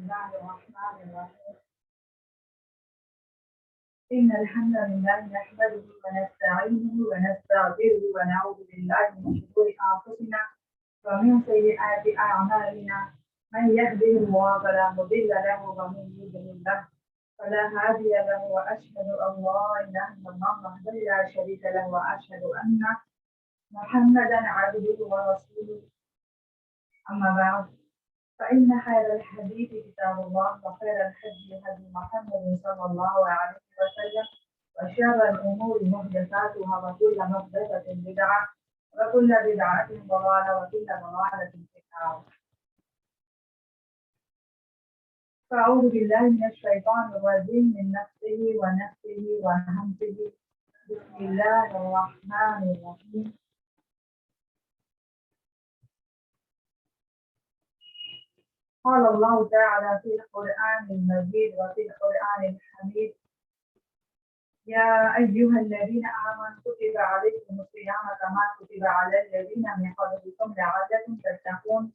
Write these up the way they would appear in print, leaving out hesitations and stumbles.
الله الرحمن الرحيم إن الحمد لله نحمده ونستعينه ونستغفره ونعوذ بالله من شرور أنفسنا ومن سيئات أعمالنا من يهده الله فلا مضل له ومن يضلل له فلا هادي له وأشهد أن لا إله إلا الله وحده لا شريك له وأشهد أن محمدا عبده ورسوله أما بعد فإن خير الحديث كتاب الله وخير الهدي هدي محمد صلى الله عليه وسلم وشر الأمور محدثاتها وكل محدثة بدعة وكل بدعة ضلالة وكل ضلالة في النار. فأعوذ بالله من الشيطان الرجيم من نفسه ونفسه وهمزه. بسم الله الرحمن الرحيم. قال الله تعالى في القرآن المجيد وفي القرآن الحميد: يا أيها الذين آمنوا كتب عليكم الصيام كما كتب على الذين من قبلكم لعلكم تتقون.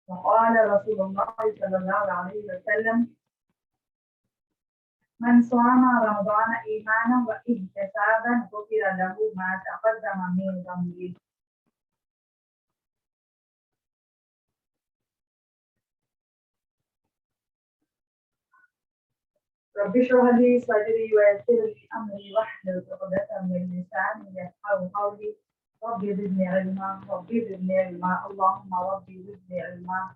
وقال رسول الله صلى الله عليه وسلم: من صام رمضان إيمانا واحتسابا غفر له ما تقدم من ذنبه. رب اشرح لي صدري ويسر لي امري واحلل عقدة من لساني يفقهوا قولي. رب زدني علما رب زدني علما اللهم رب زدني علما.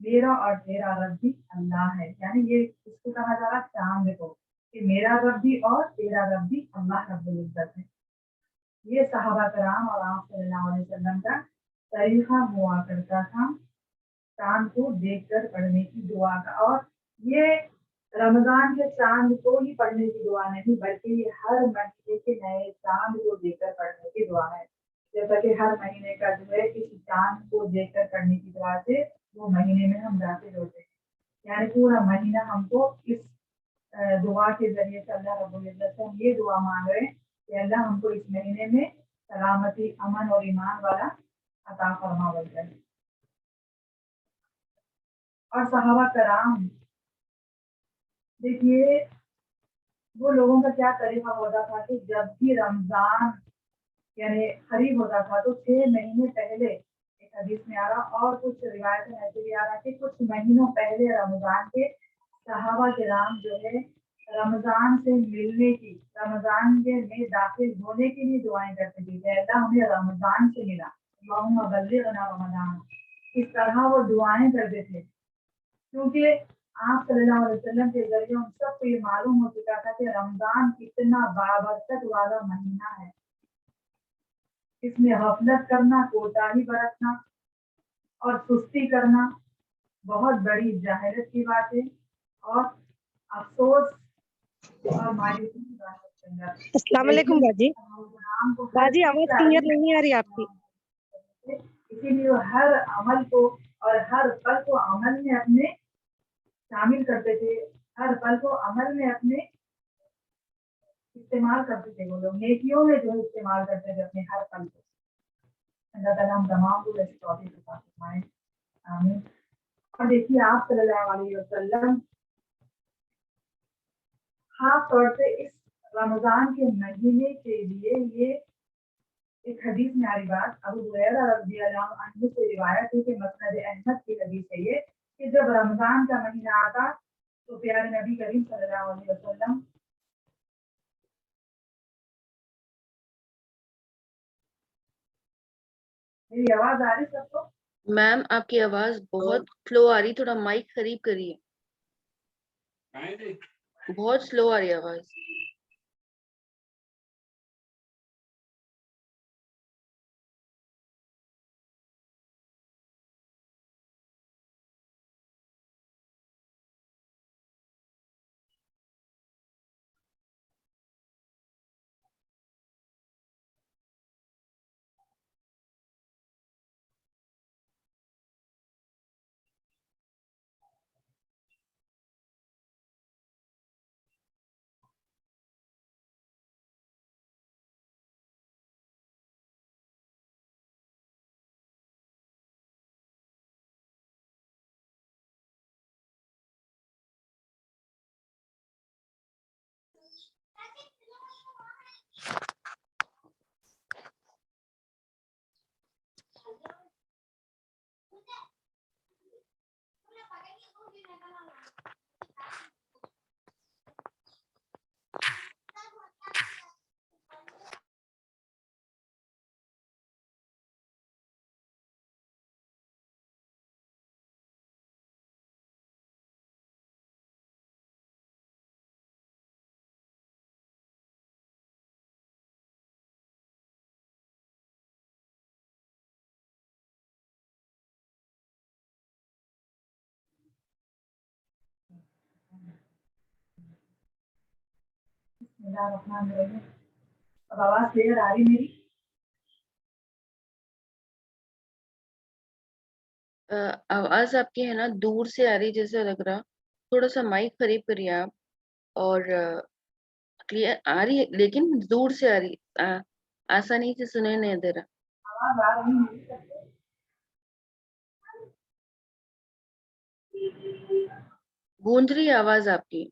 میرا اور تیرا رب بھی اللہ ہے، یعنی یہ اس کو کہا جا رہا چاند کو کہ میرا رب بھی اور تیرا رب بھی اللہ رب العزت ہے۔ یہ صحابہ کرام اور آپ صلی اللہ علیہ وسلم کا طریقہ ہوا کرتا تھا چاند کو دیکھ کر پڑھنے کی دعا کا، اور یہ رمضان کے چاند کو ہی پڑھنے کی دعا نہیں بلکہ یہ ہر مہینے کے نئے چاند کو دیکھ کر پڑھنے کی دعا ہے، جیسا کہ ہر مہینے کا جو ہے کسی چاند کو دیکھ کر پڑھنے کی دعا سے وہ مہینے میں ہم داخل ہوتے ہیں، یعنی پورا مہینہ ہم کو اس دعا کے ذریعے سے اللہ رب العزت سے ہم یہ دعا مانگ رہے ہیں کہ اللہ ہم کو اس مہینے میں سلامتی، امن اور ایمان والا عطا فرما بول۔ اور صحابہ کرام دیکھیے وہ لوگوں کا کیا طریقہ ہوتا تھا کہ جب بھی رمضان یعنی قریب ہوتا تھا تو 6 مہینے پہلے، ایک حدیث میں آ رہا اور کچھ روایت میں ایسے بھی آ رہا کہ کچھ مہینوں پہلے رمضان کے صحابہ کرام جو ہے رمضان سے ملنے کی، رمضان کے میں داخل ہونے کے لیے دعائیں کرتے تھے کہ اللہ ہمیں رمضان سے ملا، اللہم بلغنا رمضان، اس طرح وہ دعائیں کرتے تھے، کیونکہ آپ صلی اللہ علیہ وسلم کے ذریعے ان سب کو یہ معلوم ہو چکا تھا کہ رمضان کتنا بابرکت والا مہینہ ہے، اس میں غفلت کرنا، کوتاہی برتنا اور سستی کرنا بہت بڑی جہالت کی بات ہے اور افسوس اور مایوسی کی بات ہے۔ السلام علیکم لیکن باجی۔ رمضان کو ہر باجی آواز کلیئر نہیں آ رہی آپ کی۔ اسی لیے وہ ہر عمل کو اور ہر پل کو عمل میں اپنے شامل کرتے تھے، ہر پل کو عمل میں اپنے استعمال کرتے تھے، وہ لوگ نیکیوں میں جو استعمال کرتے تھے اپنے ہر پل کو۔ اللہ تعالیٰ ہم تمام کو ایسی توفیق عطا فرمائے، آمین۔ اور دیکھیے آپ صلی اللہ علیہ وسلم خاص طور سے اس رمضان کے مہینے کے لیے یہ ایک حدیث میں آ رہی بات ابو ہریرہ رضی اللہ عنہ سے روایت ہے کہ مسند احمد کی حدیث ہے یہ کہ جب رمضان کا مہینہ آتا تو پیارے نبی کریم صلی اللہ علیہ وسلم میری آواز آ رہی سب کو؟ میم آپ کی آواز بہت سلو آ رہی، تھوڑا مائک قریب کریے، بہت سلو آ رہی ہے آواز۔ بسم اللہ الرحمن الرحیم۔ اب آواز کلیئر آ رہی میری؟ آواز آپ کی ہے نا دور سے آ رہی جیسا لگ رہا، تھوڑا سا مائک قریب کریے آپ، اور کلیئر آ رہی ہے لیکن دور سے آ رہی، آسانی سے سنے نہیں دے رہا، آواز آ رہی میری سب کو؟ گونج رہی ہے آواز آپ کی۔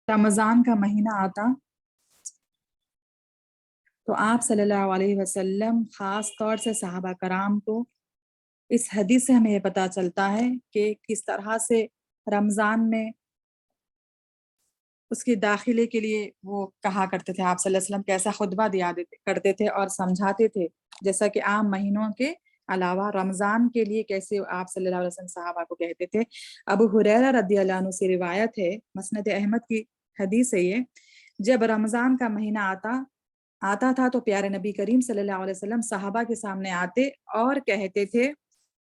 رمضان کا مہینہ آتا تو آپ صلی اللہ علیہ وسلم خاص طور سے صحابہ کرام کو اس حدیث سے ہمیں یہ پتہ چلتا ہے کہ کس طرح سے رمضان میں اس کے داخلے کے لیے وہ کہا کرتے تھے، آپ صلی اللہ علیہ وسلم کیسا خطبہ دیا کرتے تھے اور سمجھاتے تھے، جیسا کہ عام مہینوں کے علاوہ رمضان کے لیے کیسے آپ صلی اللہ علیہ وسلم صحابہ کو کہتے تھے۔ ابو ہریرہ رضی اللہ عنہ سے روایت ہے، مسند احمد کی حدیث ہے یہ، جب رمضان کا مہینہ آتا تھا تو پیارے نبی کریم صلی اللہ علیہ وسلم صحابہ کے سامنے آتے اور کہتے تھے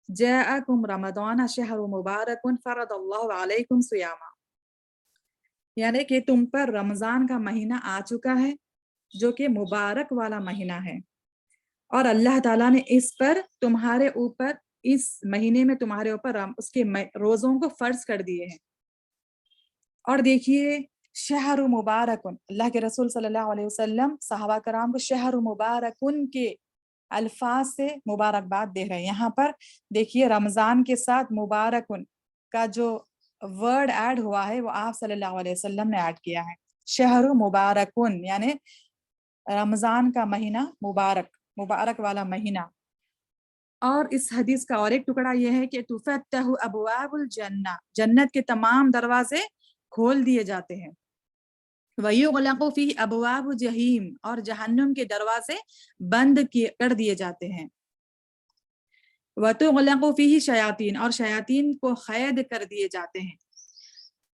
جاءکم رمضان شہر مبارک فرض اللہ علیکم صیاما، یعنی کہ تم پر رمضان کا مہینہ آ چکا ہے جو کہ مبارک والا مہینہ ہے، اور اللہ تعالیٰ نے اس پر تمہارے اوپر، اس مہینے میں تمہارے اوپر اس کے روزوں کو فرض کر دیے ہیں۔ اور دیکھیے شہر مبارکن، اللہ کے رسول صلی اللہ علیہ وسلم صحابہ کرام کو شہر مبارکن کے الفاظ سے مبارکباد دے رہے ہیں۔ یہاں پر دیکھیے رمضان کے ساتھ مبارکن کا جو ورڈ ایڈ ہوا ہے وہ آپ صلی اللہ علیہ وسلم نے ایڈ کیا ہے، شہر مبارکن یعنی رمضان کا مہینہ مبارک والا مہینہ۔ اور اس حدیث کا اور ایک ٹکڑا یہ ہے کہ تفتح ابواب الجنہ، جنت کے تمام دروازے کھول دیے جاتے ہیں، وَيُغْلَقُ فِيهِ أَبْوَابُ جَحِيمٍ، اور جہنم کے دروازے بند کر دیے جاتے ہیں، وَتُغْلَقُ فِيهِ شَيَاطِينَ، اور شیاطین کو قید کر دیے جاتے ہیں۔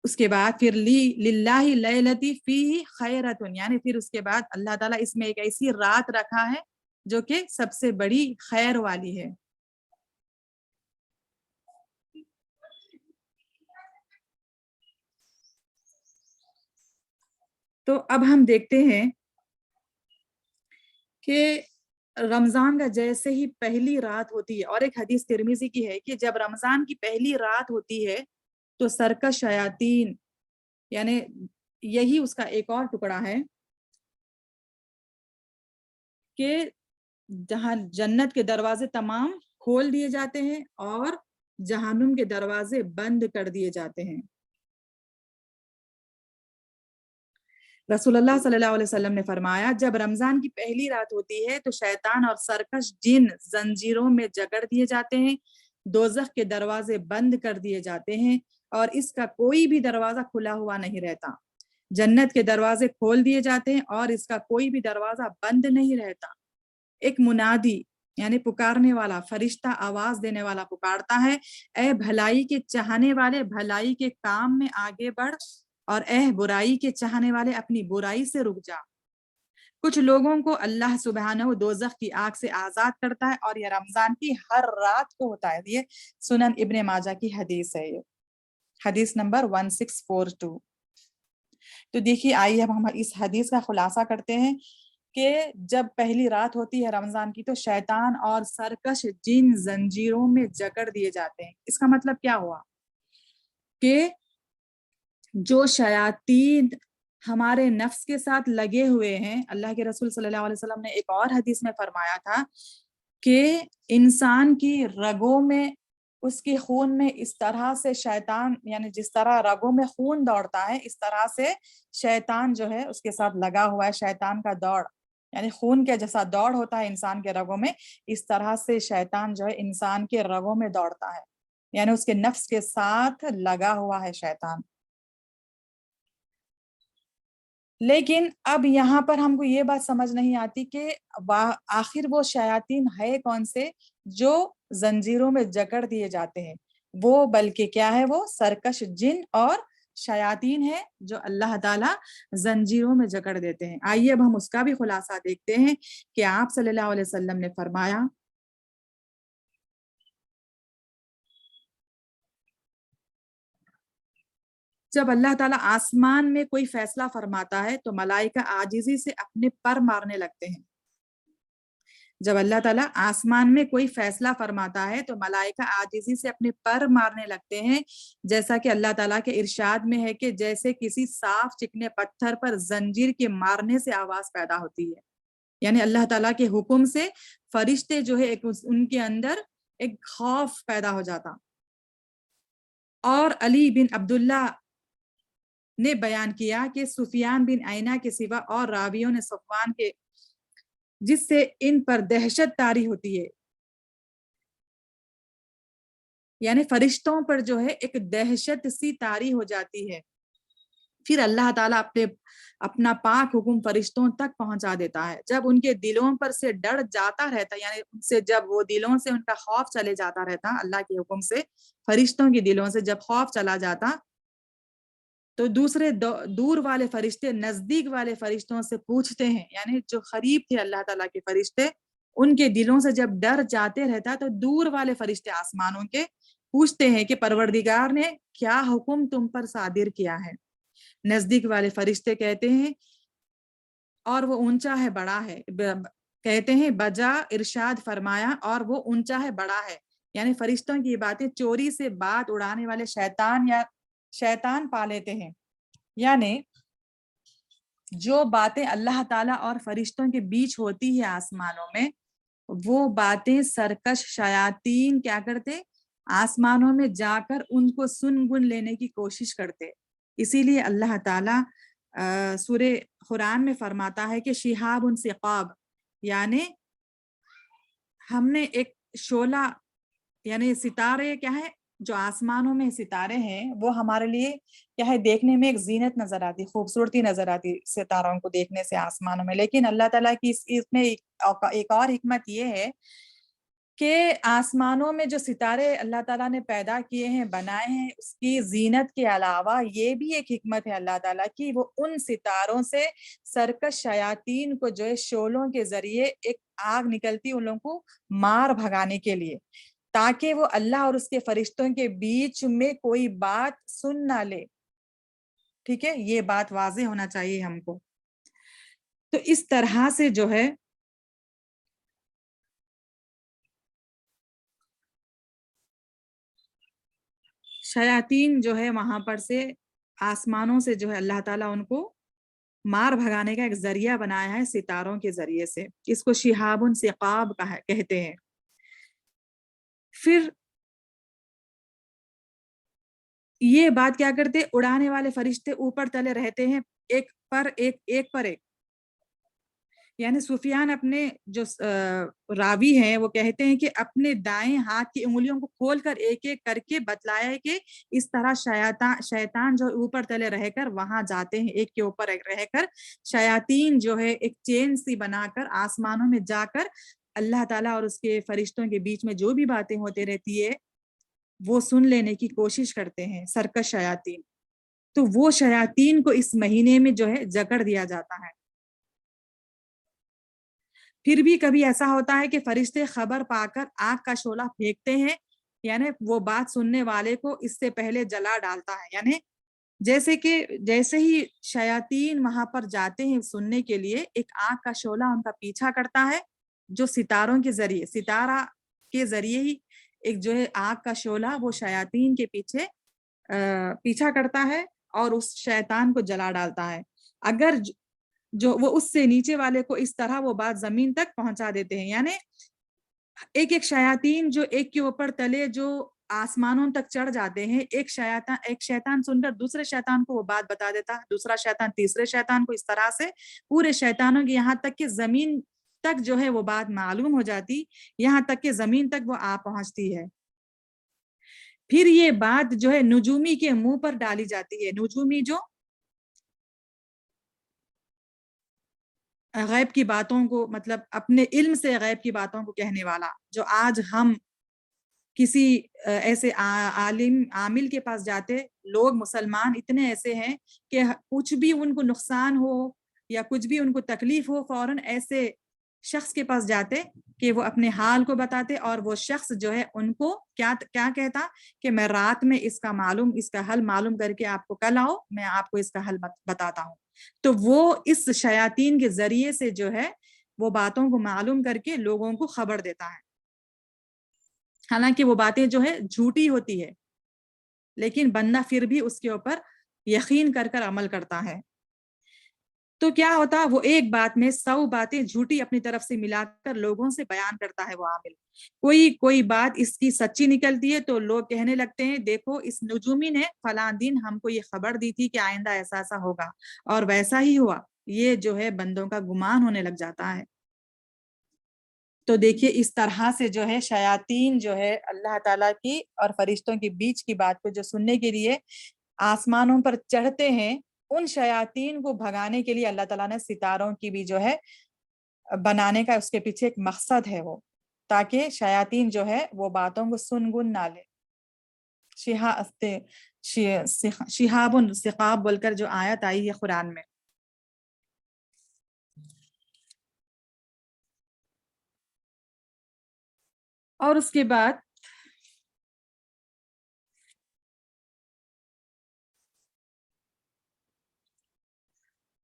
اس کے بعد پھر لِلَّهِ لَيْلَةِ فِيهِ خَيْرَةٌ، یعنی پھر اس کے بعد اللہ تعالیٰ اس میں ایک ایسی رات رکھا ہے جو کہ سب سے بڑی خیر والی ہے۔ تو اب ہم دیکھتے ہیں کہ رمضان کا جیسے ہی پہلی رات ہوتی ہے، اور ایک حدیث ترمذی کی ہے کہ جب رمضان کی پہلی رات ہوتی ہے تو سرکش شیاطین، یعنی یہی اس کا ایک اور ٹکڑا ہے کہ جہاں جنت کے دروازے تمام کھول دیے جاتے ہیں اور جہنم کے دروازے بند کر دیے جاتے ہیں۔ رسول اللہ صلی اللہ علیہ وسلم نے فرمایا جب رمضان کی پہلی رات ہوتی ہے تو شیطان اور سرکش جن زنجیروں میں جکڑ دیے جاتے ہیں، دوزخ کے دروازے بند کر دیے جاتے ہیں اور اس کا کوئی بھی دروازہ کھلا ہوا نہیں رہتا، جنت کے دروازے کھول دیے جاتے ہیں اور اس کا کوئی بھی دروازہ بند نہیں رہتا۔ ایک منادی یعنی پکارنے والا فرشتہ آواز دینے والا پکارتا ہے، اے بھلائی کے چاہنے والے بھلائی کے کام میں آگے بڑھ، اور اے برائی کے چاہنے والے اپنی برائی سے رک جا۔ کچھ لوگوں کو اللہ سبحانہ و دوزخ کی آگ سے آزاد کرتا ہے، اور یہ رمضان کی ہر رات کو ہوتا ہے۔ یہ سنن ابن ماجہ کی حدیث ہے، یہ حدیث نمبر 1642۔ تو دیکھیے آئیے اب ہم اس حدیث کا خلاصہ کرتے ہیں کہ جب پہلی رات ہوتی ہے رمضان کی تو شیطان اور سرکش جن زنجیروں میں جکڑ دیے جاتے ہیں۔ اس کا مطلب کیا ہوا کہ جو شیاطین ہمارے نفس کے ساتھ لگے ہوئے ہیں، اللہ کے رسول صلی اللہ علیہ وسلم نے ایک اور حدیث میں فرمایا تھا کہ انسان کی رگوں میں، اس کی خون میں اس طرح سے شیطان، یعنی جس طرح رگوں میں خون دوڑتا ہے اس طرح سے شیطان جو ہے اس کے ساتھ لگا ہوا ہے۔ شیطان کا دوڑ یعنی خون کے جیسا دوڑ ہوتا ہے انسان کے رگوں میں، اس طرح سے شیطان جو ہے انسان کے رگوں میں دوڑتا ہے، یعنی اس کے نفس کے ساتھ لگا ہوا ہے شیطان۔ لیکن اب یہاں پر ہم کو یہ بات سمجھ نہیں آتی کہ آخر وہ شیاطین ہے کون سے جو زنجیروں میں جکڑ دیے جاتے ہیں، وہ بلکہ کیا ہے، وہ سرکش جن اور شیاطین ہے جو اللہ تعالیٰ زنجیروں میں جکڑ دیتے ہیں۔ آئیے اب ہم اس کا بھی خلاصہ دیکھتے ہیں کہ آپ صلی اللہ علیہ وسلم نے فرمایا جب اللہ تعالیٰ آسمان میں کوئی فیصلہ فرماتا ہے تو ملائکہ عاجزی سے اپنے پر مارنے لگتے ہیں۔ جب اللہ تعالیٰ آسمان میں کوئی فیصلہ فرماتا ہے تو ملائکہ عاجزی سے اپنے پر مارنے لگتے ہیں، جیسا کہ اللہ تعالیٰ کے ارشاد میں ہے کہ جیسے کسی صاف چکنے پتھر پر زنجیر کے مارنے سے آواز پیدا ہوتی ہے، یعنی اللہ تعالیٰ کے حکم سے فرشتے جو ہے ان کے اندر ایک خوف پیدا ہو جاتا۔ اور علی بن عبداللہ نے بیان کیا کہ سفیان بن عینہ کے سوا اور راویوں نے صفوان کے جس سے ان پر دہشت طاری ہوتی ہے، یعنی فرشتوں پر جو ہے ایک دہشت سی طاری ہو جاتی ہے، پھر اللہ تعالیٰ اپنا پاک حکم فرشتوں تک پہنچا دیتا ہے. جب ان کے دلوں پر سے ڈر جاتا رہتا، یعنی ان سے جب وہ دلوں سے ان کا خوف چلے جاتا رہتا اللہ کے حکم سے، فرشتوں کے دلوں سے جب خوف چلا جاتا تو دوسرے دور والے فرشتے نزدیک والے فرشتوں سے پوچھتے ہیں، یعنی جو قریب تھے اللہ تعالیٰ کے فرشتے، ان کے دلوں سے جب ڈر جاتے رہتا تو دور والے فرشتے آسمانوں کے پوچھتے ہیں کہ پروردگار نے کیا حکم تم پر صادر کیا ہے. نزدیک والے فرشتے کہتے ہیں اور وہ اونچا ہے بڑا ہے، کہتے ہیں بجا ارشاد فرمایا اور وہ اونچا ہے بڑا ہے. یعنی فرشتوں کی یہ باتیں چوری سے بات اڑانے والے شیطان پا لیتے ہیں. یعنی جو باتیں اللہ تعالیٰ اور فرشتوں کے بیچ ہوتی ہے آسمانوں میں، وہ باتیں سرکش شیاطین کیا کرتے؟ آسمانوں میں جا کر ان کو سن گن لینے کی کوشش کرتے. اسی لیے اللہ تعالیٰ سورہ قرآن میں فرماتا ہے کہ شہاب ثقاب، یعنی ہم نے ایک شعلہ، یعنی ستارے کیا ہے، جو آسمانوں میں ستارے ہیں وہ ہمارے لیے کیا ہے، دیکھنے میں ایک زینت نظر آتی، خوبصورتی نظر آتی ستاروں کو دیکھنے سے آسمانوں میں. لیکن اللہ تعالیٰ کی اس میں ایک اور حکمت یہ ہے کہ آسمانوں میں جو ستارے اللہ تعالیٰ نے پیدا کیے ہیں، بنائے ہیں، اس کی زینت کے علاوہ یہ بھی ایک حکمت ہے اللہ تعالیٰ کی، وہ ان ستاروں سے سرکش شیاطین کو جو ہے شعلوں کے ذریعے ایک آگ نکلتی ان لوگوں کو مار بھگانے کے لیے، تاکہ وہ اللہ اور اس کے فرشتوں کے بیچ میں کوئی بات سن نہ لے. ٹھیک ہے، یہ بات واضح ہونا چاہیے ہم کو. تو اس طرح سے جو ہے شیاطین جو ہے وہاں پر سے آسمانوں سے جو ہے اللہ تعالیٰ ان کو مار بھگانے کا ایک ذریعہ بنایا ہے ستاروں کے ذریعے سے. اس کو شہاب ثقاب کہتے ہیں. پھر یہ بات کیا کرتے؟ اڑانے والے فرشتے اوپر تلے رہتے ہیں ایک پر ایک. یعنی سفیان اپنے جو راوی ہیں وہ کہتے ہیں کہ اپنے دائیں ہاتھ کی انگلیوں کو کھول کر ایک ایک کر کے بتلایا ہے کہ اس طرح شیطان جو اوپر تلے رہ کر وہاں جاتے ہیں، ایک کے اوپر ایک رہ کر شیاطین جو ہے ایک چین سی بنا کر آسمانوں میں جا کر اللہ تعالیٰ اور اس کے فرشتوں کے بیچ میں جو بھی باتیں ہوتے رہتی ہے وہ سن لینے کی کوشش کرتے ہیں سرکش شیاطین. تو وہ شیاطین کو اس مہینے میں جو ہے جکڑ دیا جاتا ہے. پھر بھی کبھی ایسا ہوتا ہے کہ فرشتے خبر پا کر آگ کا شعلہ پھینکتے ہیں، یعنی وہ بات سننے والے کو اس سے پہلے جلا ڈالتا ہے. یعنی جیسے ہی شیاطین وہاں پر جاتے ہیں سننے کے لیے، ایک آگ کا شعلہ ان کا پیچھا کرتا ہے، جو ستارہ کے ذریعے ہی ایک جو ہے آگ کا شعلہ وہ شیاطین کے پیچھا کرتا ہے اور اس شیطان کو جلا ڈالتا ہے. اگر جو وہ اس سے نیچے والے کو اس طرح وہ بات زمین تک پہنچا دیتے ہیں، یعنی ایک شیاطین جو ایک کے اوپر تلے جو آسمانوں تک چڑھ جاتے ہیں، ایک شیطان سن کر دوسرے شیطان کو وہ بات بتا دیتا، دوسرا شیطان تیسرے شیطان کو، اس طرح سے پورے شیطانوں کی یہاں تک کہ زمین تک جو ہے وہ بات معلوم ہو جاتی، یہاں تک کہ زمین تک وہ آ پہنچتی ہے. پھر یہ بات جو ہے نجومی کے منہ پر ڈالی جاتی ہے. نجومی جو غیب کی باتوں کو، مطلب اپنے علم سے غیب کی باتوں کو کہنے والا، جو آج ہم کسی ایسے عامل کے پاس جاتے، لوگ مسلمان اتنے ایسے ہیں کہ کچھ بھی ان کو نقصان ہو یا کچھ بھی ان کو تکلیف ہو، فوراً ایسے شخص کے پاس جاتے کہ وہ اپنے حال کو بتاتے، اور وہ شخص جو ہے ان کو کیا کہتا کہ میں رات میں اس کا حل معلوم کر کے آپ کو کل آؤ، میں آپ کو اس کا حل بتاتا ہوں. تو وہ اس شیاطین کے ذریعے سے جو ہے وہ باتوں کو معلوم کر کے لوگوں کو خبر دیتا ہے. حالانکہ وہ باتیں جو ہے جھوٹی ہوتی ہے، لیکن بندہ پھر بھی اس کے اوپر یقین کر عمل کرتا ہے. تو کیا ہوتا، وہ ایک بات میں 100 باتیں جھوٹی اپنی طرف سے ملا کر لوگوں سے بیان کرتا ہے. وہ عامل کوئی بات اس کی سچی نکلتی ہے تو لوگ کہنے لگتے ہیں دیکھو اس نجومی نے فلاں دن ہم کو یہ خبر دی تھی کہ آئندہ ایسا ہوگا، اور ویسا ہی ہوا. یہ جو ہے بندوں کا گمان ہونے لگ جاتا ہے. تو دیکھیے اس طرح سے جو ہے شیاطین جو ہے اللہ تعالیٰ کی اور فرشتوں کے بیچ کی بات کو جو سننے کے لیے آسمانوں پر چڑھتے ہیں، ان شیاطین کو بھگانے کے لیے اللہ تعالیٰ نے ستاروں کی بھی جو ہے بنانے کا اس کے پیچھے ایک مقصد ہے وہ، تاکہ شیاطین جو ہے وہ باتوں کو سن گن نہ لے۔ شہاب ثقاب بول کر جو آیت آئی ہے قرآن میں۔ اور اس کے بعد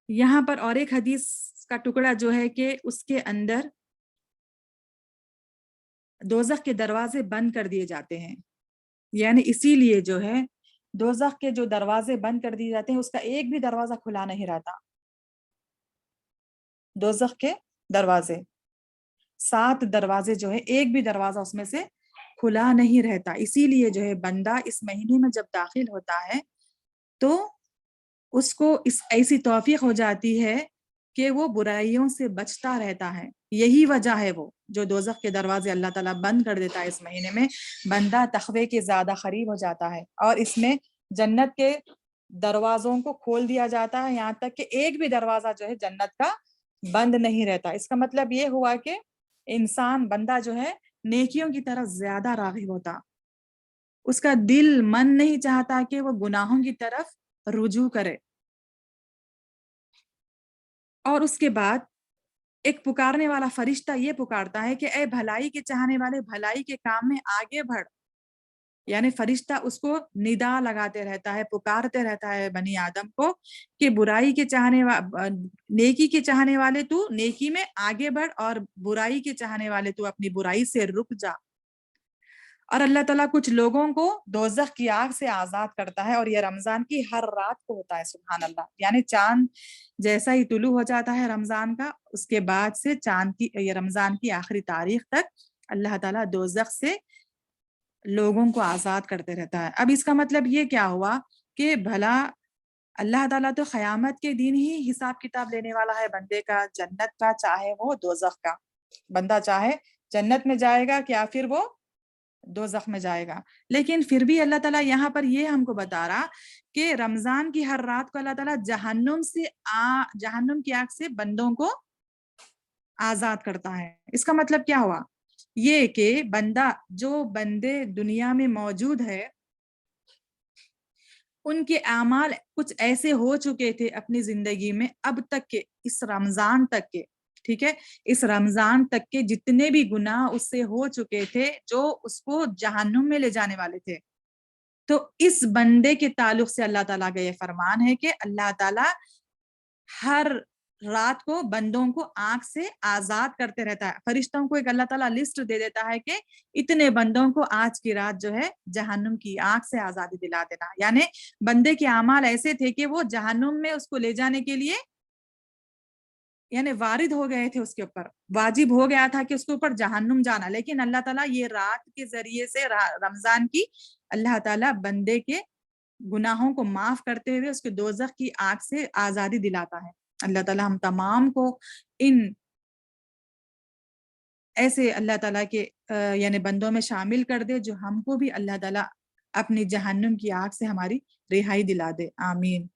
یہاں پر اور ایک حدیث کا ٹکڑا جو ہے کہ اس کے اندر دوزخ کے دروازے بند کر دیے جاتے ہیں، یعنی اسی لیے جو ہے دوزخ کے جو دروازے بند کر دیے جاتے ہیں اس کا ایک بھی دروازہ کھلا نہیں رہتا۔ دوزخ کے دروازے 7 دروازے جو ہے ایک بھی دروازہ اس میں سے کھلا نہیں رہتا۔ اسی لیے جو ہے بندہ اس مہینے میں جب داخل ہوتا ہے تو اس کو اس ایسی توفیق ہو جاتی ہے کہ وہ برائیوں سے بچتا رہتا ہے۔ یہی وجہ ہے وہ جو دوزخ کے دروازے اللہ تعالیٰ بند کر دیتا ہے اس مہینے میں، بندہ تقوی کے زیادہ قریب ہو جاتا ہے، اور اس میں جنت کے دروازوں کو کھول دیا جاتا ہے، یہاں تک کہ ایک بھی دروازہ جو ہے جنت کا بند نہیں رہتا۔ اس کا مطلب یہ ہوا کہ انسان بندہ جو ہے نیکیوں کی طرف زیادہ راغب ہوتا، اس کا دل من نہیں چاہتا کہ وہ گناہوں کی طرف رجوع کرے۔ اور اس کے بعد ایک پکارنے والا فرشتہ یہ پکارتا ہے کہ اے بھلائی کے چاہنے والے، بھلائی کے کام میں آگے بڑھ، یعنی فرشتہ اس کو ندا لگاتے رہتا ہے، پکارتے رہتا ہے بنی آدم کو کہ برائی کے چاہنے نیکی کے چاہنے والے تو نیکی میں آگے بڑھ، اور برائی کے چاہنے والے تو اپنی برائی سے رک جا۔ اور اللہ تعالیٰ کچھ لوگوں کو دوزخ کی آگ سے آزاد کرتا ہے، اور یہ رمضان کی ہر رات کو ہوتا ہے، سبحان اللہ۔ یعنی چاند جیسا ہی طلوع ہو جاتا ہے رمضان کا، اس کے بعد سے یہ رمضان کی آخری تاریخ تک اللہ تعالیٰ دوزخ سے لوگوں کو آزاد کرتے رہتا ہے۔ اب اس کا مطلب یہ کیا ہوا کہ بھلا اللہ تعالیٰ تو قیامت کے دن ہی حساب کتاب لینے والا ہے بندے کا، جنت کا چاہے وہ دوزخ کا۔ بندہ چاہے جنت میں جائے گا کیا پھر وہ دوزخ میں جائے گا، لیکن پھر بھی اللہ تعالیٰ یہاں پر یہ ہم کو بتا رہا کہ رمضان کی ہر رات کو اللہ تعالیٰ جہنم کی آگ سے بندوں کو آزاد کرتا ہے۔ اس کا مطلب کیا ہوا؟ یہ کہ جو بندے دنیا میں موجود ہے ان کے اعمال کچھ ایسے ہو چکے تھے اپنی زندگی میں اب تک کے، اس رمضان تک کے، ٹھیک ہے، اس رمضان تک کے جتنے بھی گناہ اس سے ہو چکے تھے جو اس کو جہنم میں لے جانے والے تھے، تو اس بندے کے تعلق سے اللہ تعالیٰ کا یہ فرمان ہے کہ اللہ تعالیٰ ہر رات کو بندوں کو آنکھ سے آزاد کرتے رہتا ہے۔ فرشتوں کو ایک اللہ تعالیٰ لسٹ دے دیتا ہے کہ اتنے بندوں کو آج کی رات جو ہے جہنم کی آنکھ سے آزادی دلا دینا، یعنی بندے کے اعمال ایسے تھے کہ وہ جہنم میں اس کو لے جانے کے لیے یعنی وارد ہو گئے تھے، اس کے اوپر واجب ہو گیا تھا کہ اس کے اوپر جہنم جانا، لیکن اللہ تعالیٰ یہ رات کے ذریعے سے رمضان کی اللہ تعالیٰ بندے کے گناہوں کو معاف کرتے ہوئے اس کے دوزخ کی آگ سے آزادی دلاتا ہے۔ اللہ تعالیٰ ہم تمام کو ان ایسے اللہ تعالیٰ کے یعنی بندوں میں شامل کر دے جو ہم کو بھی اللہ تعالیٰ اپنی جہنم کی آگ سے ہماری رہائی دلا دے، آمین۔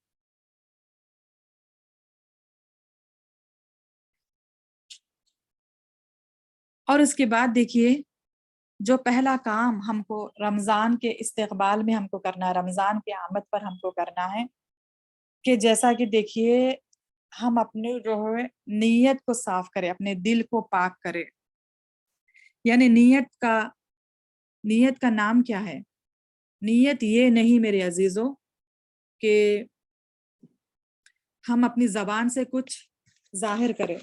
اور اس کے بعد دیکھیے جو پہلا کام ہم کو رمضان کے استقبال میں ہم کو کرنا ہے، رمضان کے آمد پر ہم کو کرنا ہے کہ جیسا کہ دیکھیے ہم اپنے جو ہے نیت کو صاف کریں، اپنے دل کو پاک کریں۔ یعنی نیت کا نام کیا ہے؟ نیت یہ نہیں میرے عزیزوں کہ ہم اپنی زبان سے کچھ ظاہر کریں،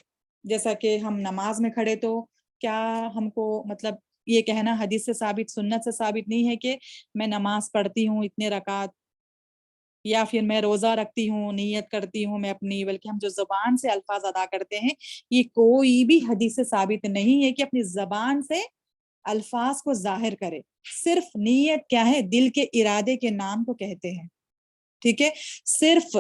جیسا کہ ہم نماز میں کھڑے تو کیا ہم کو مطلب یہ کہنا حدیث سے ثابت، سنت سے ثابت نہیں ہے کہ میں نماز پڑھتی ہوں اتنے رکعت، یا پھر میں روزہ رکھتی ہوں، نیت کرتی ہوں میں اپنی، بلکہ ہم جو زبان سے الفاظ ادا کرتے ہیں یہ کوئی بھی حدیث سے ثابت نہیں ہے کہ اپنی زبان سے الفاظ کو ظاہر کرے۔ صرف نیت کیا ہے؟ دل کے ارادے کے نام کو کہتے ہیں، ٹھیک ہے۔ صرف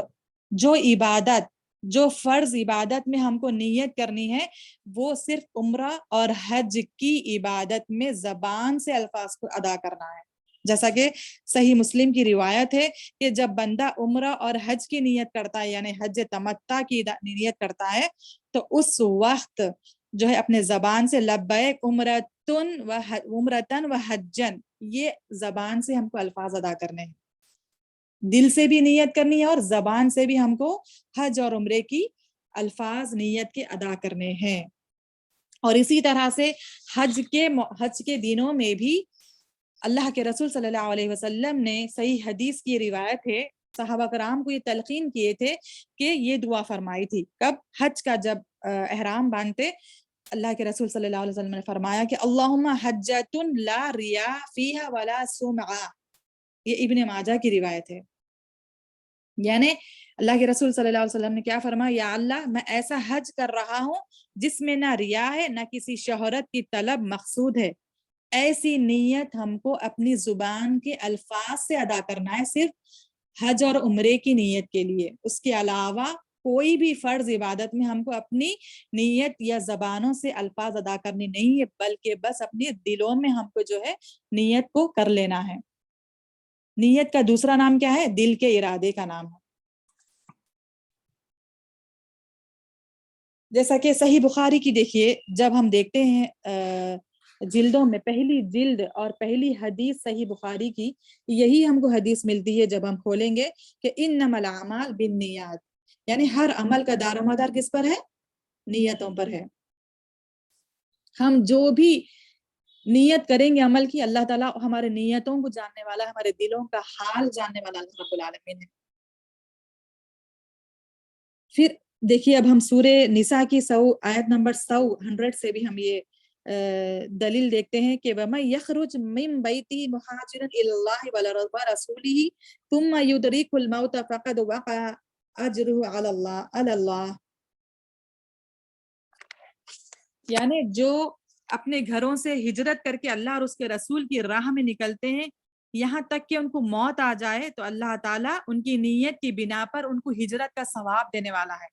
جو عبادت، جو فرض عبادت میں ہم کو نیت کرنی ہے وہ صرف عمرہ اور حج کی عبادت میں زبان سے الفاظ کو ادا کرنا ہے، جیسا کہ صحیح مسلم کی روایت ہے کہ جب بندہ عمرہ اور حج کی نیت کرتا ہے یعنی حج تمتع کی نیت کرتا ہے تو اس وقت جو ہے اپنے زبان سے لبیک عمرتن و حجن یہ زبان سے ہم کو الفاظ ادا کرنے ہیں، دل سے بھی نیت کرنی ہے اور زبان سے بھی ہم کو حج اور عمرے کی الفاظ نیت کے ادا کرنے ہیں۔ اور اسی طرح سے حج کے دنوں میں بھی اللہ کے رسول صلی اللہ علیہ وسلم نے صحیح حدیث کی روایت ہے، صحابہ کرام کو یہ تلقین کیے تھے کہ یہ دعا فرمائی تھی، کب حج کا جب احرام باندھتے اللہ کے رسول صلی اللہ علیہ وسلم نے فرمایا کہ اللہم حجۃ لا ریاء فیہا ولا سمعہ، یہ ابن ماجہ کی روایت ہے۔ یعنی اللہ کے رسول صلی اللہ علیہ وسلم نے کیا فرمایا، یا اللہ میں ایسا حج کر رہا ہوں جس میں نہ ریا ہے نہ کسی شہرت کی طلب مقصود ہے، ایسی نیت ہم کو اپنی زبان کے الفاظ سے ادا کرنا ہے، صرف حج اور عمرے کی نیت کے لیے، اس کے علاوہ کوئی بھی فرض عبادت میں ہم کو اپنی نیت یا زبانوں سے الفاظ ادا کرنی نہیں ہے، بلکہ بس اپنے دلوں میں ہم کو جو ہے نیت کو کر لینا ہے۔ نیت کا دوسرا نام کیا ہے؟ دل کے ارادے کا نام ہے۔ جیسا کہ صحیح بخاری کی دیکھیے، جب ہم دیکھتے ہیں جلدوں میں پہلی جلد اور پہلی حدیث صحیح بخاری کی یہی ہم کو حدیث ملتی ہے جب ہم کھولیں گے کہ انما الاعمال بالنیات، یعنی ہر عمل کا دار و مدار کس پر ہے؟ نیتوں پر ہے۔ ہم جو بھی نیت کریں گے عمل کی، اللہ تعالیٰ ہمارے نیتوں کو جاننے والا، ہمارے دلوں کا حال جاننے والا اللہ رب العالمین ہے۔ پھر دیکھیے اب ہم سورہ نساء کی آیت نمبر 100 سے بھی ہم یہ دلیل دیکھتے ہیں کہ وَمَن يَخْرُجْ مِن بَيْتِهِ مُهَاجِرًا إِلَى اللَّهِ وَرَسُولِهِ ثُمَّ يُدْرِكُهُ الْمَوْتَ فَقَدْ وَقَعَ أَجْرُهُ عَلَى اللَّهِ، یعنی جو اپنے گھروں سے ہجرت کر کے اللہ اور اس کے رسول کی راہ میں نکلتے ہیں یہاں تک کہ ان کو موت آ جائے تو اللہ تعالیٰ ان کی نیت کی بنا پر ان کو ہجرت کا ثواب دینے والا ہے۔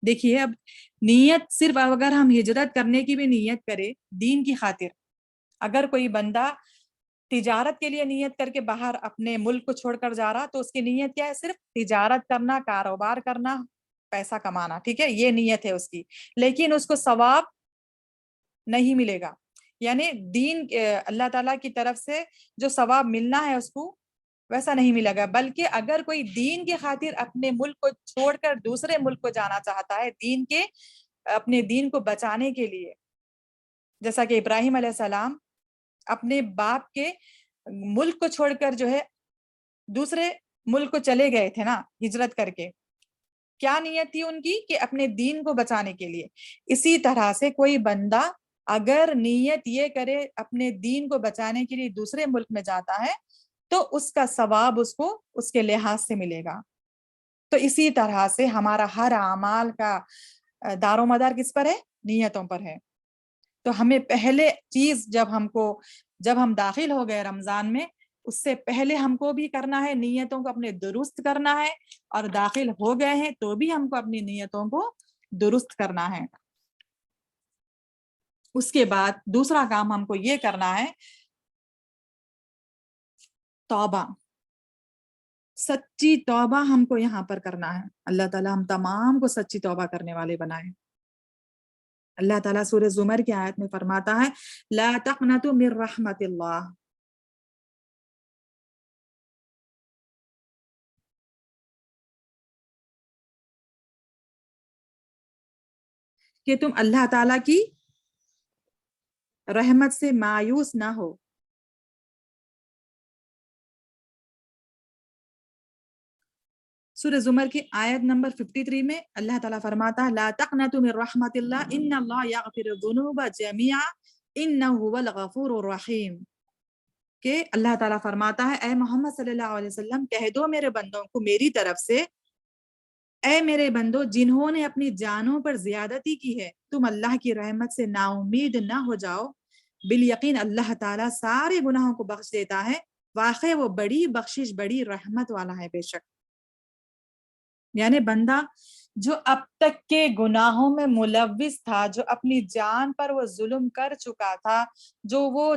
دیکھیے اب نیت صرف اگر ہم ہجرت کرنے کی بھی نیت کرے دین کی خاطر، اگر کوئی بندہ تجارت کے لیے نیت کر کے باہر اپنے ملک کو چھوڑ کر جا رہا تو اس کی نیت کیا ہے؟ صرف تجارت کرنا، کاروبار کرنا، پیسہ کمانا، ٹھیک ہے، یہ نیت ہے اس کی، لیکن اس کو ثواب نہیں ملے گا، یعنی دین اللہ تعالیٰ کی طرف سے جو ثواب ملنا ہے اس کو ویسا نہیں ملے گا۔ بلکہ اگر کوئی دین کی خاطر اپنے ملک کو چھوڑ کر دوسرے ملک کو جانا چاہتا ہے اپنے دین کو بچانے کے لیے، جیسا کہ ابراہیم علیہ السلام اپنے باپ کے ملک کو چھوڑ کر جو ہے دوسرے ملک کو چلے گئے تھے نا ہجرت کر کے، کیا نیت تھی ان کی؟ کہ اپنے دین کو بچانے کے لیے۔ اسی طرح سے کوئی بندہ اگر نیت یہ کرے اپنے دین کو بچانے کے لیے دوسرے ملک میں جاتا ہے تو اس کا ثواب اس کو اس کے لحاظ سے ملے گا۔ تو اسی طرح سے ہمارا ہر اعمال کا دار و مدار کس پر ہے؟ نیتوں پر ہے۔ تو ہمیں پہلے چیز جب ہم داخل ہو گئے رمضان میں، اس سے پہلے ہم کو بھی کرنا ہے نیتوں کو اپنے درست کرنا ہے، اور داخل ہو گئے ہیں تو بھی ہم کو اپنی نیتوں کو درست کرنا ہے۔ اس کے بعد دوسرا کام ہم کو یہ کرنا ہے توبہ، سچی توبہ ہم کو یہاں پر کرنا ہے۔ اللہ تعالیٰ ہم تمام کو سچی توبہ کرنے والے بنائے۔ اللہ تعالیٰ سورہ زمر کی آیت میں فرماتا ہے لا تقنطوا من رحمت اللہ، کہ تم اللہ تعالیٰ کی رحمت سے مایوس نہ ہو۔ سورہ زمر کی آیت نمبر 53 میں اللہ تعالیٰ فرماتا ہے لا تقنطوا من رحمت اللہ ان اللہ یغفر الذنوب جميعا انہ هو الغفور الرحیم، کہ اللہ تعالیٰ فرماتا ہے اے محمد صلی اللہ علیہ وسلم کہہ دو میرے بندوں کو میری طرف سے، اے میرے بندو جنہوں نے اپنی جانوں پر زیادتی کی ہے تم اللہ کی رحمت سے نا امید نہ ہو جاؤ، بالیقین اللہ تعالیٰ سارے گناہوں کو بخش دیتا ہے، واقع وہ بڑی بخشش بڑی رحمت والا ہے بے شک۔ یعنی بندہ جو اب تک کے گناہوں میں ملوث تھا، جو اپنی جان پر وہ ظلم کر چکا تھا، جو وہ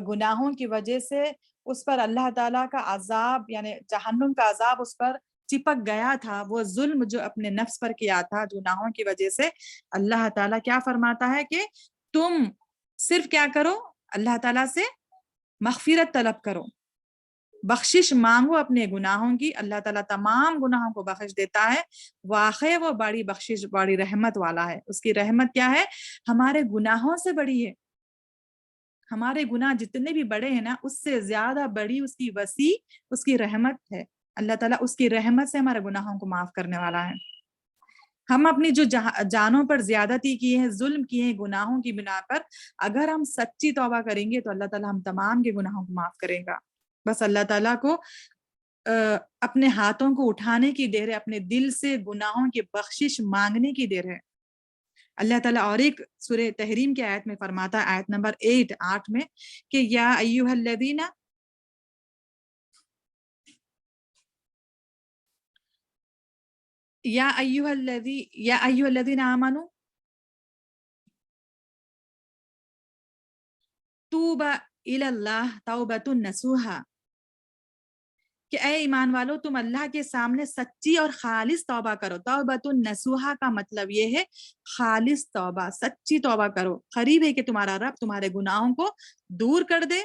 گناہوں کی وجہ سے اس پر اللہ تعالیٰ کا عذاب یعنی جہنم کا عذاب اس پر چپک گیا تھا، وہ ظلم جو اپنے نفس پر کیا تھا گناہوں کی وجہ سے، اللہ تعالیٰ کیا فرماتا ہے کہ تم صرف کیا کرو، اللہ تعالیٰ سے مغفرت طلب کرو، بخشش مانگو اپنے گناہوں کی، اللہ تعالیٰ تمام گناہوں کو بخش دیتا ہے، واقعی وہ بڑی بخشش بڑی رحمت والا ہے۔ اس کی رحمت کیا ہے؟ ہمارے گناہوں سے بڑی ہے، ہمارے گناہ جتنے بھی بڑے ہیں نا اس سے زیادہ بڑی اس کی وسیع اس کی رحمت ہے۔ اللہ تعالیٰ اس کی رحمت سے ہمارے گناہوں کو معاف کرنے والا ہے۔ ہم اپنی جو جانوں پر زیادتی کی ہے، ظلم کیے ہیں گناہوں کی بنا پر، اگر ہم سچی توبہ کریں گے تو اللہ تعالیٰ ہم تمام کے گناہوں کو معاف کرے گا۔ بس اللہ تعالیٰ کو اپنے ہاتھوں کو اٹھانے کی دیر ہے، اپنے دل سے گناہوں کی بخشش مانگنے کی دیر ہے۔ اللہ تعالیٰ اور ایک سورہ تحریم کی آیت میں فرماتا ہے، آیت نمبر 8 میں کہ یا ایھا الذین یا ایھا الذین آمنوا توبوا الی اللہ توبۃ نصوحا، کہ اے ایمان والو تم اللہ کے سامنے سچی اور خالص توبہ کرو۔ توبۃ نصوحا کا مطلب یہ ہے خالص توبہ، سچی توبہ کرو۔ قریب ہے کہ تمہارا رب تمہارے گناہوں کو دور کر دے۔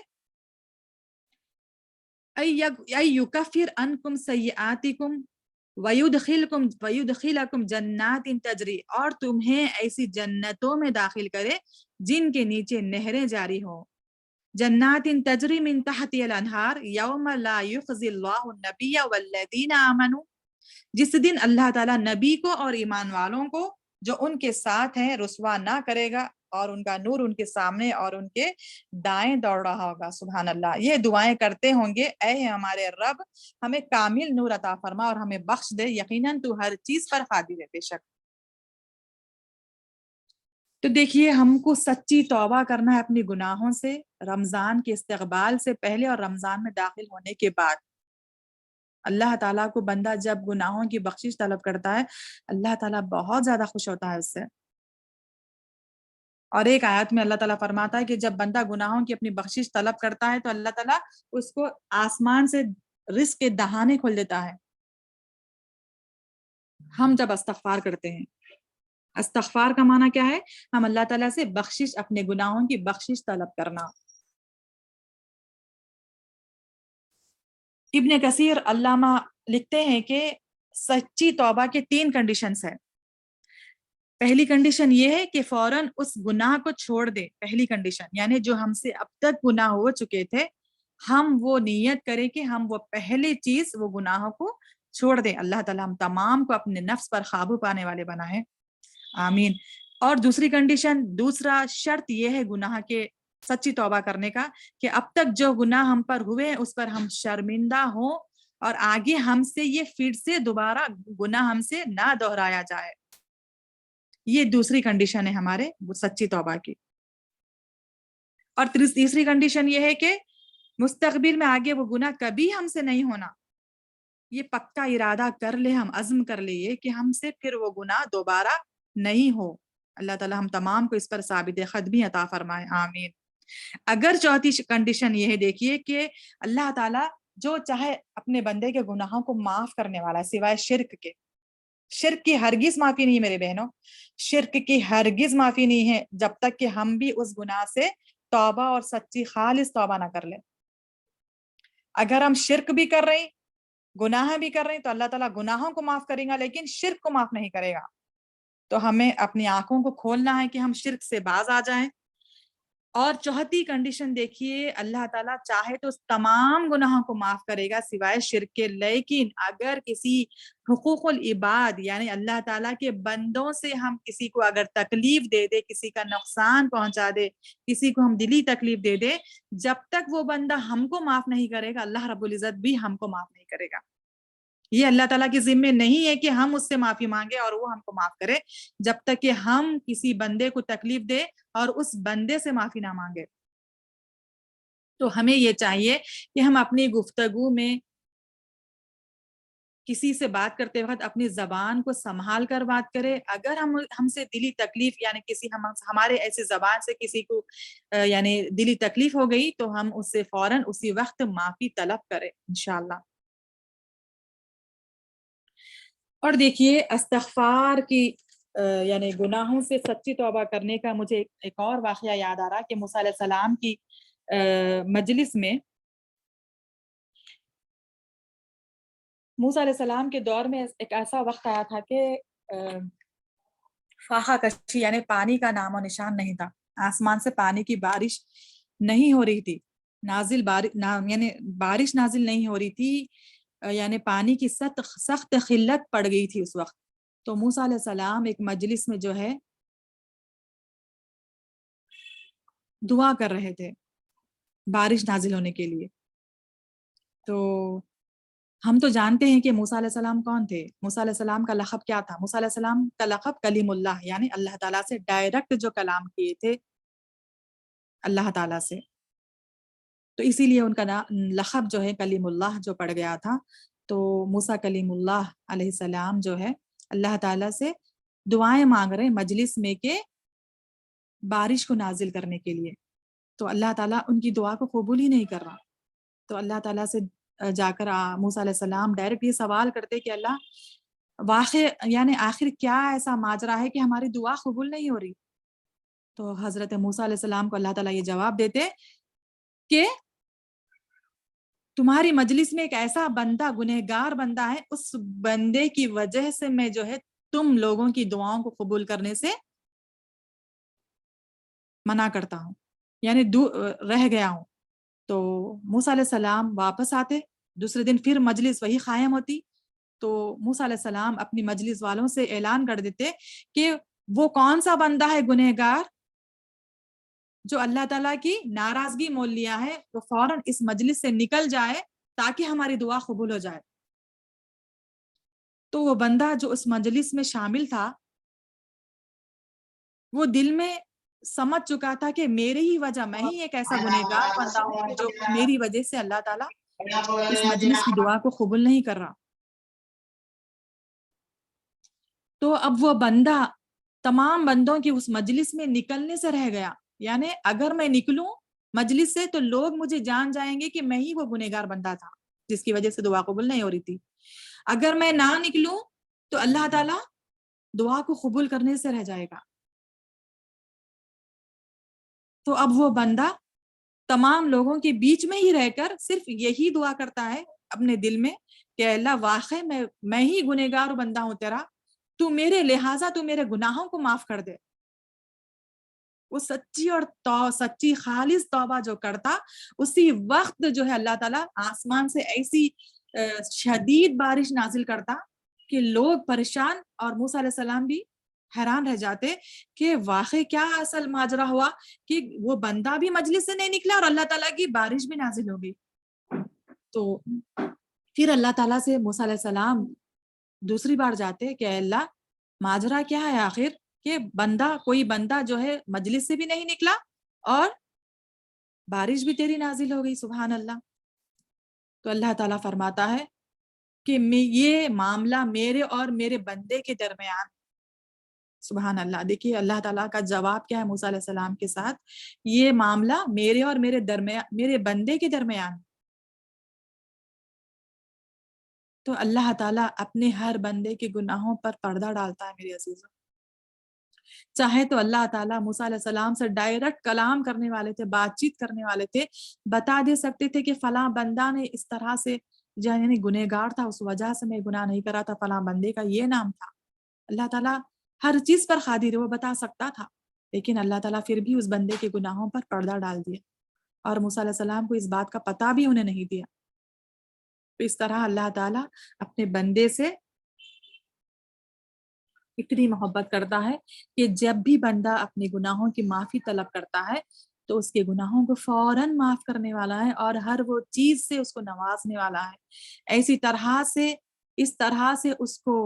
یکفر عنکم سیئاتکم ویدخلکم جنات تجری، اور تمہیں ایسی جنتوں میں داخل کرے جن کے نیچے نہریں جاری ہوں، جنات تجری من تحتی الانہار یوم لا یخزی اللہ النبی والذین آمنوا، جس دن اللہ تعالیٰ نبی کو اور ایمان والوں کو جو ان کے ساتھ ہیں رسوا نہ کرے گا، اور ان کا نور ان کے سامنے اور ان کے دائیں دوڑ رہا ہوگا۔ سبحان اللہ، یہ دعائیں کرتے ہوں گے، اے ہمارے رب ہمیں کامل نور عطا فرما اور ہمیں بخش دے، یقیناً تو ہر چیز پر قادر ہے بے شک۔ تو دیکھیے ہم کو سچی توبہ کرنا ہے اپنی گناہوں سے، رمضان کے استقبال سے پہلے اور رمضان میں داخل ہونے کے بعد۔ اللہ تعالیٰ کو بندہ جب گناہوں کی بخشش طلب کرتا ہے، اللہ تعالیٰ بہت زیادہ خوش ہوتا ہے اس سے۔ اور ایک آیت میں اللہ تعالیٰ فرماتا ہے کہ جب بندہ گناہوں کی اپنی بخشش طلب کرتا ہے تو اللہ تعالیٰ اس کو آسمان سے رزق کے دہانے کھول دیتا ہے۔ ہم جب استغفار کرتے ہیں، استغفار کا معنی کیا ہے؟ ہم اللہ تعالیٰ سے بخشش، اپنے گناہوں کی بخشش طلب کرنا۔ ابن کثیر علامہ لکھتے ہیں کہ سچی توبہ کے 3 کنڈیشنز ہیں۔ پہلی کنڈیشن یہ ہے کہ فوراً اس گناہ کو چھوڑ دے، پہلی کنڈیشن، یعنی جو ہم سے اب تک گناہ ہو چکے تھے ہم وہ نیت کریں کہ ہم وہ پہلی چیز وہ گناہوں کو چھوڑ دیں۔ اللہ تعالیٰ ہم تمام کو اپنے نفس پر قابو پانے والے بنائیں، آمین۔ اور دوسری کنڈیشن، دوسرا شرط یہ ہے گناہ کے سچی توبہ کرنے کا کہ اب تک جو گناہ ہم پر ہوئے اس پر ہم شرمندہ ہوں اور آگے ہم سے یہ پھر سے دوبارہ گناہ ہم سے نہ دہرایا جائے۔ یہ دوسری کنڈیشن ہے ہمارے سچی توبہ کی۔ اور تیسری کنڈیشن یہ ہے کہ مستقبل میں آگے وہ گناہ کبھی ہم سے نہیں ہونا، یہ پکا ارادہ کر لے، ہم عزم کر لے کہ ہم سے پھر وہ گناہ دوبارہ نہیں ہو۔ اللہ تعالیٰ ہم تمام کو اس پر ثابت قدمی عطا فرمائے، آمین۔ اگر چوتھی کنڈیشن یہ ہے دیکھیے کہ اللہ تعالیٰ جو چاہے اپنے بندے کے گناہوں کو معاف کرنے والا ہے سوائے شرک کے۔ شرک کی ہرگز معافی نہیں میرے بہنوں، شرک کی ہرگز معافی نہیں ہے جب تک کہ ہم بھی اس گناہ سے توبہ اور سچی خالص توبہ نہ کر لیں۔ اگر ہم شرک بھی کر رہے ہیں، گناہ بھی کر رہے ہیں تو اللہ تعالیٰ گناہوں کو معاف کرے گا لیکن شرک کو معاف نہیں کرے گا۔ تو ہمیں اپنی آنکھوں کو کھولنا ہے کہ ہم شرک سے باز آ جائیں۔ اور چوتھی کنڈیشن دیکھیے، اللہ تعالیٰ چاہے تو تمام گناہوں کو معاف کرے گا سوائے شرک کے، لیکن اگر کسی حقوق العباد یعنی اللہ تعالیٰ کے بندوں سے ہم کسی کو اگر تکلیف دے دے، کسی کا نقصان پہنچا دے، کسی کو ہم دلی تکلیف دے دے، جب تک وہ بندہ ہم کو معاف نہیں کرے گا اللہ رب العزت بھی ہم کو معاف نہیں کرے گا۔ یہ اللہ تعالیٰ کے ذمے نہیں ہے کہ ہم اس سے معافی مانگے اور وہ ہم کو معاف کرے جب تک کہ ہم کسی بندے کو تکلیف دے اور اس بندے سے معافی نہ مانگے۔ تو ہمیں یہ چاہیے کہ ہم اپنی گفتگو میں کسی سے بات کرتے وقت اپنی زبان کو سنبھال کر بات کرے. اگر ہم سے دلی تکلیف یعنی ہمارے ایسی زبان سے کسی کو یعنی دلی تکلیف ہو گئی تو ہم اس سے فوراً اسی وقت معافی طلب کریں انشاءاللہ. اور دیکھیے استغفار کی یعنی گناہوں سے سچی توبہ کرنے کا مجھے ایک اور واقعہ یاد آ رہا کہ موسیٰ علیہ السلام کی مجلس میں موسیٰ علیہ السلام کے دور میں ایک ایسا وقت آیا تھا کہ فاقہ کشی یعنی پانی کا نام و نشان نہیں تھا. آسمان سے پانی کی بارش نہیں ہو رہی تھی، یعنی بارش نازل نہیں ہو رہی تھی، یعنی پانی کی سخت قلت پڑ گئی تھی اس وقت. تو موسیٰ علیہ السلام ایک مجلس میں جو ہے دعا کر رہے تھے بارش نازل ہونے کے لیے. تو ہم تو جانتے ہیں کہ موسیٰ علیہ السلام کون تھے. موسیٰ علیہ السلام کا لقب کیا تھا؟ موسیٰ علیہ السلام کا لقب کلیم اللہ، یعنی اللہ تعالیٰ سے ڈائریکٹ جو کلام کیے تھے اللہ تعالیٰ سے، تو اسی لیے ان کا لقب جو ہے کلیم اللہ جو پڑ گیا تھا. تو موسیٰ کلیم اللہ علیہ السلام جو ہے اللہ تعالیٰ سے دعائیں مانگ رہے مجلس میں کہ بارش کو نازل کرنے کے لیے. تو اللہ تعالیٰ ان کی دعا کو قبول ہی نہیں کر رہا. تو اللہ تعالیٰ سے جا کر موسیٰ علیہ السلام ڈائریکٹ یہ سوال کرتے کہ اللہ یعنی آخر کیا ایسا ماجرا ہے کہ ہماری دعا قبول نہیں ہو رہی. تو حضرت موسیٰ علیہ السلام کو اللہ تعالیٰ یہ جواب دیتے کہ تمہاری مجلس میں ایک ایسا بندہ گنہگار بندہ ہے، اس بندے کی وجہ سے میں جو ہے تم لوگوں کی دعاؤں کو قبول کرنے سے منع کرتا ہوں، یعنی رہ گیا ہوں. تو موسیٰ علیہ السلام واپس آتے، دوسرے دن پھر مجلس وہی قائم ہوتی. تو موسیٰ علیہ السلام اپنی مجلس والوں سے اعلان کر دیتے کہ وہ کون سا بندہ ہے گنہگار جو اللہ تعالیٰ کی ناراضگی مول لیا ہے، وہ فوراً اس مجلس سے نکل جائے تاکہ ہماری دعا قبول ہو جائے. تو وہ بندہ جو اس مجلس میں شامل تھا وہ دل میں سمجھ چکا تھا کہ میرے ہی وجہ، میں ہی ایک ایسا گنہگار بندہ ہوں جو میری وجہ سے اللہ تعالیٰ اس مجلس کی دعا کو قبول نہیں کر رہا. تو اب وہ بندہ تمام بندوں کی اس مجلس میں نکلنے سے رہ گیا. یعنی اگر میں نکلوں مجلس سے تو لوگ مجھے جان جائیں گے کہ میں ہی وہ گنہگار بندہ تھا جس کی وجہ سے دعا قبول نہیں ہو رہی تھی. اگر میں نہ نکلوں تو اللہ تعالیٰ دعا کو قبول کرنے سے رہ جائے گا. تو اب وہ بندہ تمام لوگوں کے بیچ میں ہی رہ کر صرف یہی دعا کرتا ہے اپنے دل میں کہ اللہ واقعی میں ہی گنہگار بندہ ہوں تیرا، تو میرے لہٰذا تو میرے گناہوں کو معاف کر دے. وہ سچی اور سچی خالص توبہ جو کرتا اسی وقت جو ہے اللہ تعالیٰ آسمان سے ایسی شدید بارش نازل کرتا کہ لوگ پریشان اور موسیٰ علیہ السلام بھی حیران رہ جاتے کہ واقعی کیا اصل ماجرا ہوا کہ وہ بندہ بھی مجلس سے نہیں نکلا اور اللہ تعالیٰ کی بارش بھی نازل ہو گئی. تو پھر اللہ تعالیٰ سے موسیٰ علیہ السلام دوسری بار جاتے کہ اللہ ماجرا کیا ہے آخر کہ کوئی بندہ جو ہے مجلس سے بھی نہیں نکلا اور بارش بھی تیری نازل ہو گئی. سبحان اللہ. تو اللہ تعالیٰ فرماتا ہے کہ یہ معاملہ میرے اور میرے بندے کے درمیان. سبحان اللہ. دیکھیے اللہ تعالیٰ کا جواب کیا ہے موسیٰ علیہ السلام کے ساتھ، یہ معاملہ میرے اور میرے بندے کے درمیان. تو اللہ تعالیٰ اپنے ہر بندے کے گناہوں پر پردہ ڈالتا ہے میرے عزیزوں. چاہے تو اللہ تعالیٰ موسیٰ علیہ السلام سے ڈائریکٹ کلام کرنے والے تھے، بات چیت کرنے والے تھے، بتا دے سکتے تھے کہ فلاں بندہ نے اس طرح سے یعنی گنہگار تھا، اس وجہ سے میں گناہ نہیں کرا تھا، فلاں بندے کا یہ نام تھا. اللہ تعالیٰ ہر چیز پر قادر ہے، وہ بتا سکتا تھا، لیکن اللہ تعالیٰ پھر بھی اس بندے کے گناہوں پر پردہ ڈال دیا اور موسیٰ علیہ السلام کو اس بات کا پتہ بھی انہیں نہیں دیا. تو اس طرح اللہ تعالیٰ اپنے بندے سے اتنی محبت کرتا ہے کہ جب بھی بندہ اپنے گناہوں کی معافی طلب کرتا ہے تو اس کے گناہوں کو فوراً معاف کرنے والا ہے اور ہر وہ چیز سے اس کو نوازنے والا ہے. اس طرح سے اس کو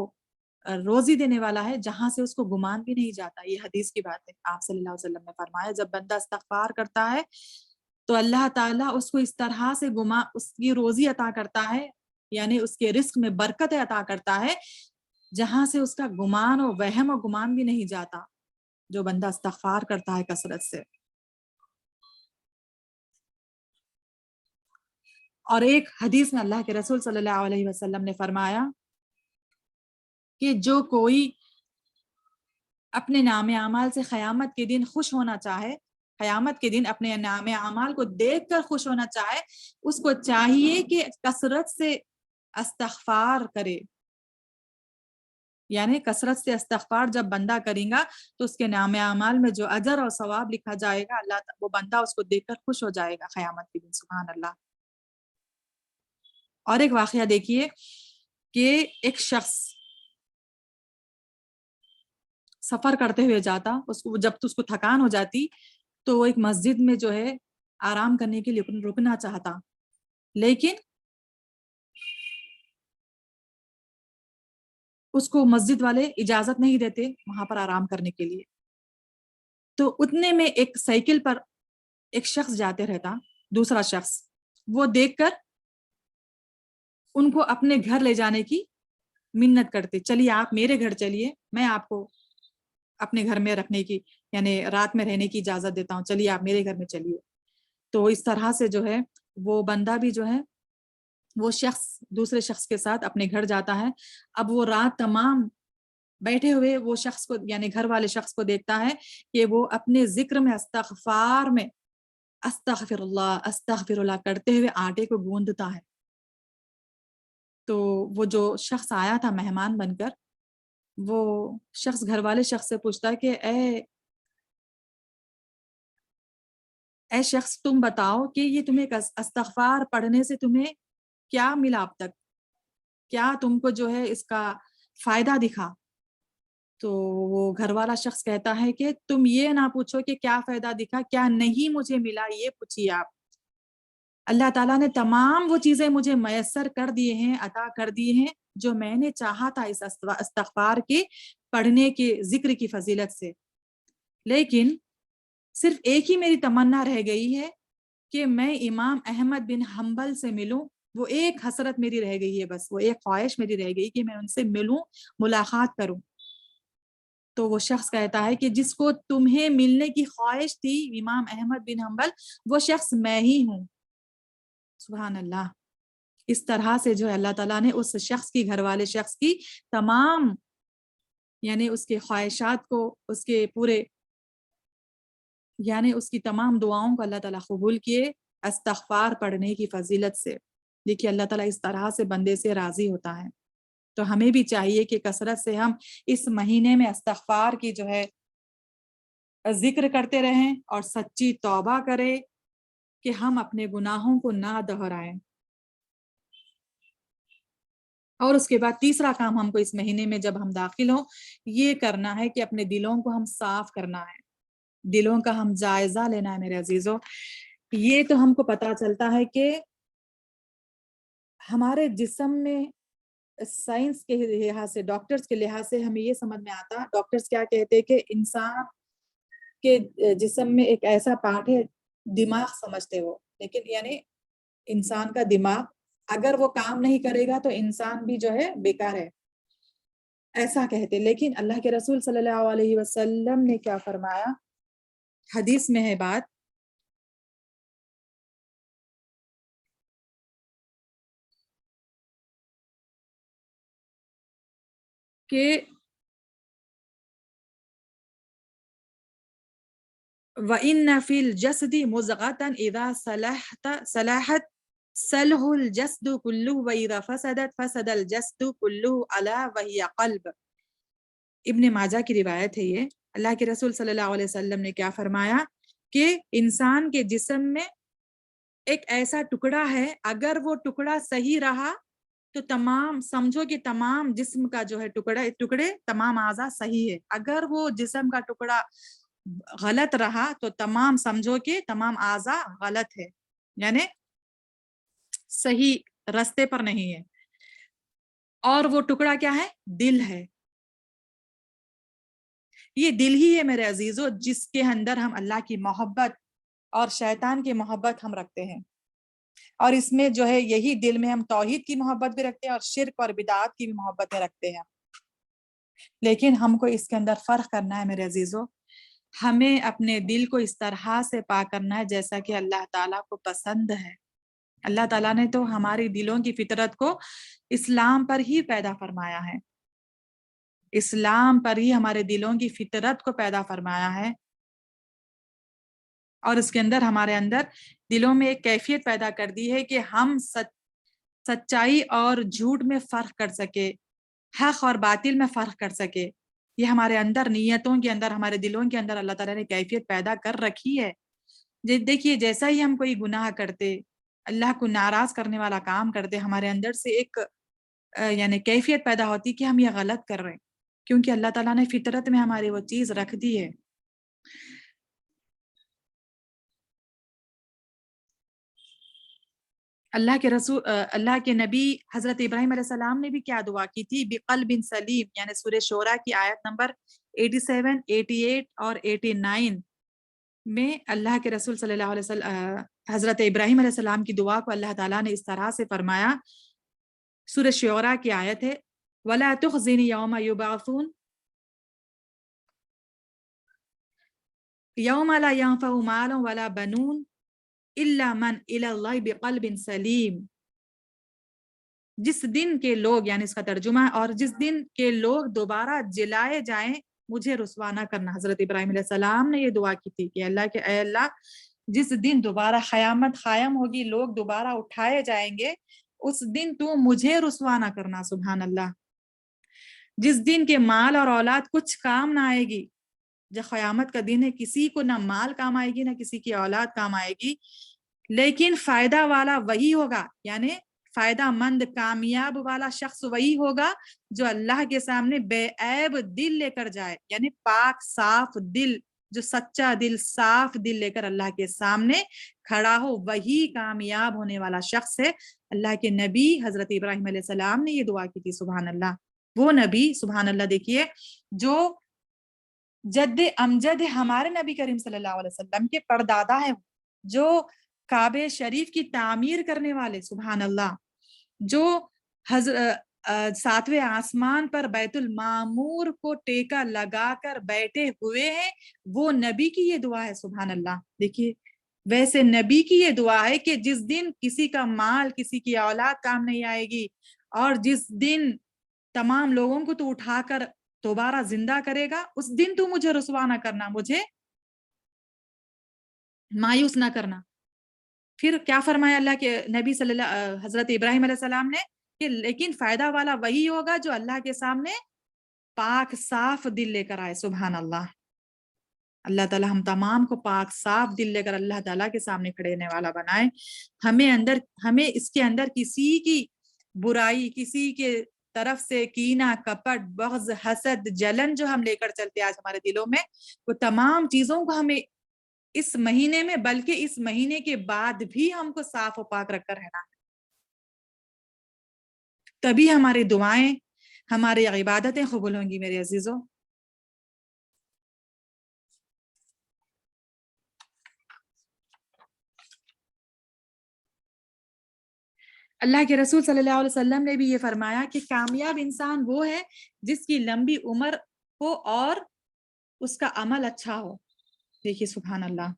روزی دینے والا ہے جہاں سے اس کو گمان بھی نہیں جاتا. یہ حدیث کی بات ہے. آپ صلی اللہ علیہ وسلم نے فرمایا جب بندہ استغفار کرتا ہے تو اللہ تعالیٰ اس کو اس طرح سے اس کی روزی عطا کرتا ہے یعنی اس کے رزق میں برکت عطا کرتا ہے جہاں سے اس کا گمان و وہم و گمان بھی نہیں جاتا، جو بندہ استغفار کرتا ہے کثرت سے۔ اور ایک حدیث میں اللہ کے رسول صلی اللہ علیہ وسلم نے فرمایا کہ جو کوئی اپنے نام اعمال سے قیامت کے دن خوش ہونا چاہے، قیامت کے دن اپنے نام اعمال کو دیکھ کر خوش ہونا چاہے، اس کو چاہیے کہ کثرت سے استغفار کرے، یعنی کثرت سے استغفار جب بندہ کرے گا تو اس کے نام اعمال میں جو اجر اور ثواب لکھا جائے گا، وہ بندہ اس کو دیکھ کر خوش ہو جائے گا قیامت کے دن۔ سبحان اللہ۔ اور ایک واقعہ دیکھیے کہ ایک شخص سفر کرتے ہوئے جاتا، جب تو اس کو تھکان ہو جاتی تو وہ ایک مسجد میں جو ہے آرام کرنے کے لیے رکنا چاہتا، لیکن اس کو مسجد والے اجازت نہیں دیتے وہاں پر آرام کرنے کے لیے۔ تو اتنے میں ایک سائیکل پر ایک شخص جاتے رہتا، دوسرا شخص، وہ دیکھ کر ان کو اپنے گھر لے جانے کی منت کرتے، چلیے آپ میرے گھر چلیے، میں آپ کو اپنے گھر میں رکھنے کی، یعنی رات میں رہنے کی اجازت دیتا ہوں، چلیے آپ میرے گھر میں چلیے۔ تو اس طرح سے جو ہے وہ بندہ بھی جو ہے وہ شخص دوسرے شخص کے ساتھ اپنے گھر جاتا ہے۔ اب وہ رات تمام بیٹھے ہوئے وہ شخص کو، یعنی گھر والے شخص کو دیکھتا ہے کہ وہ اپنے ذکر میں استغفار میں استغفر اللہ کرتے ہوئے آٹے کو گوندتا ہے۔ تو وہ جو شخص آیا تھا مہمان بن کر، وہ شخص گھر والے شخص سے پوچھتا ہے کہ اے شخص تم بتاؤ کہ یہ تمہیں استغفار پڑھنے سے تمہیں کیا ملا اب تک، کیا تم کو جو ہے اس کا فائدہ دکھا؟ تو وہ گھر والا شخص کہتا ہے کہ تم یہ نہ پوچھو کہ کیا فائدہ دکھا، کیا نہیں مجھے ملا، یہ پوچھیے آپ۔ اللہ تعالیٰ نے تمام وہ چیزیں مجھے میسر کر دیے ہیں، عطا کر دیے ہیں جو میں نے چاہا تھا اس استغفار کے پڑھنے کے ذکر کی فضیلت سے، لیکن صرف ایک ہی میری تمنا رہ گئی ہے کہ میں امام احمد بن حنبل سے ملوں۔ وہ ایک حسرت میری رہ گئی ہے، بس وہ ایک خواہش میری رہ گئی کہ میں ان سے ملوں، ملاقات کروں۔ تو وہ شخص کہتا ہے کہ جس کو تمہیں ملنے کی خواہش تھی امام احمد بن حنبل، وہ شخص میں ہی ہوں۔ سبحان اللہ۔ اس طرح سے جو ہے اللہ تعالیٰ نے اس شخص کی، گھر والے شخص کی تمام، یعنی اس کے خواہشات کو، اس کے پورے، یعنی اس کی تمام دعاؤں کو اللہ تعالیٰ قبول کیے استغفار پڑھنے کی فضیلت سے۔ دیکھیے اللہ تعالیٰ اس طرح سے بندے سے راضی ہوتا ہے۔ تو ہمیں بھی چاہیے کہ کثرت سے ہم اس مہینے میں استغفار کی جو ہے ذکر کرتے رہیں اور سچی توبہ کریں کہ ہم اپنے گناہوں کو نہ دہرائیں۔ اور اس کے بعد تیسرا کام ہم کو اس مہینے میں جب ہم داخل ہوں یہ کرنا ہے کہ اپنے دلوں کو ہم صاف کرنا ہے، دلوں کا ہم جائزہ لینا ہے۔ میرے عزیزوں، یہ تو ہم کو پتہ چلتا ہے کہ ہمارے جسم میں سائنس کے لحاظ سے، ڈاکٹرز کے لحاظ سے ہمیں یہ سمجھ میں آتا، ڈاکٹرز کیا کہتے ہیں کہ انسان کے جسم میں ایک ایسا پارٹ ہے، دماغ سمجھتے وہ، لیکن یعنی انسان کا دماغ اگر وہ کام نہیں کرے گا تو انسان بھی جو ہے بیکار ہے، ایسا کہتے۔ لیکن اللہ کے رسول صلی اللہ علیہ وسلم نے کیا فرمایا، حدیث میں ہے بات کہ وَإِنَّ فِي الْجَسْدِ مُضْغَةً إِذَا صَلَحَتْ صَلَحَ الْجَسْدُ كُلُّهُ وَإِذَا فَسَدَتْ فَسَدَ الْجَسْدُ كُلُّهُ أَلَا وَهِيَ قَلْبٌ۔ ابن ماجہ کی روایت ہے یہ۔ اللہ کے رسول صلی اللہ علیہ وسلم نے کیا فرمایا کہ انسان کے جسم میں ایک ایسا ٹکڑا ہے، اگر وہ ٹکڑا صحیح رہا تو تمام، سمجھو کہ تمام جسم کا جو ہے ٹکڑے تمام اعضاء صحیح ہے۔ اگر وہ جسم کا ٹکڑا غلط رہا تو تمام، سمجھو کہ تمام اعضاء غلط ہے، یعنی صحیح رستے پر نہیں ہے۔ اور وہ ٹکڑا کیا ہے؟ دل ہے۔ یہ دل ہی ہے میرے عزیزو جس کے اندر ہم اللہ کی محبت اور شیطان کی محبت ہم رکھتے ہیں۔ اور اس میں جو ہے یہی دل میں ہم توحید کی محبت بھی رکھتے ہیں اور شرک اور بدعات کی بھی محبتیں رکھتے ہیں. لیکن ہم کو اس کے اندر فرق کرنا ہے میرے عزیزو. ہمیں اپنے دل کو اس طرح سے پاک کرنا ہے جیسا کہ اللہ تعالیٰ کو پسند ہے. اللہ تعالیٰ نے تو ہماری دلوں کی فطرت کو اسلام پر ہی پیدا فرمایا ہے. اسلام پر ہی ہمارے دلوں کی فطرت کو پیدا فرمایا ہے. اور اس کے اندر ہمارے اندر دلوں میں ایک کیفیت پیدا کر دی ہے کہ ہم سچائی اور جھوٹ میں فرق کر سکے، حق اور باطل میں فرق کر سکے. یہ ہمارے اندر نیتوں کے اندر، ہمارے دلوں کے اندر اللہ تعالیٰ نے کیفیت پیدا کر رکھی ہے. دیکھیے جیسا ہی ہم کوئی گناہ کرتے، اللہ کو ناراض کرنے والا کام کرتے، ہمارے اندر سے ایک یعنی کیفیت پیدا ہوتی کہ ہم یہ غلط کر رہے ہیں، کیونکہ اللہ تعالیٰ نے فطرت میں ہماری وہ چیز رکھ دی ہے. اللہ کے نبی حضرت ابراہیم علیہ السلام نے بھی کیا دعا کی تھی؟ بقلب سلیم، یعنی سورہ شورا کی آیت نمبر 87، 88 اور 89 میں اللہ کے رسول صلی اللہ علیہ وسلم حضرت ابراہیم علیہ السلام کی دعا کو اللہ تعالیٰ نے اس طرح سے فرمایا. سورہ شورا کی آیت ہے وَلَا تُخْزِنِي يَوْمَ يُبْعَثُونَ يَوْمَ لَا يَنْفَعُ مَالٌ وَلَا بَنُونَ إِلَّا مَنْ إِلَى اللَّهِ بِقَلْبٍ سَلِيمٍ. جس دن کے لوگ، یعنی اس کا ترجمہ، اور جس دن کے لوگ دوبارہ جلائے جائیں مجھے رسوا نہ کرنا. حضرت ابراہیم علیہ السلام نے یہ دعا کی تھی کہ اللہ کے اے اللہ، جس دن دوبارہ قیامت قائم ہوگی، لوگ دوبارہ اٹھائے جائیں گے، اس دن تو مجھے رسوا نہ کرنا. سبحان اللہ. جس دن کے مال اور اولاد کچھ کام نہ آئے گی. جب قیامت کا دن ہے، کسی کو نہ مال کام آئے گی نہ کسی کی اولاد کام آئے گی، لیکن فائدہ والا وہی ہوگا، یعنی فائدہ مند کامیاب والا شخص وہی ہوگا جو اللہ کے سامنے بے عیب دل لے کر جائے، یعنی پاک صاف دل، جو سچا دل، صاف دل لے کر اللہ کے سامنے کھڑا ہو، وہی کامیاب ہونے والا شخص ہے. اللہ کے نبی حضرت ابراہیم علیہ السلام نے یہ دعا کی تھی. سبحان اللہ. وہ نبی، سبحان اللہ، دیکھیے جو جد امجد ہمارے نبی کریم صلی اللہ علیہ وسلم کے پردادا ہیں، جو کعبہ شریف کی تعمیر کرنے والے، سبحان اللہ، جو ساتویں آسمان پر بیت المعمور کو ٹیکا لگا کر بیٹھے ہوئے ہیں، وہ نبی کی یہ دعا ہے. سبحان اللہ. دیکھیے ویسے نبی کی یہ دعا ہے کہ جس دن کسی کا مال، کسی کی اولاد کام نہیں آئے گی، اور جس دن تمام لوگوں کو تو اٹھا کر دوبارہ زندہ کرے گا، اس دن تو مجھے رسوا نہ کرنا، مجھے مایوس نہ کرنا. پھر کیا فرمایا اللہ کے نبی حضرت ابراہیم علیہ السلام نے کہ لیکن فائدہ والا وہی ہوگا جو اللہ کے سامنے پاک صاف دل لے کر آئے. سبحان اللہ. اللہ تعالیٰ ہم تمام کو پاک صاف دل لے کر اللہ تعالیٰ کے سامنے کھڑے ہونے والا بنائے. ہمیں اس کے اندر کسی کی برائی، کسی کے طرف سے کینہ، کپٹ، بغض، حسد، جلن جو ہم لے کر چلتے آج ہمارے دلوں میں، وہ تمام چیزوں کو ہمیں اس مہینے میں، بلکہ اس مہینے کے بعد بھی ہم کو صاف و پاک رکھ کر رہنا ہے. تبھی ہماری دعائیں، ہماری عبادتیں قبول ہوں گی میرے عزیزوں. اللہ کے رسول صلی اللہ علیہ وسلم نے بھی یہ فرمایا کہ کامیاب انسان وہ ہے جس کی لمبی عمر ہو اور اس کا عمل اچھا ہو. دیکھیے سبحان اللہ.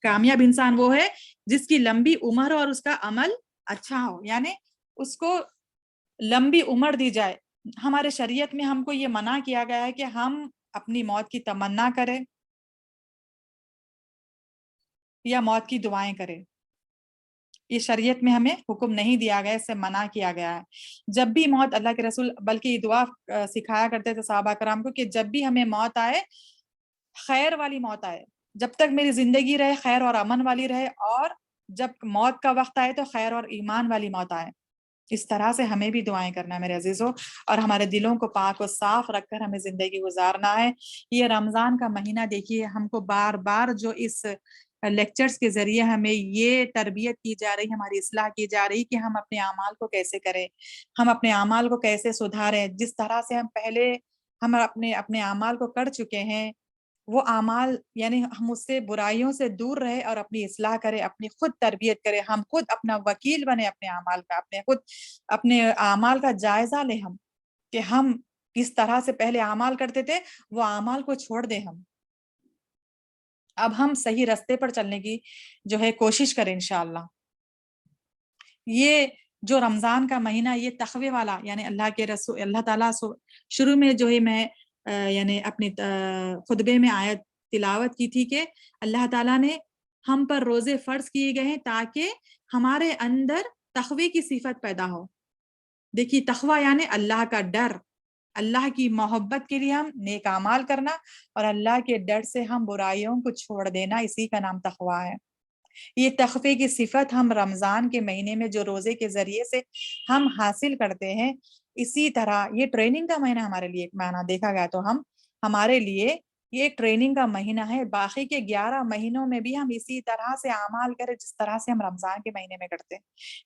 کامیاب انسان وہ ہے جس کی لمبی عمر اور اس کا عمل اچھا ہو، یعنی اس کو لمبی عمر دی جائے. ہمارے شریعت میں ہم کو یہ منع کیا گیا ہے کہ ہم اپنی موت کی تمنا کریں یا موت کی دعائیں کریں. یہ شریعت میں ہمیں حکم نہیں دیا گیا، اس سے منع کیا گیا ہے. جب بھی موت، اللہ کے رسول بلکہ یہ دعا سکھایا کرتے تھے صحابہ کرام کو کہ جب بھی ہمیں موت آئے، خیر والی موت آئے. جب تک میری زندگی رہے خیر اور امن والی رہے، اور جب موت کا وقت آئے تو خیر اور ایمان والی موت آئے. اس طرح سے ہمیں بھی دعائیں کرنا ہے میرے عزیزوں، اور ہمارے دلوں کو پاک و صاف رکھ کر ہمیں زندگی گزارنا ہے. یہ رمضان کا مہینہ دیکھیے ہم کو بار بار جو اس لیکچرز کے ذریعے ہمیں یہ تربیت کی جا رہی، ہماری اصلاح کی جا رہی کہ ہم اپنے اعمال کو کیسے کریں، ہم اپنے اعمال کو کیسے سدھاریں. جس طرح سے ہم پہلے اپنے اعمال کو کر چکے ہیں، وہ اعمال یعنی ہم اس سے برائیوں سے دور رہے اور اپنی اصلاح کرے، اپنی خود تربیت کرے، ہم خود اپنا وکیل بنے اپنے اعمال کا، اپنے اعمال کا جائزہ لیں ہم کہ ہم کس طرح سے پہلے اعمال کرتے تھے، وہ اعمال کو چھوڑ دیں ہم، اب ہم صحیح رستے پر چلنے کی جو ہے کوشش کریں انشاءاللہ۔ یہ جو رمضان کا مہینہ یہ تقوی والا، یعنی اللہ کے رسول اللہ تعالیٰ شروع میں جو ہے میں یعنی اپنی خطبے میں آیت تلاوت کی تھی کہ اللہ تعالیٰ نے ہم پر روزے فرض کیے گئے ہیں تاکہ ہمارے اندر تقوی کی صفت پیدا ہو۔ دیکھیے تقوی یعنی اللہ کا ڈر، اللہ کی محبت کے لیے ہم نیک اعمال کرنا اور اللہ کے ڈر سے ہم برائیوں کو چھوڑ دینا، اسی کا نام تقوی ہے۔ یہ تقوی کی صفت ہم رمضان کے مہینے میں جو روزے کے ذریعے سے ہم حاصل کرتے ہیں، اسی طرح یہ ٹریننگ کا مہینہ ہمارے لیے ایک معنی دیکھا گیا تو ہمارے لیے یہ ایک ٹریننگ کا مہینہ ہے، باقی کے 11 مہینوں میں بھی ہم اسی طرح سے اعمال کریں جس طرح سے ہم رمضان کے مہینے میں کرتے ہیں۔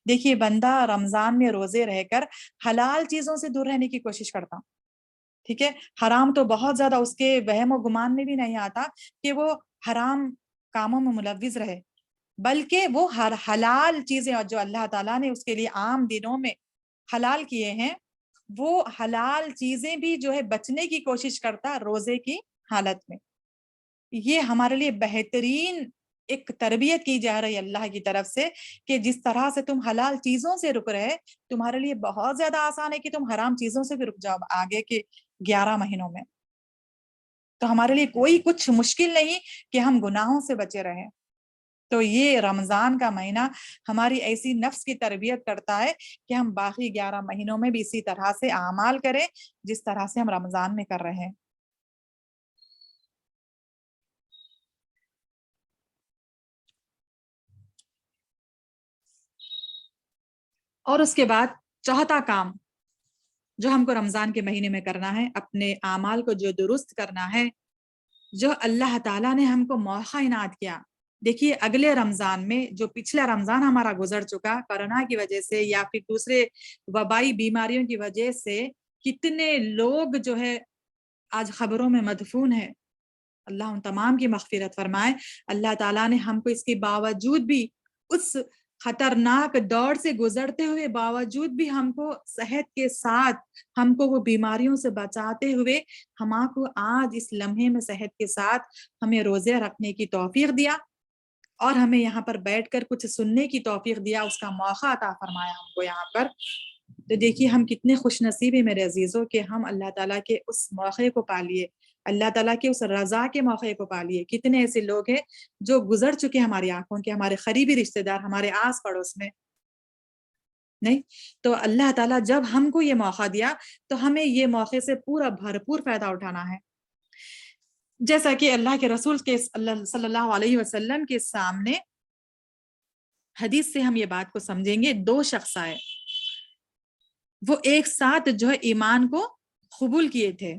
دیکھیے بندہ رمضان میں روزے رہ کر حلال چیزوں سے دور رہنے کی کوشش کرتا، ٹھیک ہے، حرام تو بہت زیادہ اس کے وہم و گمان میں بھی نہیں آتا کہ وہ حرام کاموں میں ملوث رہے، بلکہ وہ ہر حلال چیزیں جو اللہ تعالیٰ نے اس کے لیے عام دنوں میں حلال کیے ہیں، وہ حلال چیزیں بھی جو ہے بچنے کی کوشش کرتا روزے کی حالت میں۔ یہ ہمارے لیے بہترین ایک تربیت کی جا رہی ہے اللہ کی طرف سے کہ جس طرح سے تم حلال چیزوں سے رک رہے، تمہارے لیے بہت زیادہ آسان ہے کہ تم حرام چیزوں سے بھی رک جاؤ آگے کے 11 مہینوں میں۔ تو ہمارے لیے کوئی کچھ مشکل نہیں کہ ہم گناہوں سے بچے رہیں۔ تو یہ رمضان کا مہینہ ہماری ایسی نفس کی تربیت کرتا ہے کہ ہم باقی 11 مہینوں میں بھی اسی طرح سے اعمال کریں جس طرح سے ہم رمضان میں کر رہے ہیں۔ اور اس کے بعد چوتھا کام جو ہم کو رمضان کے مہینے میں کرنا ہے، اپنے اعمال کو جو درست کرنا ہے، جو اللہ تعالیٰ نے ہم کو موقع عنایت کیا۔ دیکھیے اگلے رمضان میں جو پچھلا رمضان ہمارا گزر چکا کورونا کی وجہ سے یا پھر دوسرے وبائی بیماریوں کی وجہ سے کتنے لوگ جو ہے آج خبروں میں مدفون ہے، اللہ ان تمام کی مغفرت فرمائے۔ اللہ تعالیٰ نے ہم کو اس کے باوجود بھی اس خطرناک دور سے گزرتے ہوئے باوجود بھی ہم کو صحت کے ساتھ ہم کو وہ بیماریوں سے بچاتے ہوئے ہم کو آج اس لمحے میں صحت کے ساتھ ہمیں روزے رکھنے کی توفیق دیا اور ہمیں یہاں پر بیٹھ کر کچھ سننے کی توفیق دیا، اس کا موقع عطا فرمایا ہم کو یہاں پر۔ تو دیکھیے ہم کتنے خوش نصیب ہیں میرے عزیزوں کہ ہم اللہ تعالیٰ کے اس موقع کو پا لیے، اللہ تعالیٰ کے اس رضا کے موقع کو پا لیے۔ کتنے ایسے لوگ ہیں جو گزر چکے ہماری آنکھوں کے، ہمارے قریبی رشتہ دار، ہمارے آس پڑوس میں نہیں۔ تو اللہ تعالیٰ جب ہم کو یہ موقع دیا تو ہمیں یہ موقع سے پورا بھرپور فائدہ اٹھانا ہے۔ جیسا کہ اللہ کے رسول کے صلی اللہ علیہ وسلم کے سامنے حدیث سے ہم یہ بات کو سمجھیں گے، 2 شخص آئے، وہ ایک ساتھ جو ہے ایمان کو قبول کیے تھے۔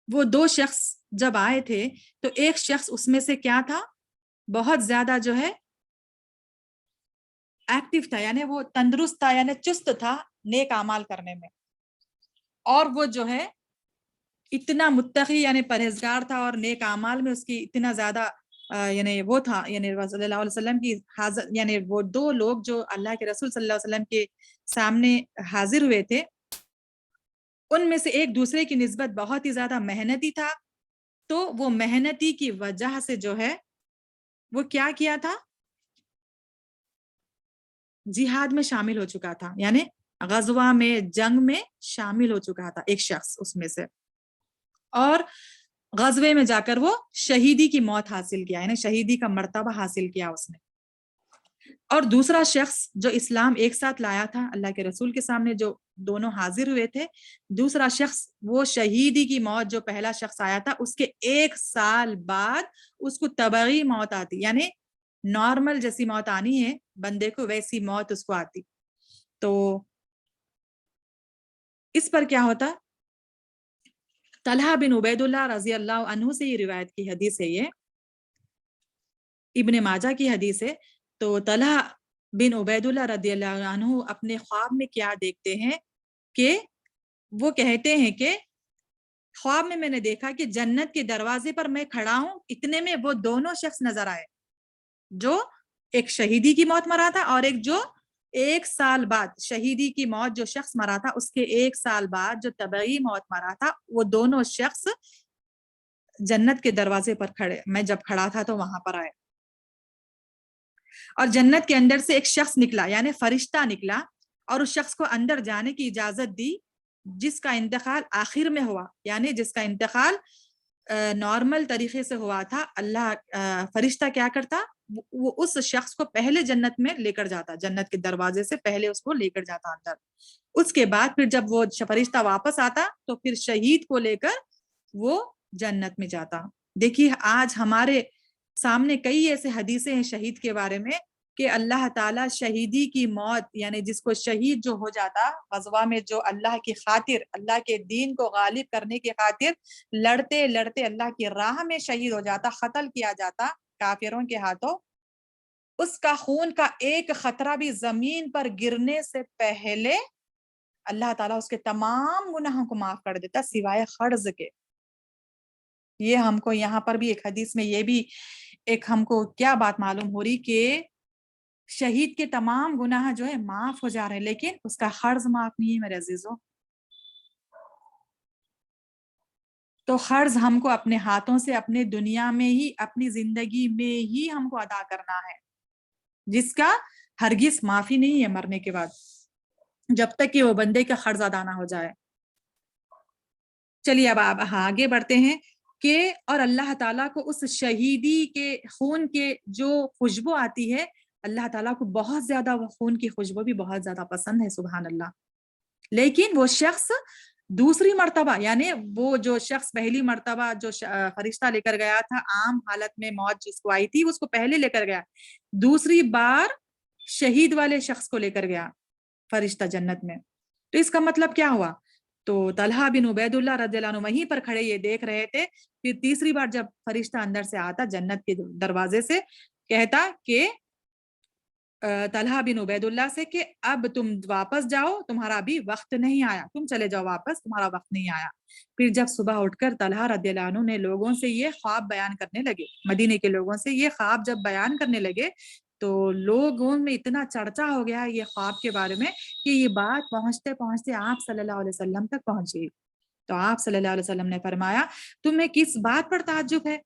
وہ 2 شخص جب آئے تھے تو ایک شخص اس میں سے کیا تھا، بہت زیادہ جو ہے ایکٹیو تھا، یعنی وہ تندرست تھا، یعنی چست تھا نیک اعمال کرنے میں، اور وہ جو ہے اتنا متقی یعنی پرہیزگار تھا اور نیک اعمال میں اس کی اتنا زیادہ یعنی وہ تھا، یعنی صلی اللہ علیہ وسلم کی حاضر، یعنی وہ 2 لوگ جو اللہ کے رسول صلی اللہ علیہ وسلم کے سامنے حاضر ہوئے تھے، ان میں سے ایک دوسرے کی نسبت بہت ہی زیادہ محنتی تھا۔ تو وہ محنتی کی وجہ سے جو ہے وہ کیا تھا، جہاد میں شامل ہو چکا تھا، یعنی غزوہ میں، جنگ میں شامل ہو چکا تھا ایک شخص اس میں سے، اور غزوے میں جا کر وہ شہیدی کی موت حاصل کیا، یعنی شہیدی کا مرتبہ حاصل کیا اس نے۔ اور دوسرا شخص جو اسلام ایک ساتھ لایا تھا اللہ کے رسول کے سامنے، جو دونوں حاضر ہوئے تھے، دوسرا شخص وہ شہیدی کی موت جو پہلا شخص آیا تھا اس کے 1 سال بعد اس کو طبعی موت آتی، یعنی نارمل جیسی موت آنی ہے بندے کو ویسی موت اس کو آتی۔ تو اس پر کیا ہوتا، طلحہ بن عبید اللہ رضی اللہ عنہ سے یہ روایت کی حدیث ہے، یہ ابن ماجہ کی حدیث ہے۔ تو طلحہ بن عبید اللہ رضی اللہ عنہ اپنے خواب میں کیا دیکھتے ہیں کہ وہ کہتے ہیں کہ خواب میں نے دیکھا کہ جنت کے دروازے پر میں کھڑا ہوں، اتنے میں وہ دونوں شخص نظر آئے، جو ایک شہیدی کی موت مرا تھا اور ایک جو 1 سال بعد شہیدی کی موت جو شخص مرا تھا اس کے 1 سال بعد جو طبعی موت مرا تھا، وہ دونوں شخص جنت کے دروازے پر کھڑے، میں جب کھڑا تھا تو وہاں پر آئے، اور جنت کے اندر سے ایک شخص نکلا، یعنی فرشتہ نکلا، اور اس شخص کو اندر جانے کی اجازت دی جس کا انتقال آخر میں ہوا، یعنی جس کا انتقال نارمل طریقے سے ہوا تھا۔ اللہ فرشتہ کیا کرتا، وہ اس شخص کو پہلے جنت میں لے کر جاتا، جنت کے دروازے سے پہلے اس کو لے کر جاتا اندر، اس کے بعد پھر جب وہ فرشتہ واپس آتا تو پھر شہید کو لے کر وہ جنت میں جاتا۔ دیکھیے آج ہمارے سامنے کئی ایسے حدیثیں ہیں شہید کے بارے میں کہ اللہ تعالیٰ شہیدی کی موت، یعنی جس کو شہید جو ہو جاتا غزوہ میں، جو اللہ کی خاطر، اللہ کے دین کو غالب کرنے کی خاطر لڑتے لڑتے اللہ کی راہ میں شہید ہو جاتا، قتل کیا جاتا کافروں کے ہاتھوں، اس کا خون کا ایک خطرہ بھی زمین پر گرنے سے پہلے اللہ تعالیٰ اس کے تمام گناہوں کو معاف کر دیتا سوائے قرض کے۔ یہ ہم کو یہاں پر بھی ایک حدیث میں یہ بھی ایک ہم کو کیا بات معلوم ہو رہی کہ شہید کے تمام گناہ جو ہے معاف ہو جا رہے ہیں، لیکن اس کا قرض معاف نہیں ہے میرے عزیزوں۔ تو قرض ہم کو اپنے ہاتھوں سے اپنے دنیا میں ہی، اپنی زندگی میں ہی ہم کو ادا کرنا ہے، جس کا ہرگز معافی نہیں ہے مرنے کے بعد، جب تک کہ وہ بندے کا قرض ادا نہ ہو جائے۔ چلیے اب آپ آگے بڑھتے ہیں کہ اور اللہ تعالیٰ کو اس شہیدی کے خون کے جو خوشبو آتی ہے، اللہ تعالیٰ کو بہت زیادہ وہ خون کی خوشبو بھی بہت زیادہ پسند ہے، سبحان اللہ۔ لیکن وہ شخص دوسری مرتبہ، یعنی وہ جو شخص پہلی مرتبہ جو فرشتہ لے کر گیا تھا عام حالت میں موت جس کو آئی تھی اس کو پہلے لے کر گیا، دوسری بار شہید والے شخص کو لے کر گیا فرشتہ جنت میں۔ تو اس کا مطلب کیا ہوا؟ تو طلحہ بن عبید اللہ رضی اللہ عنہ وہیں پر کھڑے یہ دیکھ رہے تھے، پھر تیسری بار جب فرشتہ اندر سے آتا جنت کے دروازے سے، کہتا کہ طلحہ بن عبید اللہ سے کہ اب تم واپس جاؤ، تمہارا ابھی وقت نہیں آیا، تم چلے جاؤ واپس، تمہارا وقت نہیں آیا۔ پھر جب صبح اٹھ کر طلحہ رضی اللہ عنہ نے لوگوں سے یہ خواب بیان کرنے لگے، مدینے کے لوگوں سے یہ خواب جب بیان کرنے لگے تو لوگوں میں اتنا چرچا ہو گیا یہ خواب کے بارے میں کہ یہ بات پہنچتے پہنچتے آپ صلی اللہ علیہ وسلم تک پہنچی۔ تو آپ صلی اللہ علیہ وسلم نے فرمایا تمہیں کس بات پر تعجب ہے؟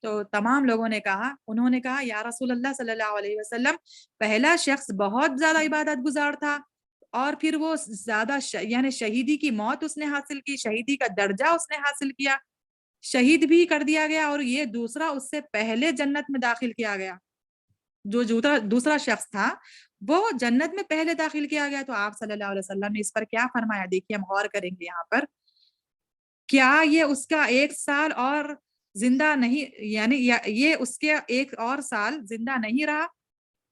تو تمام لوگوں نے کہا، انہوں نے کہا یا رسول اللہ صلی اللہ علیہ وسلم، پہلا شخص بہت زیادہ عبادت گزار تھا اور پھر وہ زیادہ یعنی شہیدی کی موت اس نے حاصل کی، شہیدی کا درجہ اس نے حاصل کیا، شہید بھی کر دیا گیا، اور یہ دوسرا اس سے پہلے جنت میں داخل کیا گیا، جو دوسرا شخص تھا وہ جنت میں پہلے داخل کیا گیا۔ تو آپ صلی اللہ علیہ وسلم نے اس پر کیا فرمایا؟ دیکھیے ہم غور کریں گے یہاں پر، کیا یہ اس کا 1 سال اور زندہ نہیں، یعنی یہ اس کے 1 اور سال زندہ نہیں رہا؟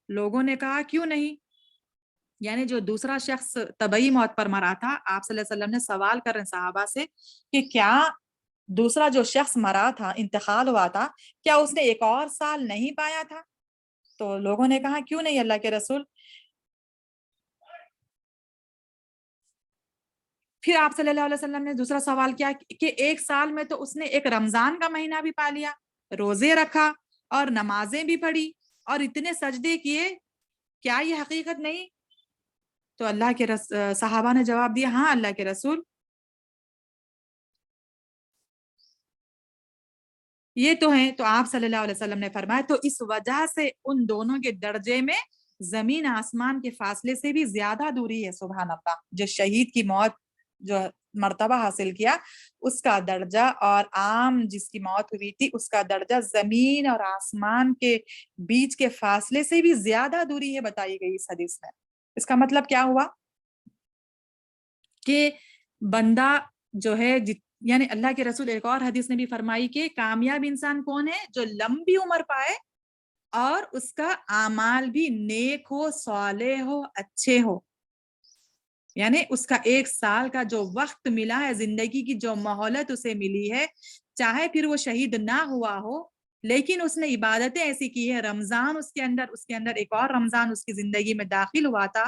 لوگوں نے کہا کیوں نہیں؟ یعنی جو دوسرا شخص طبعی موت پر مرا تھا، آپ صلی اللہ علیہ وسلم نے سوال کر رہے ہیں صحابہ سے کہ کیا دوسرا جو شخص مرا تھا، انتقال ہوا تھا، کیا اس نے 1 اور سال نہیں پایا تھا؟ تو لوگوں نے کہا کیوں نہیں اللہ کے رسول؟ پھر آپ صلی اللہ علیہ وسلم نے دوسرا سوال کیا کہ 1 سال میں تو اس نے ایک رمضان کا مہینہ بھی پا لیا، روزے رکھا اور نمازیں بھی پڑھی اور اتنے سجدے کیے، کیا یہ حقیقت نہیں؟ تو اللہ کے صحابہ نے جواب دیا ہاں اللہ کے رسول، یہ تو ہیں۔ تو آپ صلی اللہ علیہ وسلم نے فرمایا تو اس وجہ سے ان دونوں کے درجے میں زمین آسمان کے فاصلے سے بھی زیادہ دوری ہے، سبحان اللہ۔ جو شہید کی موت جو مرتبہ حاصل کیا اس کا درجہ اور عام جس کی موت ہوئی تھی اس کا درجہ زمین اور آسمان کے بیچ کے فاصلے سے بھی زیادہ دوری ہے بتائی گئی اس حدیث میں۔ اس کا مطلب کیا ہوا کہ بندہ جو ہے یعنی اللہ کے رسول ایک اور حدیث نے بھی فرمائی کہ کامیاب انسان کون ہے؟ جو لمبی عمر پائے اور اس کا اعمال بھی نیک ہو، صالح ہو، اچھے ہو، یعنی اس کا 1 سال کا جو وقت ملا ہے، زندگی کی جو مہلت اسے ملی ہے، چاہے پھر وہ شہید نہ ہوا ہو لیکن اس نے عبادتیں ایسی کی ہے، رمضان اس کے اندر ایک اور رمضان اس کی زندگی میں داخل ہوا تھا،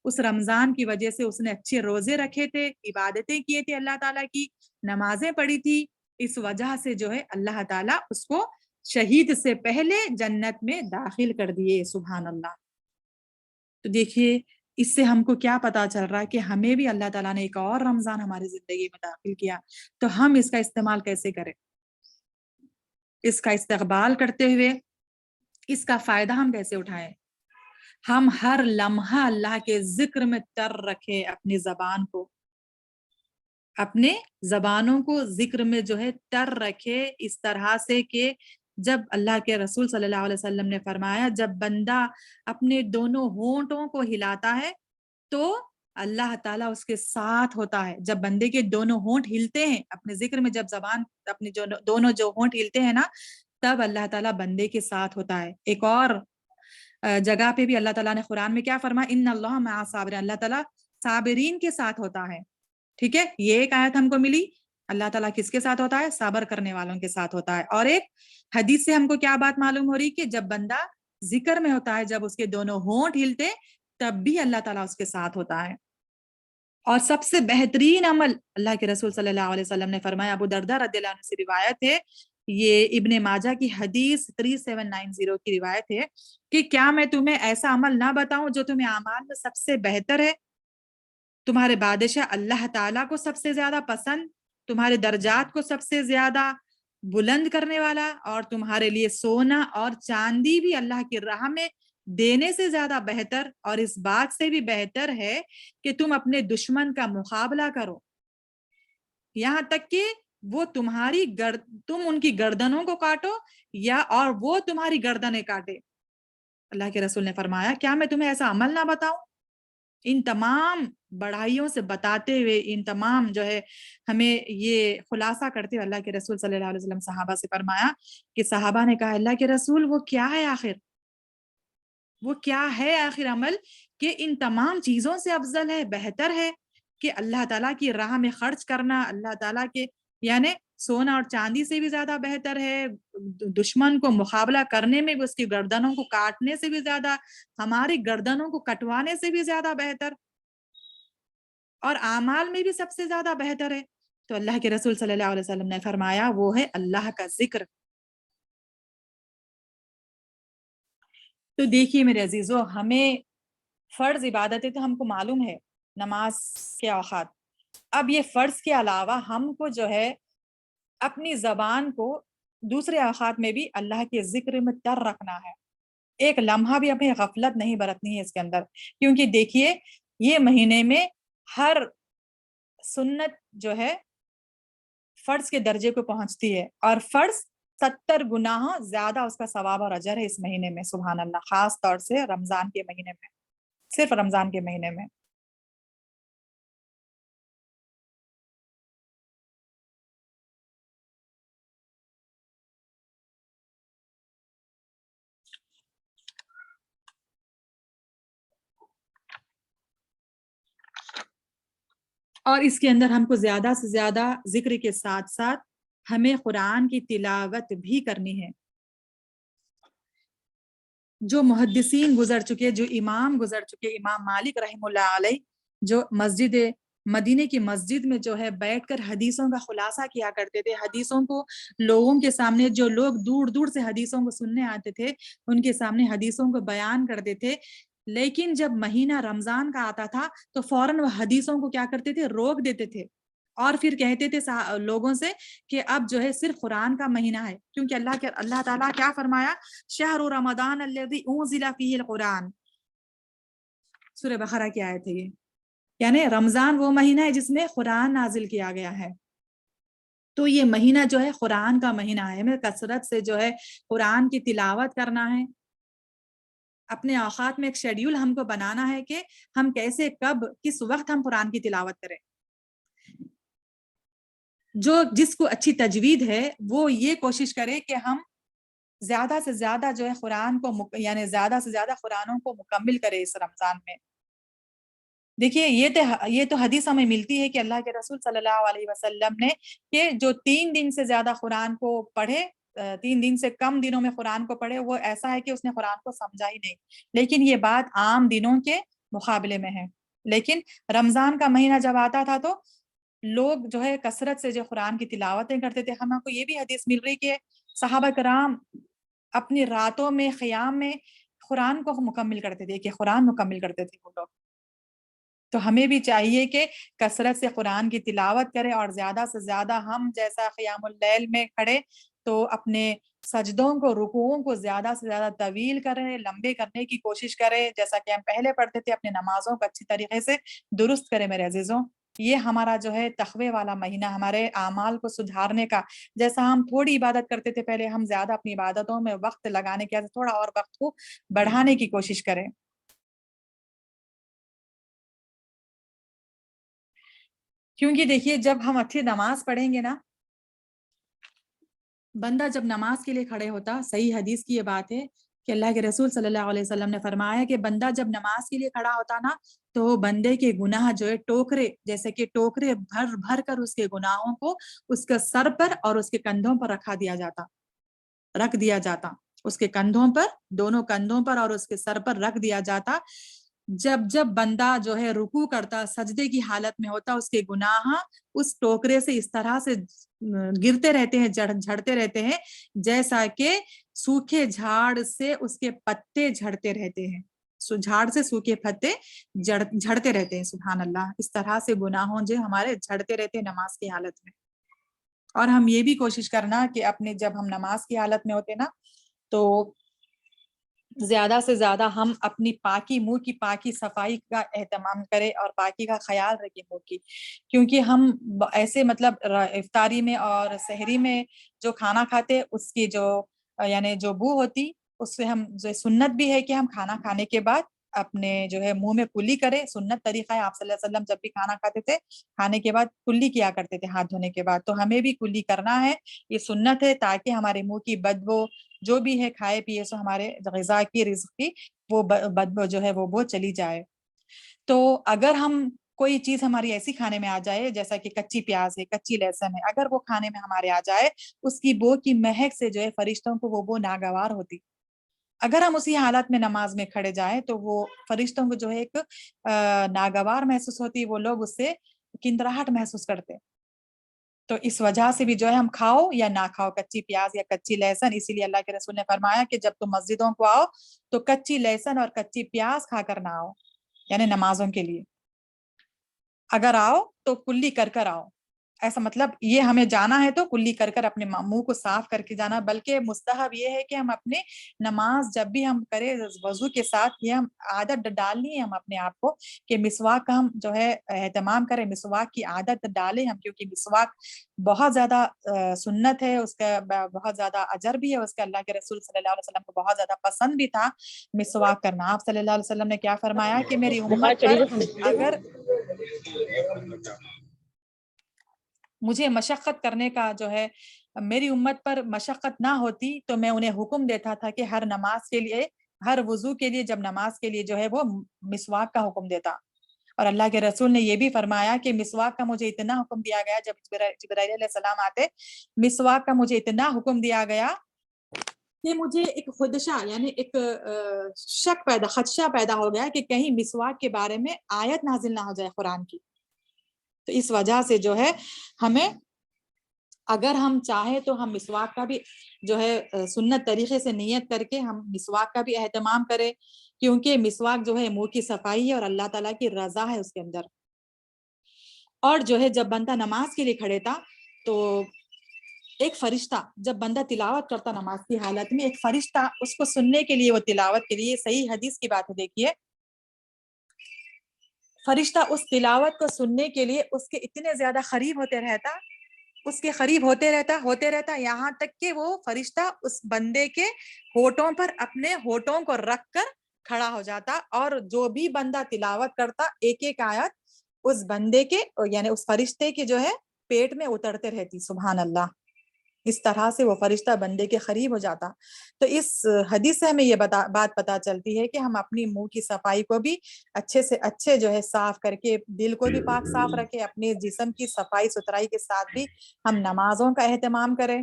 اس رمضان کی وجہ سے اس نے اچھے روزے رکھے تھے، عبادتیں کیے تھے اللہ تعالیٰ کی، نمازیں پڑھی تھی، اس وجہ سے جو ہے اللہ تعالیٰ اس کو شہید سے پہلے جنت میں داخل کر دیے. سبحان اللہ. تو دیکھیے اس سے ہم کو کیا پتا چل رہا ہے کہ ہمیں بھی اللہ تعالیٰ نے ایک اور رمضان ہماری زندگی میں داخل کیا، تو ہم اس کا استعمال کیسے کریں، اس کا استقبال کرتے ہوئے اس کا فائدہ ہم کیسے اٹھائیں. ہم ہر لمحہ اللہ کے ذکر میں تر رکھے، اپنی زبان کو، اپنے زبانوں کو ذکر میں جو ہے تر رکھے، اس طرح سے کہ جب اللہ کے رسول صلی اللہ علیہ وسلم نے فرمایا جب بندہ اپنے دونوں ہونٹوں کو ہلاتا ہے تو اللہ تعالیٰ اس کے ساتھ ہوتا ہے. جب بندے کے دونوں ہونٹ ہلتے ہیں اپنے ذکر میں، جب زبان اپنے دونوں جو ہونٹ ہلتے ہیں نا، تب اللہ تعالیٰ بندے کے ساتھ ہوتا ہے. ایک اور جگہ پہ بھی اللہ تعالیٰ نے قرآن میں کیا فرمایا، ان اللہ مع الصابرین، اللہ تعالیٰ صابرین کے ساتھ ہوتا ہے. ٹھیک ہے، یہ ایک آیت ہم کو ملی، اللہ تعالیٰ کس کے ساتھ ہوتا ہے، صبر کرنے والوں کے ساتھ ہوتا ہے. اور ایک حدیث سے ہم کو کیا بات معلوم ہو رہی کہ جب بندہ ذکر میں ہوتا ہے، جب اس کے دونوں ہونٹ ہلتے تب بھی اللہ تعالیٰ اس کے ساتھ ہوتا ہے. اور سب سے بہترین عمل اللہ کے رسول صلی اللہ علیہ وسلم نے فرمایا، ابو درداء رضی اللہ عنہ سے روایت ہے، یہ ابن ماجہ کی حدیث 3790 کی روایت ہے کہ کیا میں تمہیں ایسا عمل نہ بتاؤں جو تمہیں اعمال میں سب سے بہتر ہے، تمہارے بادشاہ اللہ تعالیٰ کو سب سے زیادہ پسند، تمہارے درجات کو سب سے زیادہ بلند کرنے والا، اور تمہارے لیے سونا اور چاندی بھی اللہ کی راہ میں دینے سے زیادہ بہتر، اور اس بات سے بھی بہتر ہے کہ تم اپنے دشمن کا مقابلہ کرو یہاں تک کہ وہ تم ان کی گردنوں کو کاٹو یا اور وہ تمہاری گردنیں کاٹے. اللہ کے رسول نے فرمایا کیا میں تمہیں ایسا عمل نہ بتاؤں. ان تمام بڑھائیوں سے بتاتے ہوئے، ان تمام جو ہے ہمیں یہ خلاصہ کرتے ہوئے اللہ کے رسول صلی اللہ علیہ وسلم صحابہ سے فرمایا کہ صحابہ نے کہا اللہ کے رسول وہ کیا ہے آخر عمل کہ ان تمام چیزوں سے افضل ہے، بہتر ہے کہ اللہ تعالیٰ کی راہ میں خرچ کرنا، اللہ تعالیٰ کے یعنی سونا اور چاندی سے بھی زیادہ بہتر ہے، دشمن کو مقابلہ کرنے میں بھی، اس کی گردنوں کو کاٹنے سے بھی زیادہ، ہماری گردنوں کو کٹوانے سے بھی زیادہ بہتر، اور اعمال میں بھی سب سے زیادہ بہتر ہے. تو اللہ کے رسول صلی اللہ علیہ وسلم نے فرمایا وہ ہے اللہ کا ذکر. تو دیکھیے میرے عزیزو، ہمیں فرض عبادتیں تو ہم کو معلوم ہے، نماز کے اوقات، اب یہ فرض کے علاوہ ہم کو جو ہے اپنی زبان کو دوسرے اوقات میں بھی اللہ کے ذکر میں تر رکھنا ہے. ایک لمحہ بھی ہمیں غفلت نہیں برتنی ہے اس کے اندر، کیونکہ دیکھیے یہ مہینے میں ہر سنت جو ہے فرض کے درجے کو پہنچتی ہے، اور فرض 70 گناہوں زیادہ اس کا ثواب اور اجر ہے اس مہینے میں. سبحان اللہ، خاص طور سے رمضان کے مہینے میں، صرف رمضان کے مہینے میں. اور اس کے اندر ہم کو زیادہ سے زیادہ ذکر کے ساتھ ساتھ ہمیں قرآن کی تلاوت بھی کرنی ہے. جو محدثین گزر چکے، جو امام گزر چکے، امام مالک رحم اللہ علیہ، جو مسجد مدینے کی مسجد میں جو ہے بیٹھ کر حدیثوں کا خلاصہ کیا کرتے تھے، حدیثوں کو لوگوں کے سامنے، جو لوگ دور دور سے حدیثوں کو سننے آتے تھے ان کے سامنے حدیثوں کو بیان کرتے تھے. لیکن جب مہینہ رمضان کا آتا تھا تو فوراً وہ حدیثوں کو کیا کرتے تھے، روک دیتے تھے، اور پھر کہتے تھے لوگوں سے کہ اب جو ہے صرف قرآن کا مہینہ ہے، کیونکہ اللہ تعالیٰ کیا فرمایا، شہر رمضان الذی انزل فیہ القرآن، سورہ بقرہ کی آیت ہے یہ، یعنی رمضان وہ مہینہ ہے جس میں قرآن نازل کیا گیا ہے. تو یہ مہینہ جو ہے قرآن کا مہینہ ہے، ہمیں کثرت سے جو ہے قرآن کی تلاوت کرنا ہے. اپنے اوقات میں ایک شیڈیول ہم کو بنانا ہے کہ ہم کیسے، کب، کس وقت ہم قرآن کی تلاوت کریں. جس کو اچھی تجوید ہے وہ یہ کوشش کرے کہ ہم زیادہ سے زیادہ جو ہے قرآن کو یعنی زیادہ سے زیادہ قرآنوں کو مکمل کرے اس رمضان میں. دیکھیے یہ تو حدیث ہمیں ملتی ہے کہ اللہ کے رسول صلی اللہ علیہ وسلم نے کہ جو 3 دن سے زیادہ قرآن کو پڑھے، 3 دن سے کم دنوں میں قرآن کو پڑھے، وہ ایسا ہے کہ اس نے قرآن کو سمجھا ہی نہیں. لیکن یہ بات عام دنوں کے مقابلے میں ہے. لیکن رمضان کا مہینہ جب آتا تھا تو لوگ جو ہے کثرت سے جو قرآن کی تلاوتیں کرتے تھے. ہم کو یہ بھی حدیث مل رہی کہ صحابہ کرام اپنی راتوں میں قیام میں قرآن کو مکمل کرتے تھے، کہ قرآن مکمل کرتے تھے وہ لوگ. تو ہمیں بھی چاہیے کہ کثرت سے قرآن کی تلاوت کریں اور زیادہ سے زیادہ ہم جیسا قیام اللیل میں کھڑے تو اپنے سجدوں کو، رکوعوں کو زیادہ سے زیادہ طویل کریں، لمبے کرنے کی کوشش کریں، جیسا کہ ہم پہلے پڑھتے تھے. اپنے نمازوں کو اچھی طریقے سے درست کریں میرے عزیزوں. یہ ہمارا جو ہے تقوی والا مہینہ ہمارے اعمال کو سدھارنے کا، جیسا ہم تھوڑی عبادت کرتے تھے پہلے، ہم زیادہ اپنی عبادتوں میں وقت لگانے کے، تھوڑا اور وقت کو بڑھانے کی کوشش کریں. کیونکہ دیکھیے جب ہم اچھی نماز پڑھیں گے نا، بندہ جب نماز کے لیے کھڑے ہوتا، صحیح حدیث کی یہ بات ہے کہ اللہ کے رسول صلی اللہ علیہ وسلم نے فرمایا کہ بندہ جب نماز کے لیے کھڑا ہوتا نا تو بندے کے گناہ جو ہے ٹوکرے، جیسے کہ ٹوکرے بھر بھر کر اس کے گناہوں کو اس کے سر پر اور اس کے کندھوں پر رکھ دیا جاتا، اس کے کندھوں پر، دونوں کندھوں پر اور اس کے سر پر رکھ دیا جاتا. جب جب بندہ جو ہے رکوع کرتا، سجدے کی حالت میں ہوتا، اس کے گناہ اس ٹوکرے سے اس طرح سے گرتے رہتے ہیں، جھڑتے رہتے ہیں، جیسا کہ سوکھے جھاڑ سے اس کے پتے جھڑتے رہتے ہیں. جھاڑ سے سوکھے پتے جھڑتے رہتے ہیں. سبحان اللہ. اس طرح سے گناہوں جو ہمارے جھڑتے رہتے ہیں نماز کی حالت میں. اور ہم یہ بھی کوشش کرنا کہ اپنے جب ہم نماز کی حالت میں ہوتے نا تو زیادہ سے زیادہ ہم اپنی پاکی، منہ کی پاکی صفائی کا اہتمام کریں اور پاکی کا خیال رکھیں منہ کی. کیونکہ ہم ایسے مطلب افطاری میں اور سحری میں جو کھانا کھاتے اس کی جو یعنی جو بو ہوتی، اس سے ہم جو سنت بھی ہے کہ ہم کھانا کھانے کے بعد اپنے جو ہے منہ میں کلی کرے. سنت طریقہ ہے. آپ صلی اللہ علیہ وسلم جب بھی کھانا کھاتے تھے کھانے کے بعد کلی کیا کرتے تھے ہاتھ دھونے کے بعد. تو ہمیں بھی کلی کرنا ہے، یہ سنت ہے، تاکہ ہمارے منہ کی بدبو جو بھی ہے کھائے پیے سو ہمارے غذا کی، رزق کی، وہ بدبو جو ہے وہ چلی جائے. تو اگر ہم کوئی چیز ہماری ایسی کھانے میں آ جائے جیسا کہ کچی پیاز ہے، کچی لہسن ہے، اگر وہ کھانے میں ہمارے آ جائے، اس کی بو کی مہک سے جو ہے فرشتوں کو وہ بو ناگوار ہوتی. اگر ہم اسی حالت میں نماز میں کھڑے جائیں تو وہ فرشتوں کو جو ہے ایک ناگوار محسوس ہوتی، وہ لوگ اس سے کندراہٹ محسوس کرتے. تو اس وجہ سے بھی جو ہے ہم کھاؤ یا نہ کھاؤ کچی پیاز یا کچی لہسن. اسی لیے اللہ کے رسول نے فرمایا کہ جب تم مسجدوں کو آؤ تو کچی لہسن اور کچی پیاز کھا کر نہ آؤ، یعنی نمازوں کے لیے. اگر آؤ تو کلی کر کر آؤ. ایسا مطلب یہ ہمیں جانا ہے تو کلی کر کر اپنے منہ کو صاف کر کے جانا. بلکہ مستحب یہ ہے کہ ہم اپنے نماز جب بھی ہم کریں وضو کے ساتھ یہ ہم عادت ڈالنی ہے ہم اپنے آپ کو کہ مسواک کا ہم جو ہے اہتمام کریں، مسواک کی عادت ڈالیں ہم. کیونکہ مسواک بہت زیادہ سنت ہے، اس کا بہت زیادہ اجر بھی ہے. اس کا اللہ کے رسول صلی اللہ علیہ وسلم کو بہت زیادہ پسند بھی تھا مسواک کرنا. آپ صلی اللہ علیہ وسلم نے کیا فرمایا کہ میری امت پر اگر مجھے مشقت کرنے کا جو ہے، میری امت پر مشقت نہ ہوتی تو میں انہیں حکم دیتا تھا کہ ہر نماز کے لیے، ہر وضو کے لیے، جب نماز کے لیے جو ہے وہ مسواک کا حکم دیتا. اور اللہ کے رسول نے یہ بھی فرمایا کہ مسواک کا مجھے اتنا حکم دیا گیا، جب جبرائیل علیہ السلام آتے، مسواک کا مجھے اتنا حکم دیا گیا کہ مجھے ایک خدشہ یعنی ایک خدشہ پیدا ہو گیا کہ کہیں مسواک کے بارے میں آیت نازل نہ ہو جائے قرآن کی. تو اس وجہ سے جو ہے ہمیں، اگر ہم چاہیں تو ہم مسواک کا بھی جو ہے سنت طریقے سے نیت کر کے ہم مسواک کا بھی اہتمام کریں. کیونکہ مسواک جو ہے منہ کی صفائی ہے اور اللہ تعالیٰ کی رضا ہے اس کے اندر. اور جو ہے جب بندہ نماز کے لیے کھڑے تھا تو ایک فرشتہ، جب بندہ تلاوت کرتا نماز کی حالت میں، ایک فرشتہ اس کو سننے کے لیے، وہ تلاوت کے لیے، صحیح حدیث کی بات ہے. دیکھیے فرشتہ اس تلاوت کو سننے کے لیے اس کے اتنے زیادہ قریب ہوتے رہتا یہاں تک کہ وہ فرشتہ اس بندے کے ہونٹوں پر اپنے ہونٹوں کو رکھ کر کھڑا ہو جاتا، اور جو بھی بندہ تلاوت کرتا ایک ایک آیت اس بندے کے یعنی اس فرشتے کے جو ہے پیٹ میں اترتے رہتی. سبحان اللہ. اس طرح سے وہ فرشتہ بندے کے قریب ہو جاتا. تو اس حدیث سے ہمیں یہ بات پتہ چلتی ہے کہ ہم اپنی منہ کی صفائی کو بھی اچھے سے اچھے جو ہے صاف کر کے، دل کو بھی پاک صاف رکھے، اپنے جسم کی صفائی ستھرائی کے ساتھ بھی ہم نمازوں کا اہتمام کریں.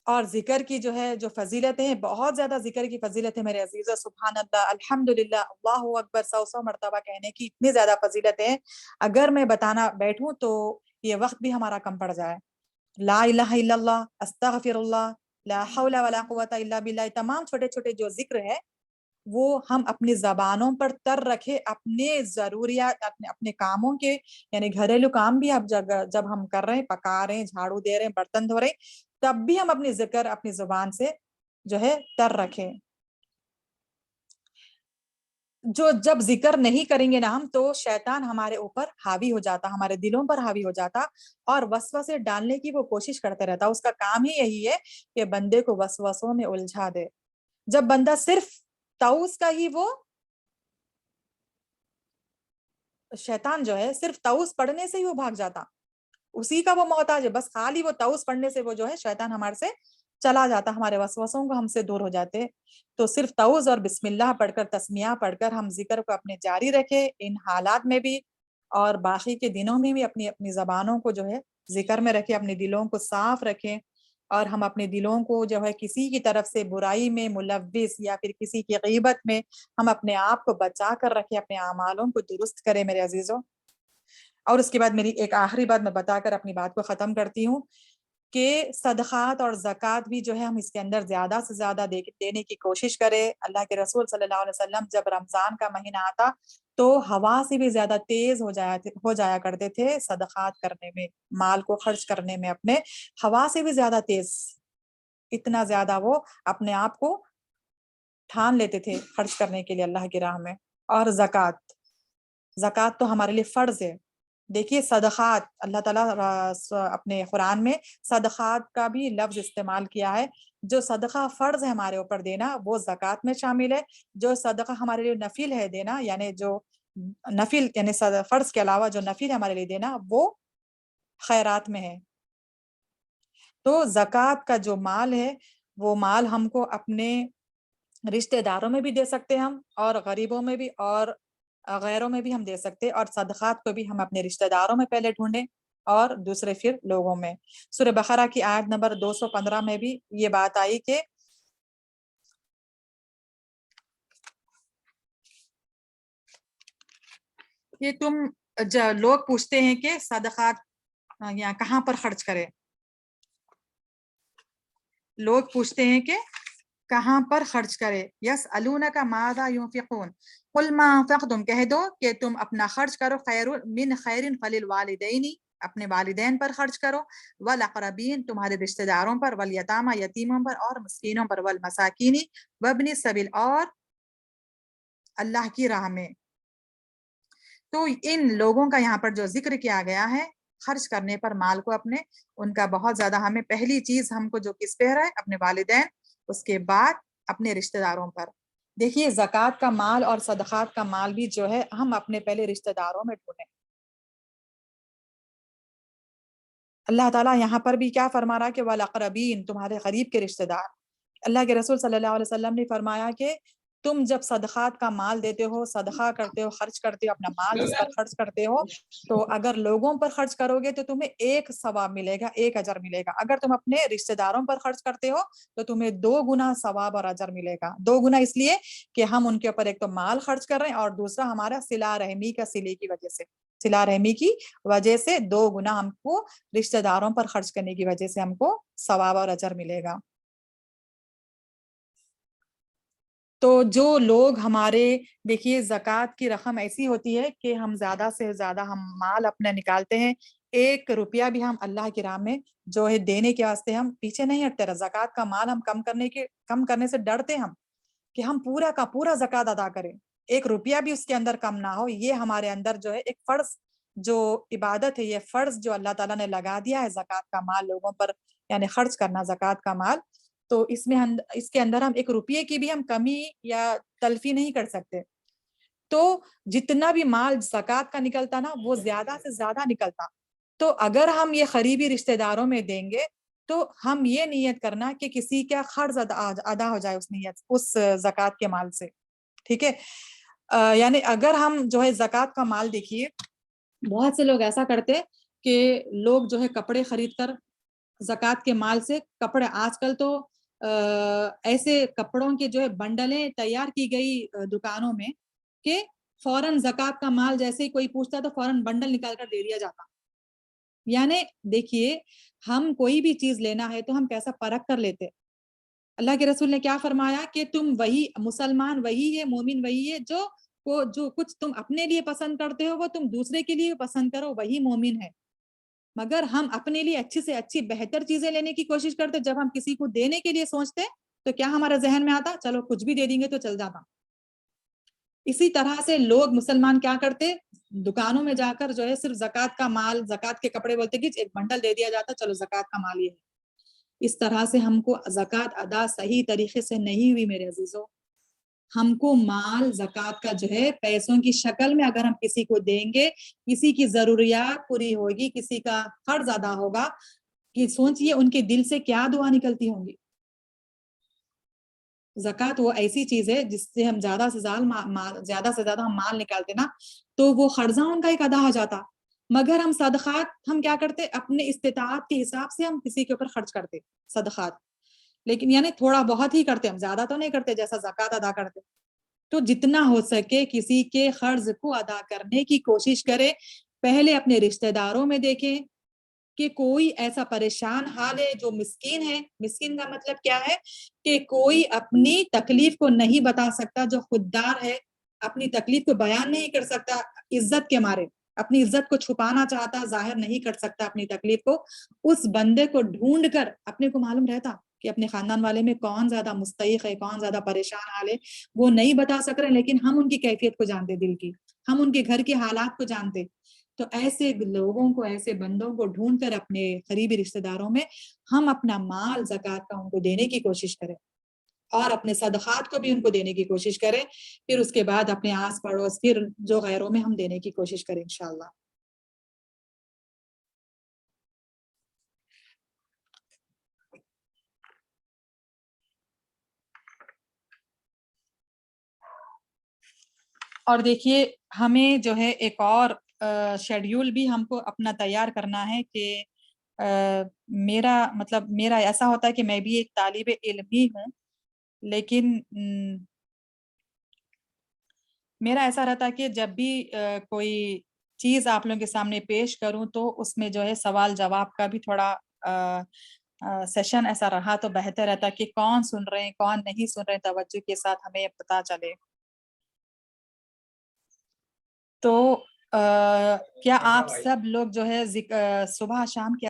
اور ذکر کی جو ہے جو فضیلتیں ہیں، بہت زیادہ ذکر کی فضیلت ہے میرے عزیزو. سبحان اللہ، الحمدللہ، اللہ اکبر 100 مرتبہ کہنے کی اتنی زیادہ فضیلتیں ہیں. اگر میں بتانا بیٹھوں تو یہ وقت بھی ہمارا کم پڑ جائے. لا الہ الا اللہ، استغفر اللہ، لا حول ولا قوت الا باللہ، تمام چھوٹے چھوٹے جو ذکر ہے وہ ہم اپنی زبانوں پر تر رکھے، اپنے ضروریات، اپنے کاموں کے، یعنی گھریلو کام بھی اب جب ہم کر رہے ہیں، پکا رہے ہیں، جھاڑو دے رہے ہیں، برتن دھو رہے ہیں، تب بھی ہم اپنی ذکر اپنی زبان سے جو ہے تر رکھیں. جب ذکر نہیں کریں گے نا ہم، تو شیطان ہمارے اوپر حاوی ہو جاتا، ہمارے دلوں پر حاوی ہو جاتا اور وسوسے ڈالنے کی وہ کوشش کرتے رہتا. اس کا کام ہی یہی ہے کہ بندے کو وسوسوں میں الجھا دے. جب بندہ صرف طاؤس کا ہی، وہ شیطان جو ہے صرف طاؤس پڑھنے سے ہی وہ بھاگ جاتا، اسی کا وہ محتاج ہے، بس خالی وہ طاؤس پڑھنے سے وہ جو ہے شیطان ہمارے سے چلا جاتا، ہمارے وسوسوں کو ہم سے دور ہو جاتے. تو صرف طاؤس اور بسم اللہ پڑھ کر، تسمیہ پڑھ کر ہم ذکر کو اپنے جاری رکھے، ان حالات میں بھی اور باقی کے دنوں میں بھی اپنی زبانوں کو جو ہے ذکر میں رکھے، اپنے دلوں کو صاف رکھیں، اور ہم اپنے دلوں کو جو ہے کسی کی طرف سے برائی میں ملوث یا پھر کسی کی غیبت میں ہم اپنے آپ کو بچا کر رکھیں، اپنے اعمالوں کو درست کریں میرے عزیزوں. اور اس کے بعد میری ایک آخری بات میں بتا کر اپنی بات کو ختم کرتی ہوں کہ صدقات اور زکوٰۃ بھی جو ہے ہم اس کے اندر زیادہ سے زیادہ دینے کی کوشش کریں. اللہ کے رسول صلی اللہ علیہ وسلم جب رمضان کا مہینہ آتا تو ہوا سے بھی زیادہ تیز ہو جایا کرتے تھے صدقات کرنے میں، مال کو خرچ کرنے میں، اپنے ہوا سے بھی زیادہ تیز، اتنا زیادہ وہ اپنے آپ کو ٹھان لیتے تھے خرچ کرنے کے لیے اللہ کی راہ میں. اور زکوٰۃ تو ہمارے لیے فرض ہے. دیکھیے صدقات، اللہ تعالیٰ اپنے قرآن میں صدقات کا بھی لفظ استعمال کیا ہے. جو صدقہ فرض ہے ہمارے اوپر دینا وہ زکوٰۃ میں شامل ہے. جو صدقہ ہمارے لیے نفل ہے دینا، یعنی جو نفل یعنی فرض کے علاوہ جو نفل ہے ہمارے لیے دینا، وہ خیرات میں ہے. تو زکوٰۃ کا جو مال ہے وہ مال ہم کو اپنے رشتہ داروں میں بھی دے سکتے ہم، اور غریبوں میں بھی اور غیروں میں بھی ہم دے سکتے، اور صدقات کو بھی ہم اپنے رشتہ داروں میں پہلے ڈھونڈیں اور دوسرے پھر لوگوں میں. سورہ بقرہ کی آیت نمبر 215 میں بھی یہ بات آئی کہ لوگ پوچھتے ہیں کہ صدقات یا کہاں پر خرچ کرے، لوگ پوچھتے ہیں کہ کہاں پر خرچ کرے. یسألونک ماذا ينفقون قل ما انفقتم، کہہ دو کہ تم اپنا خرچ کرو، خیر من خیر فللوالدین، اپنے والدین پر خرچ کرو، والاقربین، تمہارے رشتہ داروں پر، والیتامى، یتیموں پر، اور مسکینوں پر، والمساکین، وابن السبیل، اور اللہ کی راہ میں. تو ان لوگوں کا یہاں پر جو ذکر کیا گیا ہے خرچ کرنے پر مال کو اپنے، ان کا بہت زیادہ ہمیں پہلی چیز ہم کو جو کس پہ ہے، اپنے والدین، اس کے بعد اپنے رشتہ داروں پر. دیکھیے زکوٰۃ کا مال اور صدقات کا مال بھی جو ہے ہم اپنے پہلے رشتہ داروں میں ڈھونڈیں. اللہ تعالیٰ یہاں پر بھی کیا فرما رہا کہ والاقربین، تمہارے قریب کے رشتہ دار. اللہ کے رسول صلی اللہ علیہ وسلم نے فرمایا کہ تم جب صدقات کا مال دیتے ہو، صدقہ کرتے ہو، خرچ کرتے ہو، اپنا مال جس پر خرچ کرتے ہو، تو اگر لوگوں پر خرچ کرو گے تو تمہیں 1 ثواب ملے گا، 1 اجر ملے گا. اگر تم اپنے رشتہ داروں پر خرچ کرتے ہو تو تمہیں 2 گنا ثواب اور اجر ملے گا. 2 گنا اس لیے کہ ہم ان کے اوپر ایک تو مال خرچ کر رہے ہیں، اور دوسرا ہمارا صلہ رحمی کا صلے کی وجہ سے، صلہ رحمی کی وجہ سے 2 گنا ہم کو رشتہ داروں پر خرچ کرنے کی وجہ سے ہم کو ثواب اور اجر ملے گا. تو جو لوگ ہمارے، دیکھیے زکوٰۃ کی رقم ایسی ہوتی ہے کہ ہم زیادہ سے زیادہ ہم مال اپنا نکالتے ہیں، 1 روپیہ بھی ہم اللہ کی راہ میں جو ہے دینے کے واسطے ہم پیچھے نہیں ہٹتے. زکوٰۃ کا مال ہم کم کرنے سے ڈرتے ہم کہ ہم پورا کا پورا زکوٰۃ ادا کریں، 1 روپیہ بھی اس کے اندر کم نہ ہو. یہ ہمارے اندر جو ہے ایک فرض جو عبادت ہے، یہ فرض جو اللہ تعالیٰ نے لگا دیا ہے زکوٰۃ کا مال لوگوں پر، یعنی خرچ کرنا زکوٰۃ کا مال. تو اس کے اندر ہم 1 روپیے کی بھی ہم کمی یا تلفی نہیں کر سکتے. تو جتنا بھی مال زکوٰۃ کا نکلتا نا وہ زیادہ سے زیادہ نکلتا. تو اگر ہم یہ قریبی رشتہ داروں میں دیں گے تو ہم یہ نیت کرنا کہ کسی کا قرض ادا ہو جائے اس زکوٰۃ کے مال سے. ٹھیک ہے، یعنی اگر ہم جو ہے زکوٰۃ کا مال، دیکھیے بہت سے لوگ ایسا کرتے کہ لوگ جو ہے کپڑے خرید کر زکوٰۃ کے مال سے کپڑے، آج کل تو ایسے کپڑوں کے جو ہے بنڈلیں تیار کی گئی دکانوں میں کہ فوراً زکوٰۃ کا مال جیسے ہی کوئی پوچھتا تو فوراً بنڈل نکال کر دے دیا جاتا. یعنی دیکھیے ہم کوئی بھی چیز لینا ہے تو ہم کیسا پرکھ کر لیتے. اللہ کے رسول نے کیا فرمایا کہ تم وہی مسلمان وہی ہے، مومن وہی ہے جو کچھ تم اپنے لیے پسند کرتے ہو وہ تم دوسرے کے لیے پسند کرو، وہی مومن ہے. مگر ہم اپنے لیے اچھی سے اچھی بہتر چیزیں لینے کی کوشش کرتے، جب ہم کسی کو دینے کے لیے سوچتے تو کیا ہمارے ذہن میں آتا چلو کچھ بھی دے دیں گے تو چل جاتا. اسی طرح سے لوگ مسلمان کیا کرتے، دکانوں میں جا کر جو ہے صرف زکوٰۃ کا مال، زکوٰۃ کے کپڑے بولتے کہ ایک بنڈل دے دیا جاتا، چلو زکوٰۃ کا مال یہ ہے. اس طرح سے ہم کو زکوٰۃ ادا صحیح طریقے سے نہیں ہوئی میرے عزیزوں. ہم کو مال زکوٰۃ کا جو ہے پیسوں کی شکل میں اگر ہم کسی کو دیں گے، کسی کی ضروریات پوری ہوگی، کسی کا قرض ادا ہوگا، کہ سوچئے ان کے دل سے کیا دعا نکلتی ہوں گی. زکوٰۃ وہ ایسی چیز ہے جس سے ہم زیادہ سے زیادہ ہم مال نکالتے نا تو وہ قرضہ ان کا ایک ادا ہو جاتا. مگر ہم صدقات ہم کیا کرتے، اپنے استطاعت کے حساب سے ہم کسی کے اوپر خرچ کرتے صدقات، لیکن یعنی تھوڑا بہت ہی کرتے، ہم زیادہ تو نہیں کرتے جیسا زکوٰۃ ادا کرتے. تو جتنا ہو سکے کسی کے قرض کو ادا کرنے کی کوشش کرے. پہلے اپنے رشتہ داروں میں دیکھیں کہ کوئی ایسا پریشان حال ہے جو مسکین ہے. مسکین کا مطلب کیا ہے کہ کوئی اپنی تکلیف کو نہیں بتا سکتا، جو خوددار ہے، اپنی تکلیف کو بیان نہیں کر سکتا عزت کے مارے، اپنی عزت کو چھپانا چاہتا، ظاہر نہیں کر سکتا اپنی تکلیف کو. اس بندے کو ڈھونڈ کر اپنے کو معلوم رہتا کہ اپنے خاندان والے میں کون زیادہ مستحق ہے، کون زیادہ پریشان حال ہے، وہ نہیں بتا سک رہے، لیکن ہم ان کی کیفیت کو جانتے، دل کی، ہم ان کے گھر کے حالات کو جانتے. تو ایسے لوگوں کو، ایسے بندوں کو ڈھونڈ کر اپنے قریبی رشتہ داروں میں ہم اپنا مال زکوٰۃ کا ان کو دینے کی کوشش کریں، اور اپنے صدقات کو بھی ان کو دینے کی کوشش کریں. پھر اس کے بعد اپنے آس پڑوس، پھر جو غیروں میں ہم دینے کی کوشش کریں انشاءاللہ. اور دیکھیے ہمیں جو ہے ایک اور شیڈیول بھی ہم کو اپنا تیار کرنا ہے کہ میرا ایسا ہوتا ہے کہ میں بھی ایک طالب علم ہی ہوں، لیکن میرا ایسا رہتا ہے کہ جب بھی کوئی چیز آپ لوگوں کے سامنے پیش کروں تو اس میں جو ہے سوال جواب کا بھی تھوڑا سیشن ایسا رہا تو بہتر رہتا کہ کون سن رہے ہیں کون نہیں سن رہے ہیں، توجہ کے ساتھ ہمیں پتہ چلے. تو کیا آپ سب لوگ جو ہے صبح شام کیا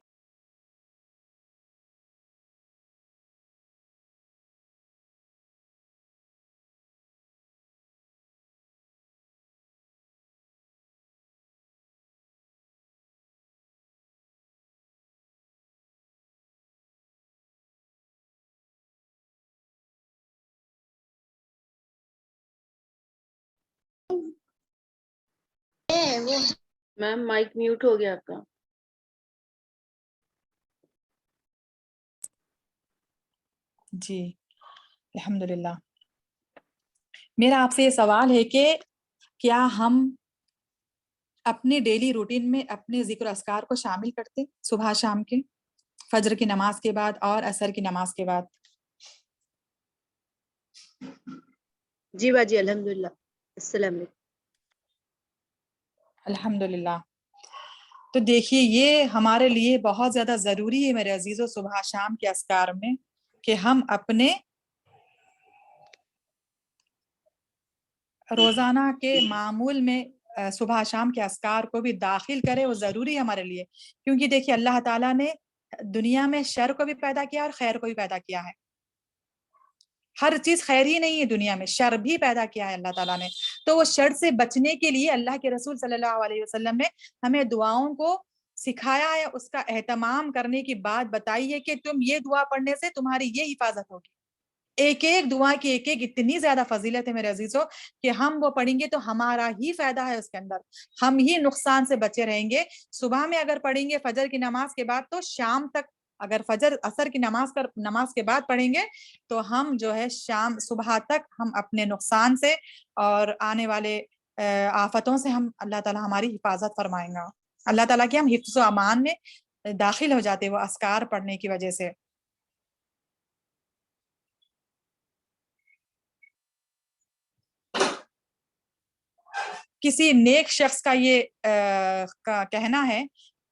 میم مائک میوٹ ہو گیا آپ کا. جی الحمدللہ. میرا آپ سے یہ سوال ہے کہ کیا ہم اپنے ڈیلی روٹین میں اپنے ذکر و اذکار کو شامل کرتے صبح شام کے، فجر کی نماز کے بعد اور عصر کی نماز کے بعد؟ جی باجی الحمدللہ. السلام علیکم. الحمدللہ. تو دیکھیے یہ ہمارے لیے بہت زیادہ ضروری ہے میرے عزیزوں، صبح شام کے اذکار میں کہ ہم اپنے روزانہ کے معمول میں صبح شام کے اذکار کو بھی داخل کرے. وہ ضروری ہے ہمارے لیے، کیونکہ دیکھیے اللہ تعالیٰ نے دنیا میں شر کو بھی پیدا کیا اور خیر کو بھی پیدا کیا ہے. ہر چیز خیر ہی نہیں ہے، دنیا میں شر بھی پیدا کیا ہے اللہ تعالیٰ نے. تو وہ شر سے بچنے کے لیے اللہ کے رسول صلی اللہ علیہ وسلم نے ہمیں دعاؤں کو سکھایا ہے، اس کا اہتمام کرنے کی بات بتائی ہے کہ تم یہ دعا پڑھنے سے تمہاری یہ حفاظت ہوگی. ایک ایک دعا کی ایک ایک اتنی زیادہ فضیلت ہے میرے عزیزوں کہ ہم وہ پڑھیں گے تو ہمارا ہی فائدہ ہے اس کے اندر، ہم ہی نقصان سے بچے رہیں گے. صبح میں اگر پڑھیں گے فجر کی نماز کے بعد تو شام تک، اگر فجر عصر کی نماز کے بعد پڑھیں گے تو ہم جو ہے شام صبح تک ہم اپنے نقصان سے اور آنے والے آفتوں سے ہم اللہ تعالیٰ ہماری حفاظت فرمائیں گا. اللہ تعالیٰ کی ہم حفظ و امان میں داخل ہو جاتے وہ اذکار پڑھنے کی وجہ سے. کسی نیک شخص کا یہ کہنا ہے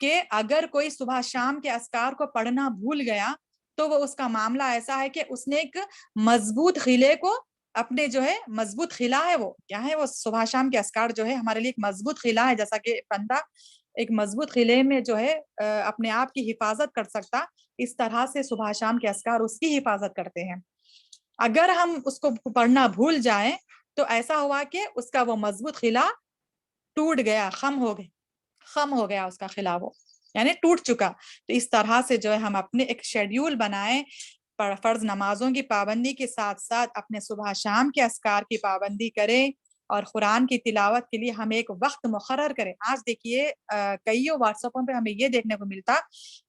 کہ اگر کوئی صبح شام کے اذکار کو پڑھنا بھول گیا تو وہ اس کا معاملہ ایسا ہے کہ اس نے ایک مضبوط خلے کو اپنے جو ہے مضبوط خلا ہے، وہ کیا ہے، وہ صبح شام کے اذکار جو ہے ہمارے لیے ایک مضبوط خلا ہے، جیسا کہ بندہ ایک مضبوط خلے میں جو ہے اپنے آپ کی حفاظت کر سکتا، اس طرح سے صبح شام کے اذکار اس کی حفاظت کرتے ہیں. اگر ہم اس کو پڑھنا بھول جائیں تو ایسا ہوا کہ اس کا وہ مضبوط خلا ٹوٹ گیا، خم ہو گیا اس کا خلا، وہ یعنی ٹوٹ چکا. تو اس طرح سے جو ہے ہم اپنے ایک شیڈیول بنائیں، فرض نمازوں کی پابندی کے ساتھ ساتھ اپنے صبح شام کے اذکار کی پابندی کریں، اور قرآن کی تلاوت کے لیے ہم ایک وقت مقرر کریں. آج دیکھیے کئیوں واٹس ایپوں پہ ہمیں یہ دیکھنے کو ملتا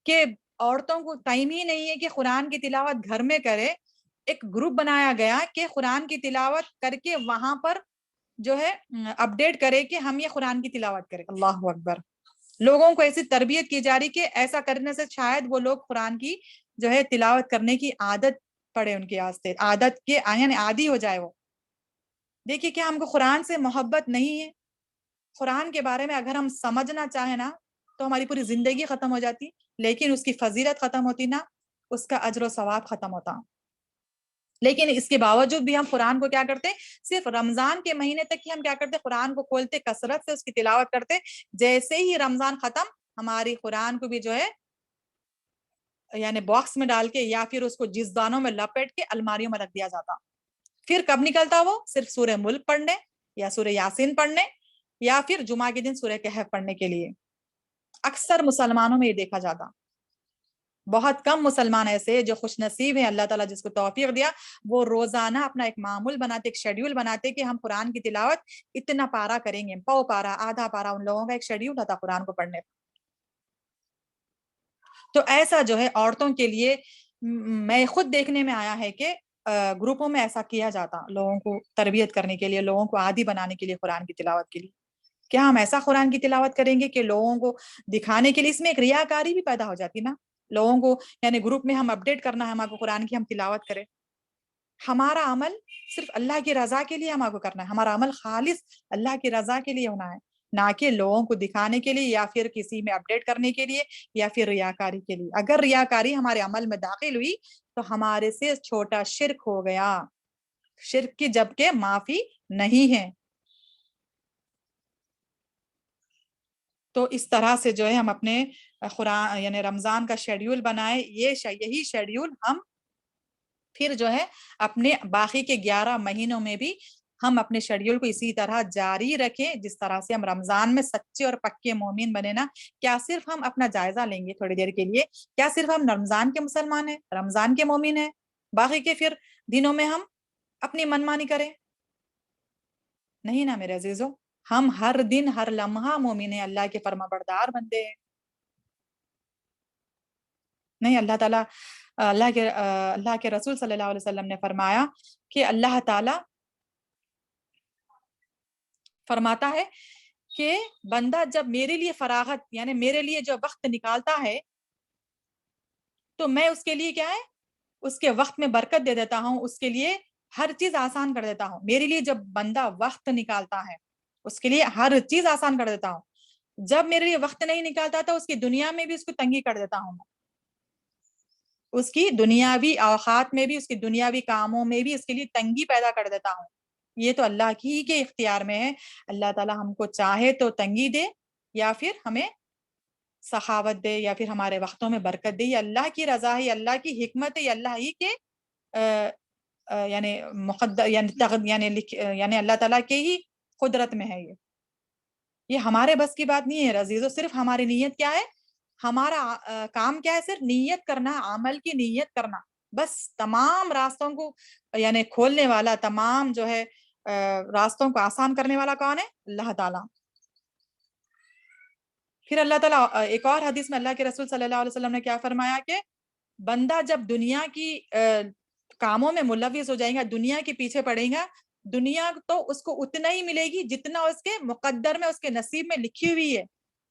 کہ عورتوں کو ٹائم ہی نہیں ہے کہ قرآن کی تلاوت گھر میں کرے. ایک گروپ بنایا گیا کہ قرآن کی تلاوت کر کے وہاں پر جو ہے اپڈیٹ کرے کہ ہم یہ قرآن کی تلاوت کریں. اللہ اکبر. لوگوں کو ایسی تربیت کی جا رہی کہ ایسا کرنے سے شاید وہ لوگ قرآن کی جو ہے تلاوت کرنے کی عادت پڑے ان کے واسطے، عادت کے یعنی عادی ہو جائے وہ. دیکھیے کہ ہم کو قرآن سے محبت نہیں ہے. قرآن کے بارے میں اگر ہم سمجھنا چاہیں نا تو ہماری پوری زندگی ختم ہو جاتی، لیکن اس کی فضیلت ختم ہوتی نا، اس کا اجر و ثواب ختم ہوتا. لیکن اس کے باوجود بھی ہم قرآن کو کیا کرتے، صرف رمضان کے مہینے تک ہی ہم کیا کرتے، قرآن کو کھولتے، کثرت سے اس کی تلاوت کرتے. جیسے ہی رمضان ختم ہماری قرآن کو بھی جو ہے یعنی باکس میں ڈال کے یا پھر اس کو جس دانوں میں لپیٹ کے الماریوں میں رکھ دیا جاتا. پھر کب نکلتا وہ؟ صرف سورہ ملک پڑھنے یا سورہ یاسین پڑھنے یا پھر جمعہ کے دن سورہ کہف پڑھنے کے لیے. اکثر مسلمانوں میں یہ دیکھا جاتا. بہت کم مسلمان ایسے جو خوش نصیب ہیں، اللہ تعالیٰ جس کو توفیق دیا، وہ روزانہ اپنا ایک معمول بناتے، ایک شیڈیول بناتے کہ ہم قرآن کی تلاوت اتنا پارا کریں گے، پاؤ پارا، آدھا پارا. ان لوگوں کا ایک شیڈیول ہوتا قرآن کو پڑھنے. تو ایسا جو ہے عورتوں کے لیے میں خود دیکھنے میں آیا ہے کہ گروپوں میں ایسا کیا جاتا، لوگوں کو تربیت کرنے کے لیے، لوگوں کو عادی بنانے کے لیے قرآن کی تلاوت کے لیے. کیا ہم ایسا قرآن کی تلاوت کریں گے کہ لوگوں کو دکھانے کے لیے؟ اس میں ایک ریاکاری بھی پیدا ہو جاتی نا، لوگوں کو یعنی گروپ میں ہم اپڈیٹ کرنا ہے ہم کو قرآن کی ہم تلاوت کریں. ہمارا عمل صرف اللہ کی رضا کے لیے ہم کو کرنا ہے، ہمارا عمل خالص اللہ کی رضا کے لیے ہونا ہے، نہ کہ لوگوں کو دکھانے کے لیے یا پھر کسی میں اپڈیٹ کرنے کے لیے یا پھر ریاکاری کے لیے. اگر ریاکاری ہمارے عمل میں داخل ہوئی تو ہمارے سے چھوٹا شرک ہو گیا، شرک کی جبکہ معافی نہیں ہے. تو اس طرح سے جو ہے ہم اپنے قرآن یعنی رمضان کا شیڈیول بنائے. یہی شیڈیول ہم پھر جو ہے اپنے باقی کے 11 مہینوں میں بھی ہم اپنے شیڈیول کو اسی طرح جاری رکھیں جس طرح سے ہم رمضان میں سچے اور پکے مومن بنے نا. کیا صرف ہم اپنا جائزہ لیں گے تھوڑی دیر کے لیے، کیا صرف ہم رمضان کے مسلمان ہیں، رمضان کے مومن ہیں، باقی کے پھر دنوں میں ہم اپنی منمانی کریں؟ نہیں نا میرے عزیزوں، ہم ہر دن ہر لمحہ مومن ہیں، اللہ کے فرما بردار بندے ہیں. نہیں، اللہ تعالیٰ اللہ کے رسول صلی اللہ علیہ وسلم نے فرمایا کہ اللہ تعالیٰ فرماتا ہے کہ بندہ جب میرے لیے فراغت یعنی میرے لیے جو وقت نکالتا ہے تو میں اس کے لیے کیا ہے، اس کے وقت میں برکت دے دیتا ہوں، اس کے لیے ہر چیز آسان کر دیتا ہوں. میرے لیے جب بندہ وقت نکالتا ہے اس کے لیے ہر چیز آسان کر دیتا ہوں. جب میرے لیے وقت نہیں نکالتا تو اس کی دنیا میں بھی اس کو تنگی کر دیتا ہوں، اس کی دنیاوی اوقات میں بھی، اس کی دنیاوی کاموں میں بھی اس کے لیے تنگی پیدا کر دیتا ہوں. یہ تو اللہ کی کے اختیار میں ہے. اللہ تعالیٰ ہم کو چاہے تو تنگی دے یا پھر ہمیں سخاوت دے یا پھر ہمارے وقتوں میں برکت دے. یہ اللہ کی رضا ہے، اللہ کی حکمت ہے، یہ اللہ ہی کے یعنی مقدر یعنی اللہ تعالیٰ کے ہی قدرت میں ہے. یہ ہمارے بس کی بات نہیں ہے عزیزو. صرف ہماری نیت کیا ہے، ہمارا کام کیا ہے، صرف نیت کرنا، عمل کی نیت کرنا بس. تمام راستوں کو یعنی کھولنے والا، تمام جو ہے راستوں کو آسان کرنے والا کون ہے؟ اللہ تعالیٰ. پھر اللہ تعالیٰ ایک اور حدیث میں اللہ کے رسول صلی اللہ علیہ وسلم نے کیا فرمایا کہ بندہ جب دنیا کی کاموں میں ملوث ہو جائے گا، دنیا کے پیچھے پڑے گا، دنیا تو اس کو اتنا ہی ملے گی جتنا اس کے مقدر میں، اس کے نصیب میں لکھی ہوئی ہے.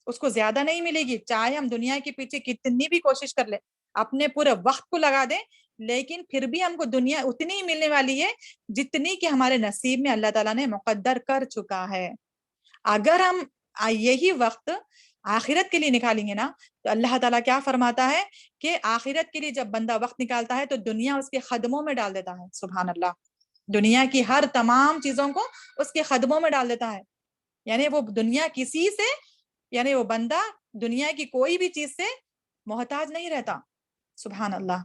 اس کو زیادہ نہیں ملے گی، چاہے ہم دنیا کے پیچھے کتنی بھی کوشش کر لیں، اپنے پورے وقت کو لگا دیں، لیکن پھر بھی ہم کو دنیا اتنی ہی ملنے والی ہے جتنی کہ ہمارے نصیب میں اللہ تعالیٰ نے مقدر کر چکا ہے۔ اگر ہم یہی وقت آخرت کے لیے نکالیں گے نا، تو اللہ تعالیٰ کیا فرماتا ہے کہ آخرت کے لیے جب بندہ وقت نکالتا ہے تو دنیا اس کے خدموں میں ڈال دیتا ہے، سبحان اللہ، دنیا کی ہر تمام چیزوں کو اس کے خدموں میں ڈال دیتا ہے، یعنی وہ دنیا کسی سے، یعنی وہ بندہ دنیا کی کوئی بھی چیز سے محتاج نہیں رہتا، سبحان اللہ۔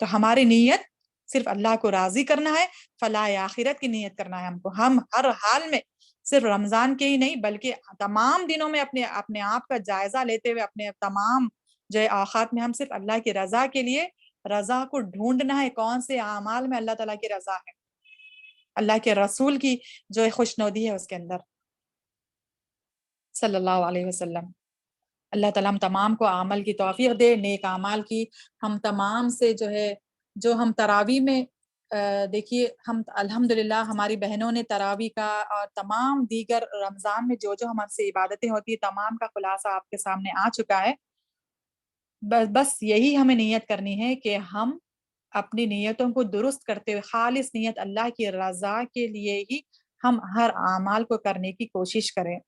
تو ہماری نیت صرف اللہ کو راضی کرنا ہے، فلاح آخرت کی نیت کرنا ہے ہم کو، ہم ہر حال میں صرف رمضان کے ہی نہیں بلکہ تمام دنوں میں اپنے آپ کا جائزہ لیتے ہوئے اپنے تمام جو اوقات میں ہم صرف اللہ کی رضا کے لیے رضا کو ڈھونڈنا ہے، کون سے اعمال میں اللہ تعالیٰ کی رضا ہے، اللہ کے رسول کی جو خوشنودی ہے اس کے اندر صلی اللہ علیہ وسلم۔ اللہ تعالیٰ ہم تمام کو عمل کی توفیق دے، نیک اعمال کی۔ ہم تمام سے جو ہے، جو ہم تراویح میں دیکھیے، ہم الحمدللہ ہماری بہنوں نے تراویح کا اور تمام دیگر رمضان میں جو ہم سے عبادتیں ہوتی ہیں تمام کا خلاصہ آپ کے سامنے آ چکا ہے۔ بس یہی ہمیں نیت کرنی ہے کہ ہم اپنی نیتوں کو درست کرتے ہوئے خالص نیت اللہ کی رضا کے لیے ہی ہم ہر اعمال کو کرنے کی کوشش کریں۔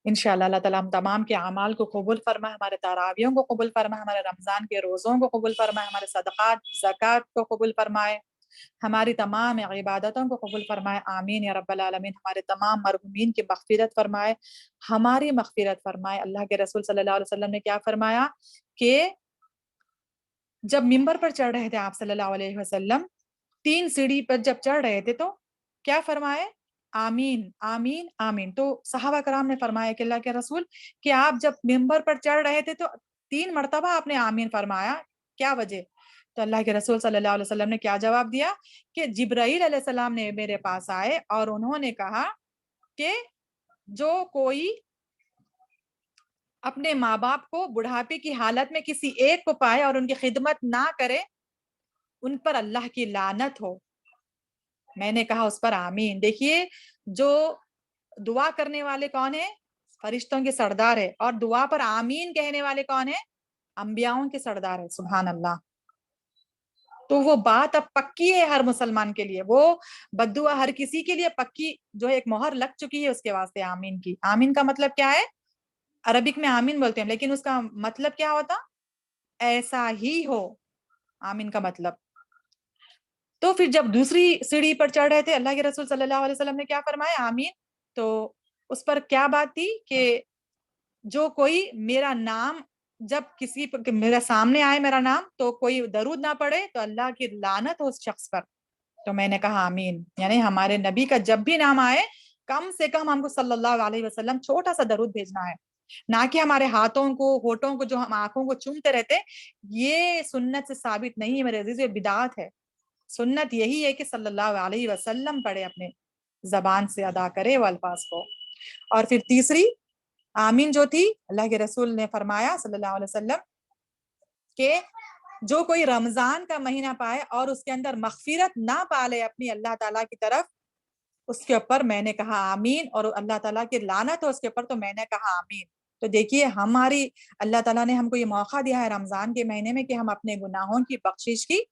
انشاءاللہ اللہ تعالیٰ ہم تمام کے اعمال کو قبول فرمائے، ہمارے تراویحوں کو قبول فرمائے، ہمارے رمضان کے روزوں کو قبول فرمائے، ہمارے صدقات زکوٰۃ کو قبول فرمائے، ہماری تمام عبادتوں کو قبول فرمائے، آمین یا رب العالمین۔ ہمارے تمام مرحومین کی مغفرت فرمائے، ہماری مغفرت فرمائے۔ اللہ کے رسول صلی اللہ علیہ وسلم نے کیا فرمایا کہ جب ممبر پر چڑھ رہے تھے آپ صلی اللہ علیہ وسلم، 3 سیڑھی پر جب چڑھ رہے تھے تو کیا فرمائے؟ آمین آمین آمین۔ تو صحابہ کرام نے فرمایا کہ اللہ کے رسول کہ آپ جب ممبر پر چڑھ رہے تھے تو 3 مرتبہ آپ نے آمین فرمایا، کیا وجہ؟ تو اللہ کے رسول صلی اللہ علیہ وسلم نے کیا جواب دیا کہ جبرائیل علیہ السلام نے میرے پاس آئے اور انہوں نے کہا کہ جو کوئی اپنے ماں باپ کو بڑھاپے کی حالت میں کسی ایک کو پائے اور ان کی خدمت نہ کرے، ان پر اللہ کی لعنت ہو۔ میں نے کہا اس پر آمین۔ دیکھیے جو دعا کرنے والے کون ہیں؟ فرشتوں کے سردار ہے، اور دعا پر آمین کہنے والے کون ہیں؟ انبیاؤں کے سردار ہے، سبحان اللہ۔ تو وہ بات اب پکی ہے ہر مسلمان کے لیے، وہ بددعا ہر کسی کے لیے پکی جو ہے ایک مہر لگ چکی ہے اس کے واسطے آمین کی۔ آمین کا مطلب کیا ہے؟ عربک میں آمین بولتے ہیں، لیکن اس کا مطلب کیا ہوتا؟ ایسا ہی ہو، آمین کا مطلب۔ تو پھر جب دوسری سیڑھی پر چڑھ رہے تھے اللہ کے رسول صلی اللہ علیہ وسلم نے کیا فرمایا؟ آمین۔ تو اس پر کیا بات تھی کہ جو کوئی میرا نام، جب کسی میرا سامنے آئے میرا نام تو کوئی درود نہ پڑھے تو اللہ کی لعنت ہو اس شخص پر۔ تو میں نے کہا آمین، یعنی ہمارے نبی کا جب بھی نام آئے کم سے کم ہم کو صلی اللہ علیہ وسلم چھوٹا سا درود بھیجنا ہے، نہ کہ ہمارے ہاتھوں کو ہونٹوں کو جو ہم آنکھوں کو چومتے رہتے۔ یہ سنت سے ثابت نہیں ہے میرے عزیز، یہ بدعت ہے۔ سنت یہی ہے کہ صلی اللہ علیہ وسلم پڑھے، اپنے زبان سے ادا کرے وہ الفاظ کو۔ اور پھر تیسری آمین جو تھی، اللہ کے رسول نے فرمایا صلی اللہ علیہ وسلم کہ جو کوئی رمضان کا مہینہ پائے اور اس کے اندر مغفرت نہ پالے اپنی اللہ تعالیٰ کی طرف، اس کے اوپر میں نے کہا آمین، اور اللہ تعالیٰ کی لعنت ہو اس کے اوپر، تو میں نے کہا آمین۔ تو دیکھیے ہماری اللہ تعالیٰ نے ہم کو یہ موقع دیا ہے رمضان کے مہینے میں کہ ہم اپنے گناہوں کی بخشش کی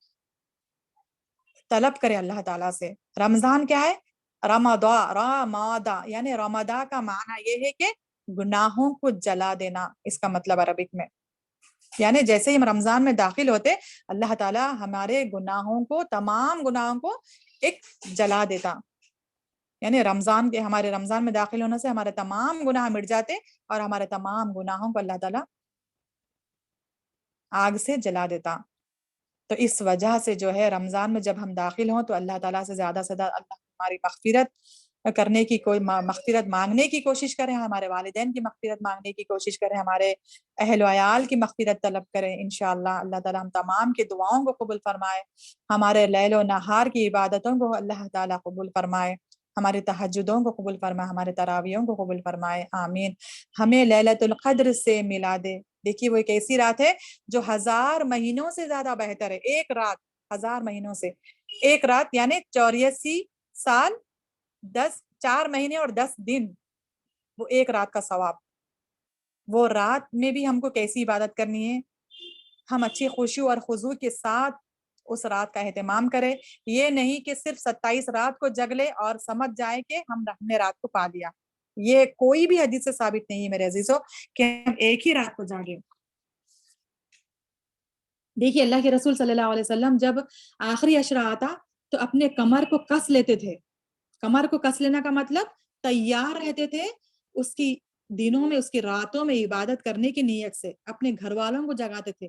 طلب کریں اللہ تعالیٰ سے۔ رمضان کیا ہے؟ رمضا، یعنی رمضا کا معنی یہ ہے کہ گناہوں کو جلا دینا، اس کا مطلب عربک میں، یعنی جیسے ہی ہم رمضان میں داخل ہوتے اللہ تعالیٰ ہمارے گناہوں کو، تمام گناہوں کو ایک جلا دیتا، یعنی ہمارے رمضان میں داخل ہونے سے ہمارے تمام گناہ مٹ جاتے اور ہمارے تمام گناہوں کو اللہ تعالیٰ آگ سے جلا دیتا۔ تو اس وجہ سے جو ہے رمضان میں جب ہم داخل ہوں تو اللہ تعالیٰ سے زیادہ اللہ ہماری مغفرت کرنے کی، کوئی مغفرت مانگنے کی کوشش کریں، ہمارے والدین کی مغفرت مانگنے کی کوشش کریں، ہمارے اہل و عیال کی مغفرت طلب کریں۔ انشاءاللہ اللہ تعالیٰ ہم تمام کی دعاؤں کو قبول فرمائے، ہمارے لیل و نہار کی عبادتوں کو اللہ تعالیٰ قبول فرمائے، ہماری تہجدوں کو قبول فرمائے، ہمارے تراویحوں کو قبول فرمائے، آمین۔ ہمیں لیلۃ القدر سے ملا دے۔ دیکھیے وہ ایک ایسی رات ہے جو 1000 مہینوں سے زیادہ بہتر ہے۔ ایک رات 1000 مہینوں سے، ایک رات یعنی 84 سال 4 مہینے اور 10 دن، وہ ایک رات کا ثواب. وہ رات میں بھی ہم کو کیسی عبادت کرنی ہے, ہم اچھی خشوع اور خضوع کے ساتھ اس رات کا اہتمام کرے. یہ نہیں کہ صرف 27 رات کو جگ لے اور سمجھ جائے کہ ہم نے رات کو پا لیا. یہ کوئی بھی حدیث سے ثابت نہیں ہے میرے عزیزوں کہ ہم ایک ہی رات کو جاگیں. دیکھیے اللہ کے رسول صلی اللہ علیہ وسلم جب آخری عشرہ آتا تو اپنے کمر کو کس لیتے تھے. کمر کو کس لینا کا مطلب تیار رہتے تھے اس کی دنوں میں, اس کی راتوں میں عبادت کرنے کی نیت سے, اپنے گھر والوں کو جگاتے تھے.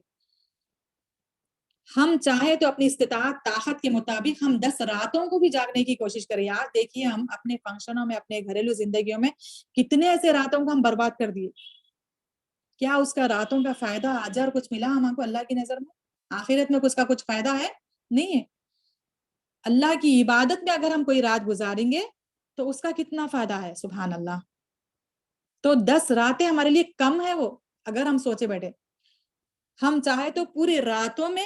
ہم چاہیں تو اپنی استطاعت طاقت کے مطابق ہم 10 راتوں کو بھی جاگنے کی کوشش کریں. یار دیکھیے ہم اپنے فنکشنوں میں, اپنے گھریلو زندگیوں میں کتنے ایسے راتوں کو ہم برباد کر دیے. کیا اس کا راتوں کا فائدہ اجر کچھ ملا ہم کو اللہ کی نظر میں؟ آخرت میں اس کا کچھ فائدہ ہے؟ نہیں ہے. اللہ کی عبادت میں اگر ہم کوئی رات گزاریں گے تو اس کا کتنا فائدہ ہے, سبحان اللہ. تو 10 راتیں ہمارے لیے کم ہے وہ, اگر ہم سوچے بیٹھے. ہم چاہے تو پوری راتوں میں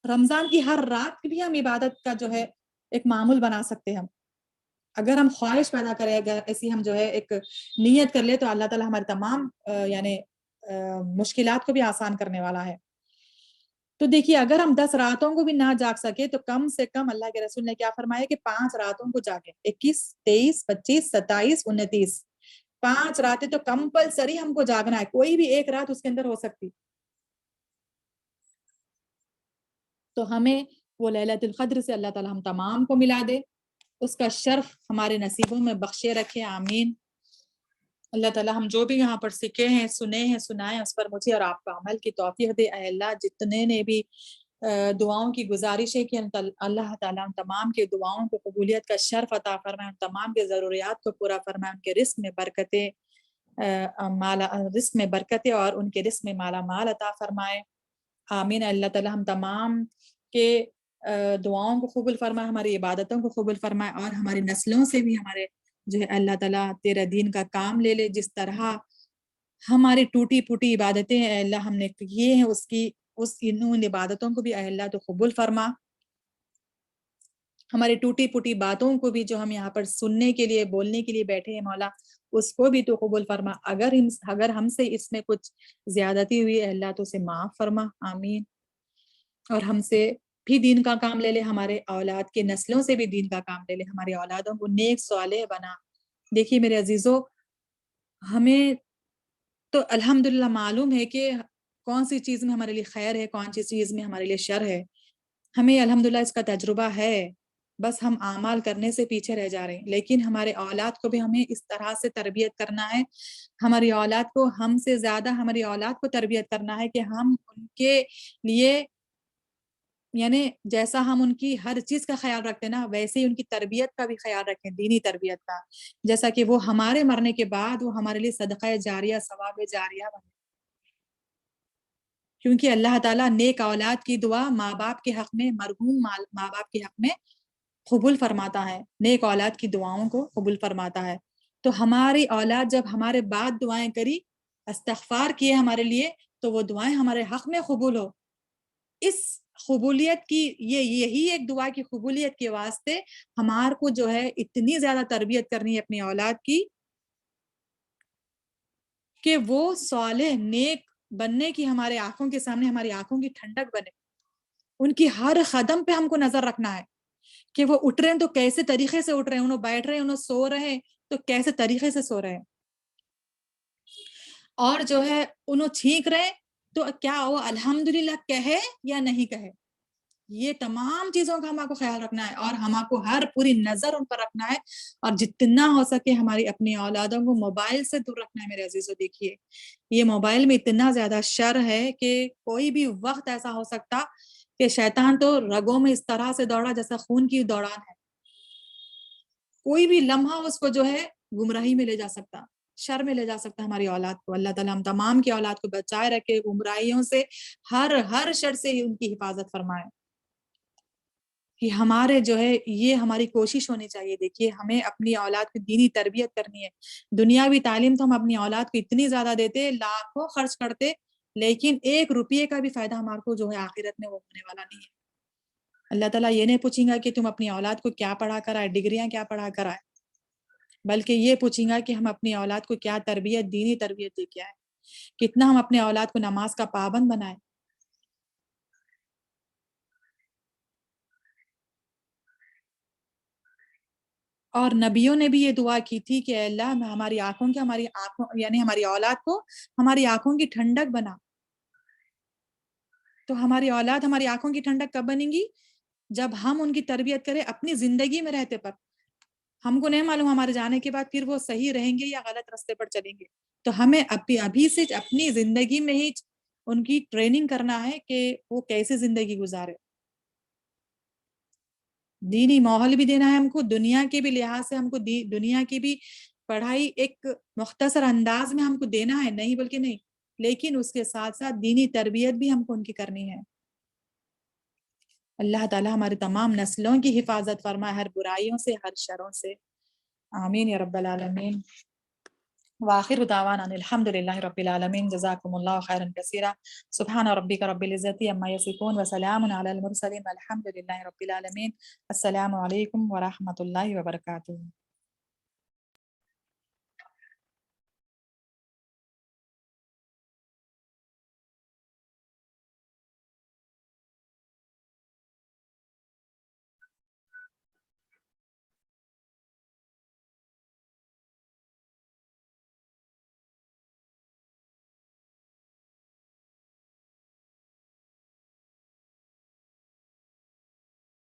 رمضان کی ہر رات بھی ہم عبادت کا جو ہے ایک معمول بنا سکتے ہیں. اگر ہم خواہش پیدا کریں, اگر ایسی ہم جو ہے ایک نیت کر لے تو اللہ تعالیٰ ہمارے تمام یعنی مشکلات کو بھی آسان کرنے والا ہے. تو دیکھیے اگر ہم 10 راتوں کو بھی نہ جاگ سکے تو کم سے کم اللہ کے رسول نے کیا فرمایا کہ 5 راتوں کو جاگیں. 21, 23, 25, 27, 29 5 راتیں تو کمپلسری ہم کو جاگنا ہے. کوئی بھی ایک رات اس کے اندر ہو سکتی. تو ہمیں وہ لیلۃ القدر سے اللہ تعالیٰ ہم تمام کو ملا دے, اس کا شرف ہمارے نصیبوں میں بخشے رکھے, آمین. اللہ تعالیٰ ہم جو بھی یہاں پر سیکھے ہیں, سنے ہیں, سنائیں, اس پر مجھے اور آپ کا عمل کی توفیق دے. اے اللہ جتنے نے بھی دعاؤں کی گزارش ہے کہ اللہ تعالیٰ ان تمام کے دعاؤں کو قبولیت کا شرف عطا فرمائے, ان تمام کے ضروریات کو پورا فرمائے, ان کے رزق میں برکتیں رزق میں برکتیں اور ان کے رزق میں مالا مال عطا فرمائے, آمین. اللہ تعالیٰ ہم تمام کے دعاؤں کو قبول فرمائے, ہماری عبادتوں کو قبول فرمائے, اور ہماری نسلوں سے بھی ہمارے جو ہے اللہ تعالیٰ تیرا دین کا کام لے لے. جس طرح ہماری ٹوٹی پھوٹی عبادتیں اے اللہ ہم نے کیے ہیں, اس ان عبادتوں کو بھی اے اللہ تو قبول فرما. ہماری ٹوٹی پھوٹی باتوں کو بھی جو ہم یہاں پر سننے کے لیے, بولنے کے لیے بیٹھے ہیں مولا, اس کو بھی تو قبول فرما. اگر ہم سے اس میں کچھ زیادتی ہوئی اے اللہ تو اسے معاف فرما, آمین. اور ہم سے بھی دین کا کام لے لے, ہمارے اولاد کے نسلوں سے بھی دین کا کام لے لے, ہماری اولادوں کو نیک صالح بنا. دیکھیے میرے عزیزوں, ہمیں تو الحمدللہ معلوم ہے کہ کون سی چیز میں ہمارے لیے خیر ہے, کون سی چیز میں ہمارے لیے شر ہے. ہمیں الحمدللہ اس کا تجربہ ہے, بس ہم اعمال کرنے سے پیچھے رہ جا رہے ہیں. لیکن ہمارے اولاد کو بھی ہمیں اس طرح سے تربیت کرنا ہے, ہماری اولاد کو ہم سے زیادہ ہماری اولاد کو تربیت کرنا ہے کہ ہم ان کے لیے یعنی جیسا ہم ان کی ہر چیز کا خیال رکھتے ہیں نا, ویسے ہی ان کی تربیت کا بھی خیال رکھیں, دینی تربیت کا, جیسا کہ وہ ہمارے مرنے کے بعد وہ ہمارے لیے صدقہ جاریہ, ثواب جاریہ بنے. کیونکہ اللہ تعالیٰ نیک اولاد کی دعا ماں باپ کے حق میں, مرحوم ماں باپ کے حق میں قبول فرماتا ہے, نیک اولاد کی دعاؤں کو قبول فرماتا ہے. تو ہماری اولاد جب ہمارے بعد دعائیں کری, استغفار کیے ہمارے لیے, تو وہ دعائیں ہمارے حق میں قبول ہو. اس قبولیت کی یہی ایک دعا کی قبولیت کے واسطے ہمار کو جو ہے اتنی زیادہ تربیت کرنی ہے اپنی اولاد کی کہ وہ صالح نیک بننے کی ہمارے آنکھوں کے سامنے ہماری آنکھوں کی ٹھنڈک بنے. ان کی ہر قدم پہ ہم کو نظر رکھنا ہے کہ وہ اٹھ رہے ہیں تو کیسے طریقے سے اٹھ رہے ہیں, انہوں بیٹھ رہے ہیں, انہوں سو رہے ہیں تو کیسے طریقے سے سو رہے ہیں, اور جو ہے انہوں چھینک رہے ہیں تو کیا وہ الحمدللہ کہے یا نہیں کہے. یہ تمام چیزوں کا ہمارے کو خیال رکھنا ہے, اور ہمارے کو ہر پوری نظر ان پر رکھنا ہے, اور جتنا ہو سکے ہماری اپنی اولادوں کو موبائل سے دور رکھنا ہے. میرے عزیزوں دیکھیے یہ موبائل میں اتنا زیادہ شر ہے کہ کوئی بھی وقت ایسا ہو سکتا کہ شیطان تو رگوں میں اس طرح سے دوڑا جیسا خون کی دوڑان ہے. کوئی بھی لمحہ اس کو جو ہے گمراہی میں لے جا سکتا, شر میں لے جا سکتا ہماری اولاد کو. اللہ تعالیٰ ہم تمام کی اولاد کو بچائے رکھے گمراہیوں سے, ہر شر سے ہی ان کی حفاظت فرمائے. کہ ہمارے جو ہے یہ ہماری کوشش ہونی چاہیے. دیکھیے ہمیں اپنی اولاد کی دینی تربیت کرنی ہے. دنیاوی تعلیم تو ہم اپنی اولاد کو اتنی زیادہ دیتے, لاکھوں خرچ کرتے, لیکن 1 روپیے کا بھی فائدہ ہمارے کو جو ہے آخرت میں وہ ہونے والا نہیں ہے. اللہ تعالیٰ یہ نہیں پوچھیں گا کہ تم اپنی اولاد کو کیا پڑھا کر آئے, ڈگریاں کیا پڑھا کر آئے. بلکہ یہ پوچھیں گا کہ ہم اپنی اولاد کو کیا تربیت، دینی تربیت دے کے آئے، کتنا ہم اپنے اولاد کو نماز کا پابند بنائے۔ اور نبیوں نے بھی یہ دعا کی تھی کہ اے اللہ ہماری آنکھوں یعنی ہماری اولاد کو ہماری آنکھوں کی ٹھنڈک بنا۔ تو ہماری اولاد ہماری آنکھوں کی ٹھنڈک کب بنے گی؟ جب ہم ان کی تربیت کریں اپنی زندگی میں رہتے پر۔ ہم کو نہیں معلوم ہمارے جانے کے بعد پھر وہ صحیح رہیں گے یا غلط راستے پر چلیں گے، تو ہمیں ابھی سے اپنی زندگی میں ہی ان کی ٹریننگ کرنا ہے کہ وہ کیسے زندگی گزارے۔ دینی ماحول بھی دینا ہے ہم کو، دنیا کے بھی لحاظ سے ہم کو دنیا کی بھی پڑھائی ایک مختصر انداز میں ہم کو دینا ہے، نہیں بلکہ نہیں، لیکن اس کے ساتھ ساتھ دینی تربیت بھی ہم کو ان کی کرنی ہے۔ اللہ تعالی ہماری تمام نسلوں کی حفاظت فرمائے ہر برائیوں سے، ہر شروں سے، آمین یا رب العالمین۔ وآخر دعوانا الحمد للہ رب العالمین، جزاکم اللہ خیرا کثیرا، سبحان ربک رب العزت عما یصفون وسلام علی المرسلین والحمد للہ رب العالمین۔ السلام علیکم ورحمۃ اللہ وبرکاتہ۔